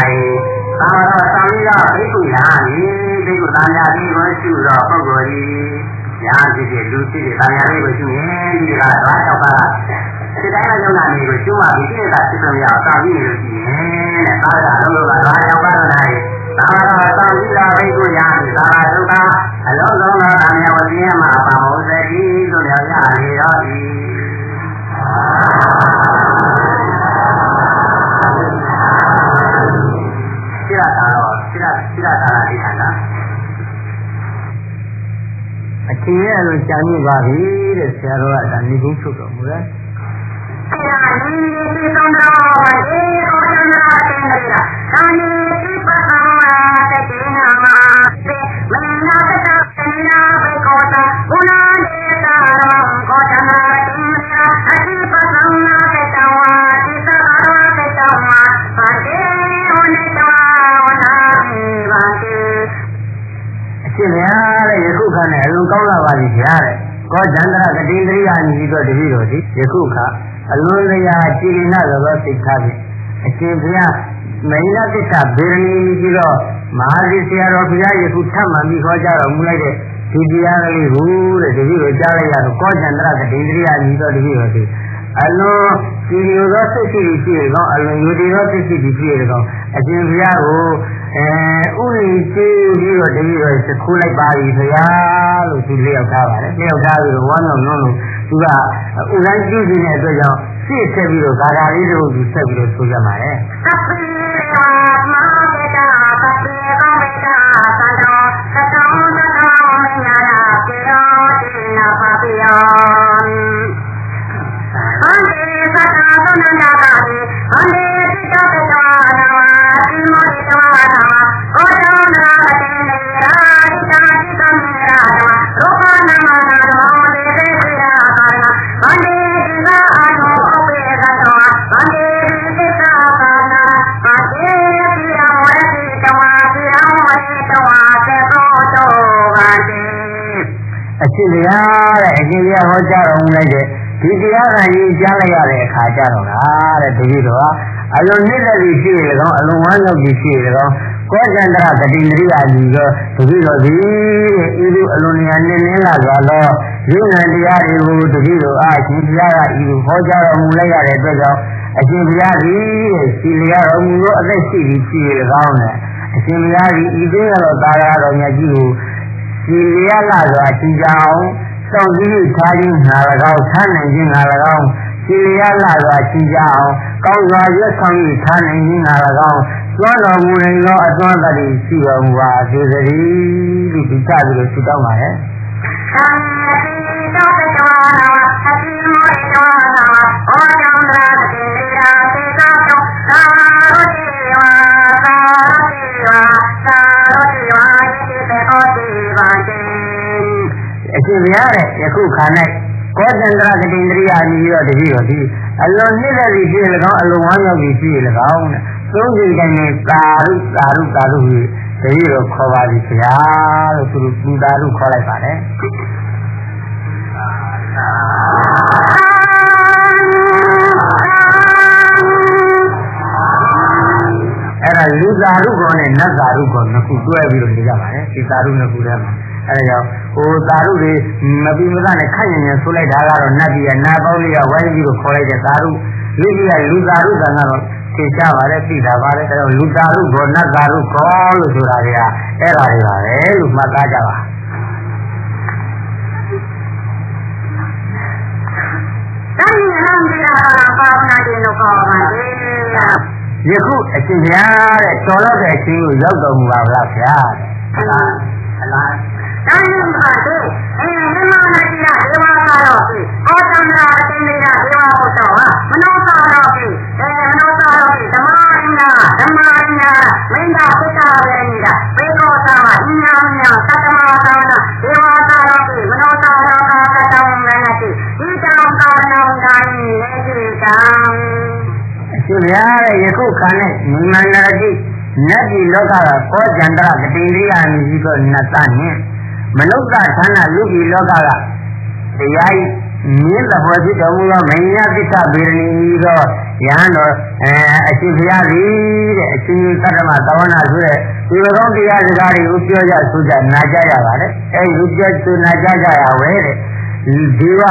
သာဝရတောင်းပြီးတော့ဘိက္ခုရာမိဘိက္ခုသံဃာကြီးကိုရှုတော့ပုဂ္ဂိုလ်ကြီးညာဖြစ်တဲ့လူဖြစ်တဲ့သံဃာလေးကိုရှုရင်ဒီကတော့၆ပါးဒီတိုင်းကယုံနာနေကိုရှုမှဒီကိစ္စဖြစ်လို့ရအောင်တောင်းပြီးလို့ရှိရင်တဲ့သာရအလုံးစုံသော၆ပါးတော်၌သာဝရတောင်းပြီးတော့ဘိက္ခုရာမိသာရဒုက္ခအလုံးစုံသောသံဃာဝတိယမှာပါမောသတိဆိုလျောက်ရလေရောဤစိရတာတော့စိရတာလေးခန္ဓာအချင်းရဲ့လိုကြာမြင့်ပါပြီတဲ့ဆရာတော်ကဒါနေကုန်းချုပ်တော်မူတယ်ဆရာဒီသုံးတော်ဒီကိုကျမ်းစာသင်နေတာခန္ဒီတိပ္ပံတတိနာမသေမနာတတသေနာဘေကောတာဘုနာဒေတာကောတနာတိမနာအတိပ္ပံနာတတဝါတိသဘာဝတတဝါဘာတေဝနေတဝါဝနာတိဘာတေအရှင်ဘုရားတဲ့ယခုခါနဲ့အလုံးကောင်းလာပါပြီဗျာတဲ့ကောဇန္တရကတိန္ဒရိယာညီတော်တပည့်တော်ဒီယခုခါအလွန်လျာကြည်လင်နာသောစိတ်ထားဖြင့်အရှင်ဘုရားမိန်နာသစ္စာဗေရဏီကြီးတော့မဟာသီဆရာတော်ဘုရားယခုထပ်မှန်ပြီးခေါ်ကြတော်မူလိုက်တဲ့ဒီတရားကလေးကိုတဲ့တပည့်တော်ကြားလိုက်ရတော့ကောဇန္တရကတိန္ဒရိယာညီတော်တပည့်တော်ဒီအလွန်ကြည်လင်သောစိတ်ရှိရှိရကောင်အလွန်ယူတည်သောစိတ်ရှိရှိရကောင်အရှင်ဘုရားကိုဥရိကြည်ပြီးတော့တပည့်တော်စခိုးလိုက်ပါပြီဘုရားလို့သူလျှောက်ထားပါတယ်လျှောက်ထားပြီးတော့ဝမ်းတော်နှုံးလို့သူကဥရန်ကြည့်နေတဲ့အတွက်ကြောင့်ရှေ့ဆက်ပြီးတော့ဂါထာလေးတို့ကိုဆက်ပြီးတော့ဆိုကြပါရဲ့သဗ္ဗေအာမဝေဒာသဗ္ဗေကောဝေဒာသံတော်သတောသတောမညာနာကေယောတိနာပပိယောဟန္တေသတ္တသုနန္ဒကာတိဟန္တေတိတတတဝါနာဝတိမောတိတဝါနာကောတောနာတေနေရာတိတာတိကမေရာရောပနာမနာမောတေသေရာကာရဟန္တေတိသာအာနောအဝေကတောဟန္တေတိသစ္စာကာနာဟန္တေတိယဝရတိတဝါတိယဝရေတဝါသေသောတောဟန္တေအရှင်ဘုရားတဲ့အရှင်ဘုရားဟောကြားတော်မူလိုက်တဲ့ဒီတရားကကြီးကြားလိုက်ရတဲ့အခါကျတော့လားတဲ့တပည့်တော်အလွန်နစ်သက်ပြီးရှိရကောင်အလွန်ဝမ်းမြောက်ပြီးရှိရကောင်ကောဇန္တရဂတိန္ဒရိယာကြီးကတပည့်တော်ဒီတဲ့ဤလိုအလွန်ညာနဲ့နင်းလာကြတော့ယုံနာတရားတွေကိုတပည့်တော်အားရှင်ဘုရားကဤလိုဟောကြားတော်မူလိုက်ရတဲ့အတွက်ကြောင့်အရှင်ဘုရားဒီတဲ့ရှိလျာတော်မူလို့အသက်ရှိပြီးရှိရကောင်နဲ့အရှင်ဘုရားဒီဤသိရတော့သာရတော်မြတ်ကြီးကို ဒီလျက်လာစွာရှိကြအောင်စောင့်ကြည့်ထားခြင်းငါ၎င်းထားနိုင်ခြင်းငါ၎င်းဒီလျက်လာစွာရှိကြအောင်ကောင်းစွာရွတ်ဆောင်၍ထားနိုင်ခြင်းငါ၎င်းသွမ်းတော်မူနေသောအသွမ်းတည်းရှိတော်မူပါစေသတည်းလို့ဒီချပြီးလို့ဆုတောင်းပါရဲ့အရှင်ဘုရားတဲ့ယခုခါ၌ကောသန္တရကတိန္ဒရိယာမြည်တော့တတိတော်ဒီအလွန်နှိမ့်တဲ့ဒီဖြစ်၎င်းအလွန်ဝမ်းမြောက်ပြီးဖြစ်၎င်းတဲ့သုံးကြိမ်တိုင်းနဲ့သာရုသာရုသာရုပြီးတတိတော်ခေါ်ပါပြီဘုရားလို့သူတို့ပူသာရုခေါ်လိုက်ပါတယ်အဲ့ဒါလူသာရုကောနဲ့နတ်သာရုကောနှစ်ခုတွဲပြီးတော့နေကြပါတယ်ဒီသာရုနှစ်ခုထဲမှာအဲ့ဒါကြောင့်ဟိုသာရုတွေမပြီးမသားနဲ့ခန့်ညင်ညင်ဆိုလိုက်တာကတော့နတ်ပြည်ကနာပေါင်းလေးကဝိုင်းပြီးတော့ခေါ်လိုက်တဲ့သာရုလူကြီးကလူသာရုကံကတော့သင်ချပါတယ်သိတာပါတယ်ဒါကြောင့်လူသာရုကောနတ်သာရုကောလို့ဆိုတာတွေကအဲ့ဒါတွေပါပဲလို့မှတ်သားကြပါယခုအရှင်ဘုရားတဲ့တော်တော့တဲ့အချင်းကိုရောက်တော်မူပါဗလားဗျာဟလားတိုင်းမှာတဲ့မြမနာကြီးကဒေဝကာတော့ပြီအောတမရာအတင်းလေးကဒေဝဟုတ်တော့ဟာမနောကာတော့ပြီမနောကာတော့ပြီဓမ္မရင်းနာမင်းသားပိတာရဲ့နေတာဘေကောသာအင်းညာညာသတ္တမသာနာဒေဝကာတော့ပြီမနောကာတော့ကတောင်းမနေတိဒီတောင်းကောင်းအောင်တိုင်းလေးကြီးတောင်းအရှင်ဘုရားတဲ့ယခုခါနဲ့မိမန္တရတိနတ်ပြည်လောကကကောဇန္တရကတိရိယာမြည်သောနတ်သားနှင့်မနုဿဌာနလူပြည်လောကကတရားမြင့်သဘောဖြစ်တော်မူသောမင်းများသစ္စာဗေဒနီဤသောယဟန်တော်အရှင်ဘုရားသည်တဲ့အရှင်သတ္တမသဝနာဆိုတဲ့ဒီလိုကောင်းတရားစကားတွေကိုပြောကြဆိုကြနာကြရပါတယ်အဲဒီပြောဆိုနာကြကြရဝဲတဲ့ဒီက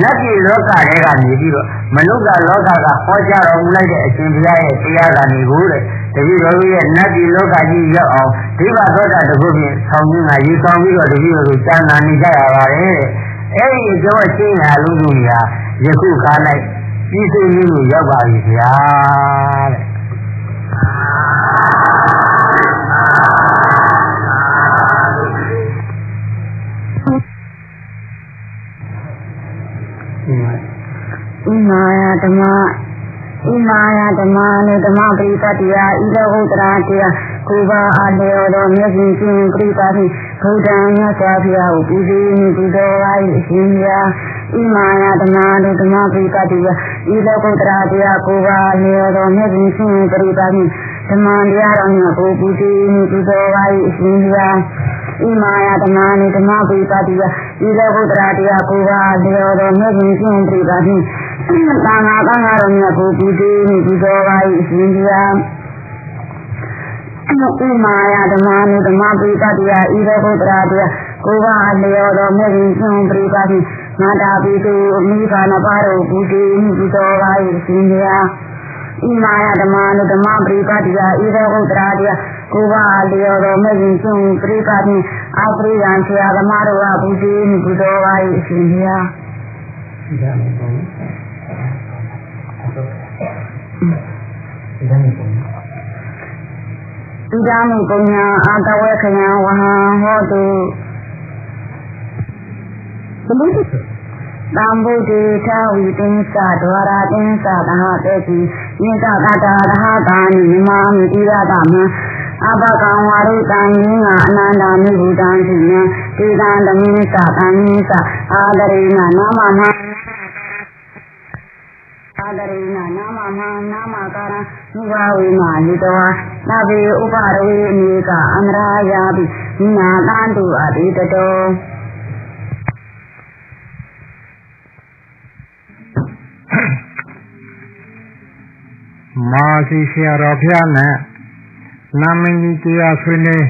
နတ်ပြည်လောကတွေကနေပြီးတော့မနုဿလောကကဟောကြားတော်မူလိုက်တဲ့အရှင်ဘုရားရဲ့တရားဓာတ်တွေကိုတဲ့တပည့်တော်ရဲ့နတ်ပြည်လောကကြီးရောက်အောင်ဒီဘသောတာတခုဖြင့်ဆောင်းကြီးကရေဆောင်ပြီးတော့တပည့်တော်ကိုကျမ်းနာနေကြရပါတယ်တဲ့အဲဒီကျောင်းအချင်းဟာလူလူကြီးဟာယခုခါ၌ပြည်စုံလို့ရောက်ပါပြီဗျာတဲ့ဣမာယဓမ္မနဲ့ဓမ္မပရိသတ်တရားဤလောကုတ္တရာတရားကိုယ်ပါအလျော်တော်မျက်စိချင်းပရိသတ်ဖြင့်ဘုဒ္ဓံမြတ်စွာဘုရားကိုပူဇော်မိပူဇော်ပါ၏အရှင်ဘုရားဣမာယဓမ္မနဲ့ဓမ္မပရိသတ်တရားဤလောကုတ္တရာတရားကိုယ်ပါအလျော်တော်မျက်စိချင်းပရိသတ်ဖြင့်ဓမ္မတရားတော်များကိုပူဇော်မိပူဇော်ပါ၏အရှင်ဘုရားဣမာယဓမ္မနဲ့ဓမ္မပရိသတ်တရားဤလောကုတ္တရာတရားကိုယ်ပါအလျော်တော်မျက်စိချင်းပရိသတ်ဖြင့်သာနာတော်များကိုပူဇော်မိပူဇော်ပါ၏အရှင်ဘုရားဥမာယဓမ္မနုဓမ္မပိတတရားဤသောဘုဒ္ဓရာတရားကိုယ်ကအလျော်တော်မြတ်ကြီးရှင်ပရိသတ်ဖြင့်မာတာပိတုအမိခာနပါတော်ဘုဒ္ဓဤပူဇော်ပါ၏အရှင်ဘုရားဣမာယဓမ္မနုဓမ္မပိတတရားဤသောဘုဒ္ဓရာတရားကိုယ်ကအလျော်တော်မြတ်ကြီးရှင်ပရိသတ်ဖြင့်အာပရိယံဆရာသမားတို့ကဘုဒ္ဓဤပူဇော်ပါ၏အရှင်ဘုရားဣဒာမိပုညံအာတဝေခယံဝဟံဟောတုသံဗုဒ္ဓေသာဝိတင်္စဒဝရတင်္စသဟတေတိညတတတာရဟတာနိမာမိတိရတမံအဘကံဝရုတံငင်းကအနန္တမိဘုဒ္ဓံသိယံတေတံဓမ္မိသသံသအာဒရိဏနာမမအာဒရိဏနာမမနာမကာရနုဘဝေမလိတဝါသဗ္ဗေဥပရဝေအမေကအမရာယာပိနိနာတံတုအတိတတောမာစီဆရာတော်ဖျားနဲ့နာမည်ကြီးတရားဆွေးနွေး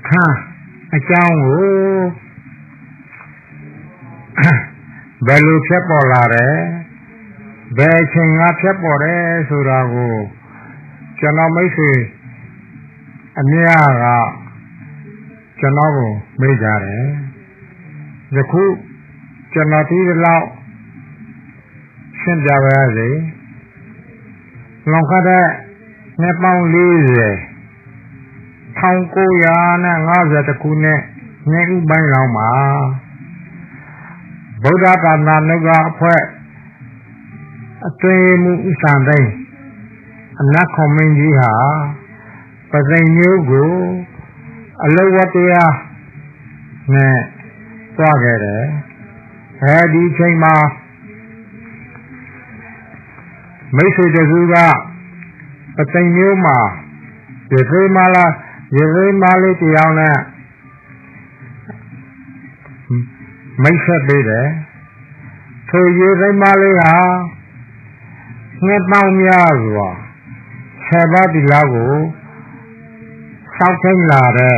ခါအကြောင်းကိုဘယ်လိုဖြစ်ပေါ်လာတယ်ဘယ်အချိန်ကဖြစ်ပေါ်တယ်ဆိုတာကိုကျွန်တော်မိတ်ဆွေအများက ကျွန်တော်ကိုမေးကြတယ်ယခုကျွန်တော်ဒီလောက်ရှင်းပြပါရစေလွန်ခဲ့တဲ့နှစ်ပေါင်း40 1950ခုနှစ်နှစ်ဥပိုင်းလောက်မှာဗုဒ္ဓဘာသာနှုတ်ကအဖွဲ့အတွင်းမှုဥစ္စာတိုင်းအနတ်ခေါမင်းကြီးဟာပသိမ်မျိုးကိုအလုဝတ္တရားနဲ့တွားခဲ့တယ်အဲဒီချိန်မှာမိတ်ဆွေတစုကပသိမ်မျိုးမှာရေသေးမလားရေသေးမလေးတရားနဲ့မိတ်ဆက်ပေးတယ်ထိုရေသေးမလေးဟာနှစ်ပေါင်းများစွာ7ပါးတိလာကိုစောင့်ထိန်လာတဲ့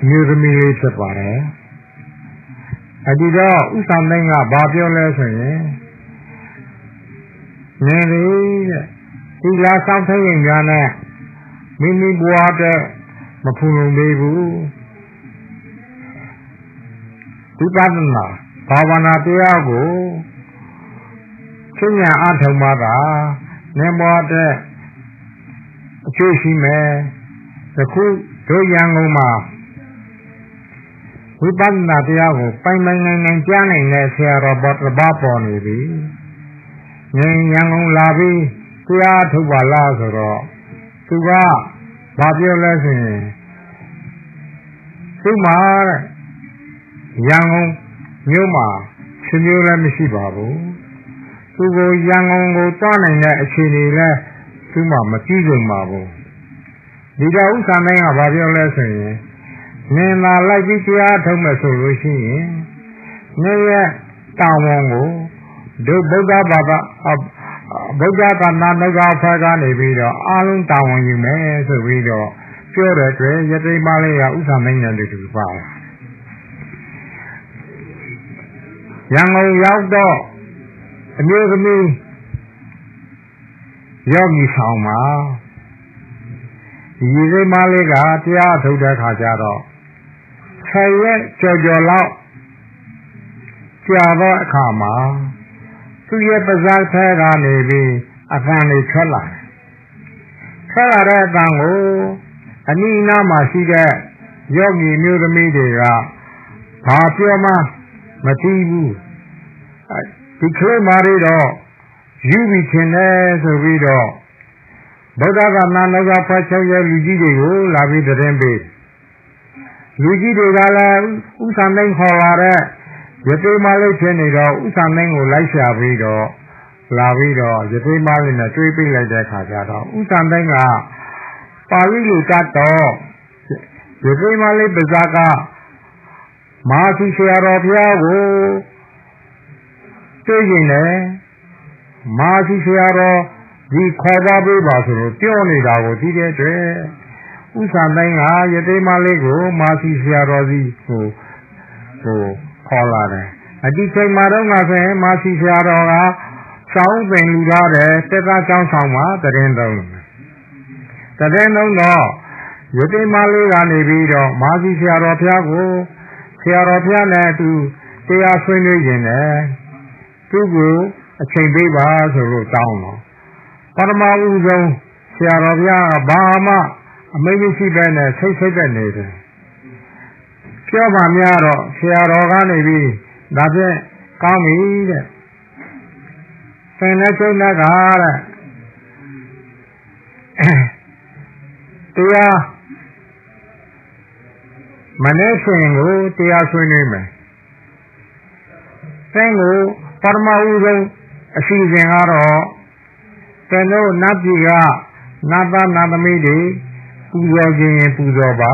အမျိုးသမီးလေးဖြစ်ပါတယ်အဲဒီတော့ဥစ္စာမင်းကဘာပြောလဲဆိုရင်နေလေတဲ့ဒီလာစောင့်ထိန်ရင်များနဲ့မိမိဘဝတဲ့မဖူလုံသေးဘူးဒီပဒနာဘာဝနာတရားကိုချင်းညာအထုံပါတာနေဘဝတဲ့အကျိုးရှိမယ်ယခုတို့ရန်ကုန်မှာဝိပဿနာတရားကိုပိုင်နိုင်ကြားနိုင်တဲ့ဆရာတော်ဘောတပါပေါ်နေပြီငင်ရန်ကုန်လာပြီးတရားထုတ်ပါလားဆိုတော့သူကဘာပြောလဲဆိုရင်သူ့မှာရန်ကုန်မြို့မှာရှင်မျိုးလည်းမရှိပါဘူးသူကိုရန်ကုန်ကိုတွားနိုင်တဲ့အခြေအနေလည်းသူ့မှာမကြည့်ကြပါဘူးဒီတော့ဥစ္စာတိုင်းကဘာပြောလဲဆိုရင်နင်လာလိုက်ပြီးတရားထုတ်မယ်ဆိုလို့ရှိရင်နင်ရဲ့တာဝန်ကိုဒုဗုဒ္ဓဘာသာဗုဒ္ဓဘာသာနှုတ်ကအဖွဲ့ကနေပြီးတော့အားလုံးတာဝန်ယူမယ်ဆိုပြီးတော့ပြောတဲ့အတွက်ယတိမလေးကဥစ္စာတိုင်းနဲ့တူပါရန်ကုန်ရောက်တော့အမျိုးသမီးယောဂီဆောင်မှာဒီစိမလေးကတရားထုတ်တဲ့ခါကျတော့10 ရက်ကျော်လောက်ကြာတော့အခါမှာသူ့ရဲ့ပါးစပ်ထဲကနေပြီးအသံလေးထွက်လာတယ်ထွက်လာတဲ့အသံကိုအနိနာမှာရှိတဲ့ယောဂီမျိုးသမီးတွေကဘာပြောမှမသိဘူးဒီကလေးမလေးတော့ယူပြီးခင်တယ်ဆိုပြီးတော့ဗုဒ္ဓဘာသာနှုတ်ကဖွဲ့ချုပ်ရဲ့လူကြီးတွေကိုလာပြီးသတင်းပေးလူကြီးတွေကလည်းဥစ္စာမင်းခေါ်လာတဲ့ရတိမလေးဖြစ်နေတော့ဥစ္စာမင်းကိုလိုက်ရှာပြီးတော့လာပြီးတော့ရတိမလေးနဲ့တွေးပြလိုက်တဲ့အခါကျတော့ဥစ္စာမင်းကပါဠိလိုတတ်တော့ရတိမလေးပါဇာကမာစီဆရာတော်ဘုရားကိုတွေ့ရင်လည်းမာစီဆရာတော်ဒီခေါ်ပါပေးပါဆိုတော့ပြောနေတာကိုသိတဲ့အတွက်ဥစ္စာတိုင်းကယတိမလေးကိုမာစီဆရာတော်စီကိုခေါ်လာတယ်အဒီချိန်မှာတော့ငါဆိုရင်မာစီဆရာတော်ကစောင်းပင်လူထားတယ်တက်သားကျောင်းဆောင်မှာတရင်သုံးတော့ယတိမလေးကနေပြီးတော့မာစီဆရာတော်ဘုရားကိုဆရာတော်ဘုရားနဲ့အတူတရားဆွေးနွေးခြင်းနဲ့သူ့ကိုအချိန်ပေးပါဆိုလို့တောင်းတော့ပထမဦးဆုံးဆရာတော်ဘုရားကဘာမှအမိန့်မရှိပဲနဲ့ဆိတ်ပဲနေတယ်ပြောပါများတော့ဆရာတော်ကနေပြီးဒါဖြင့်ကောင်းပြီတဲ့သင်နဲ့ချိန်တဲ့ကတဲ့တရားမနေ့ရှင်ကိုတရားဆွေးနွေးမယ်သင်ကိုပထမဦးဆုံးအစီအစဉ်ကတော့သင်တို့နတ်ပြည်ကနတ်သားနတ်သမီးတွေပူဇော်ခြင်းပူဇော်ပါ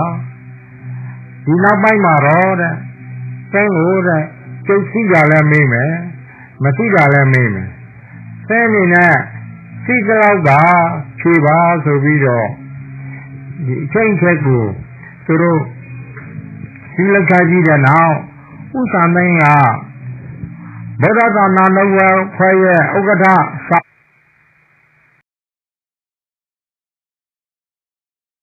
ဒီနောက်ပိုင်းမှာတော့တဲ့သင်ကိုတဲ့ကျုပ်သိကြလည်းမေးမယ်မသိကြလည်းမေးမယ်သင်အနေနဲ့သိကြတော့ကဖြေပါဆိုပြီးတော့ဒီအချိန်ချက်ကိုသူတို့ဒီလက်ခါကြည့်တဲ့နောက်ဥစ္စာမင်းကဗုဒ္ဓသာနာတော်ဖွဲ့ရဲ့ဥက္ကဋ္ဌ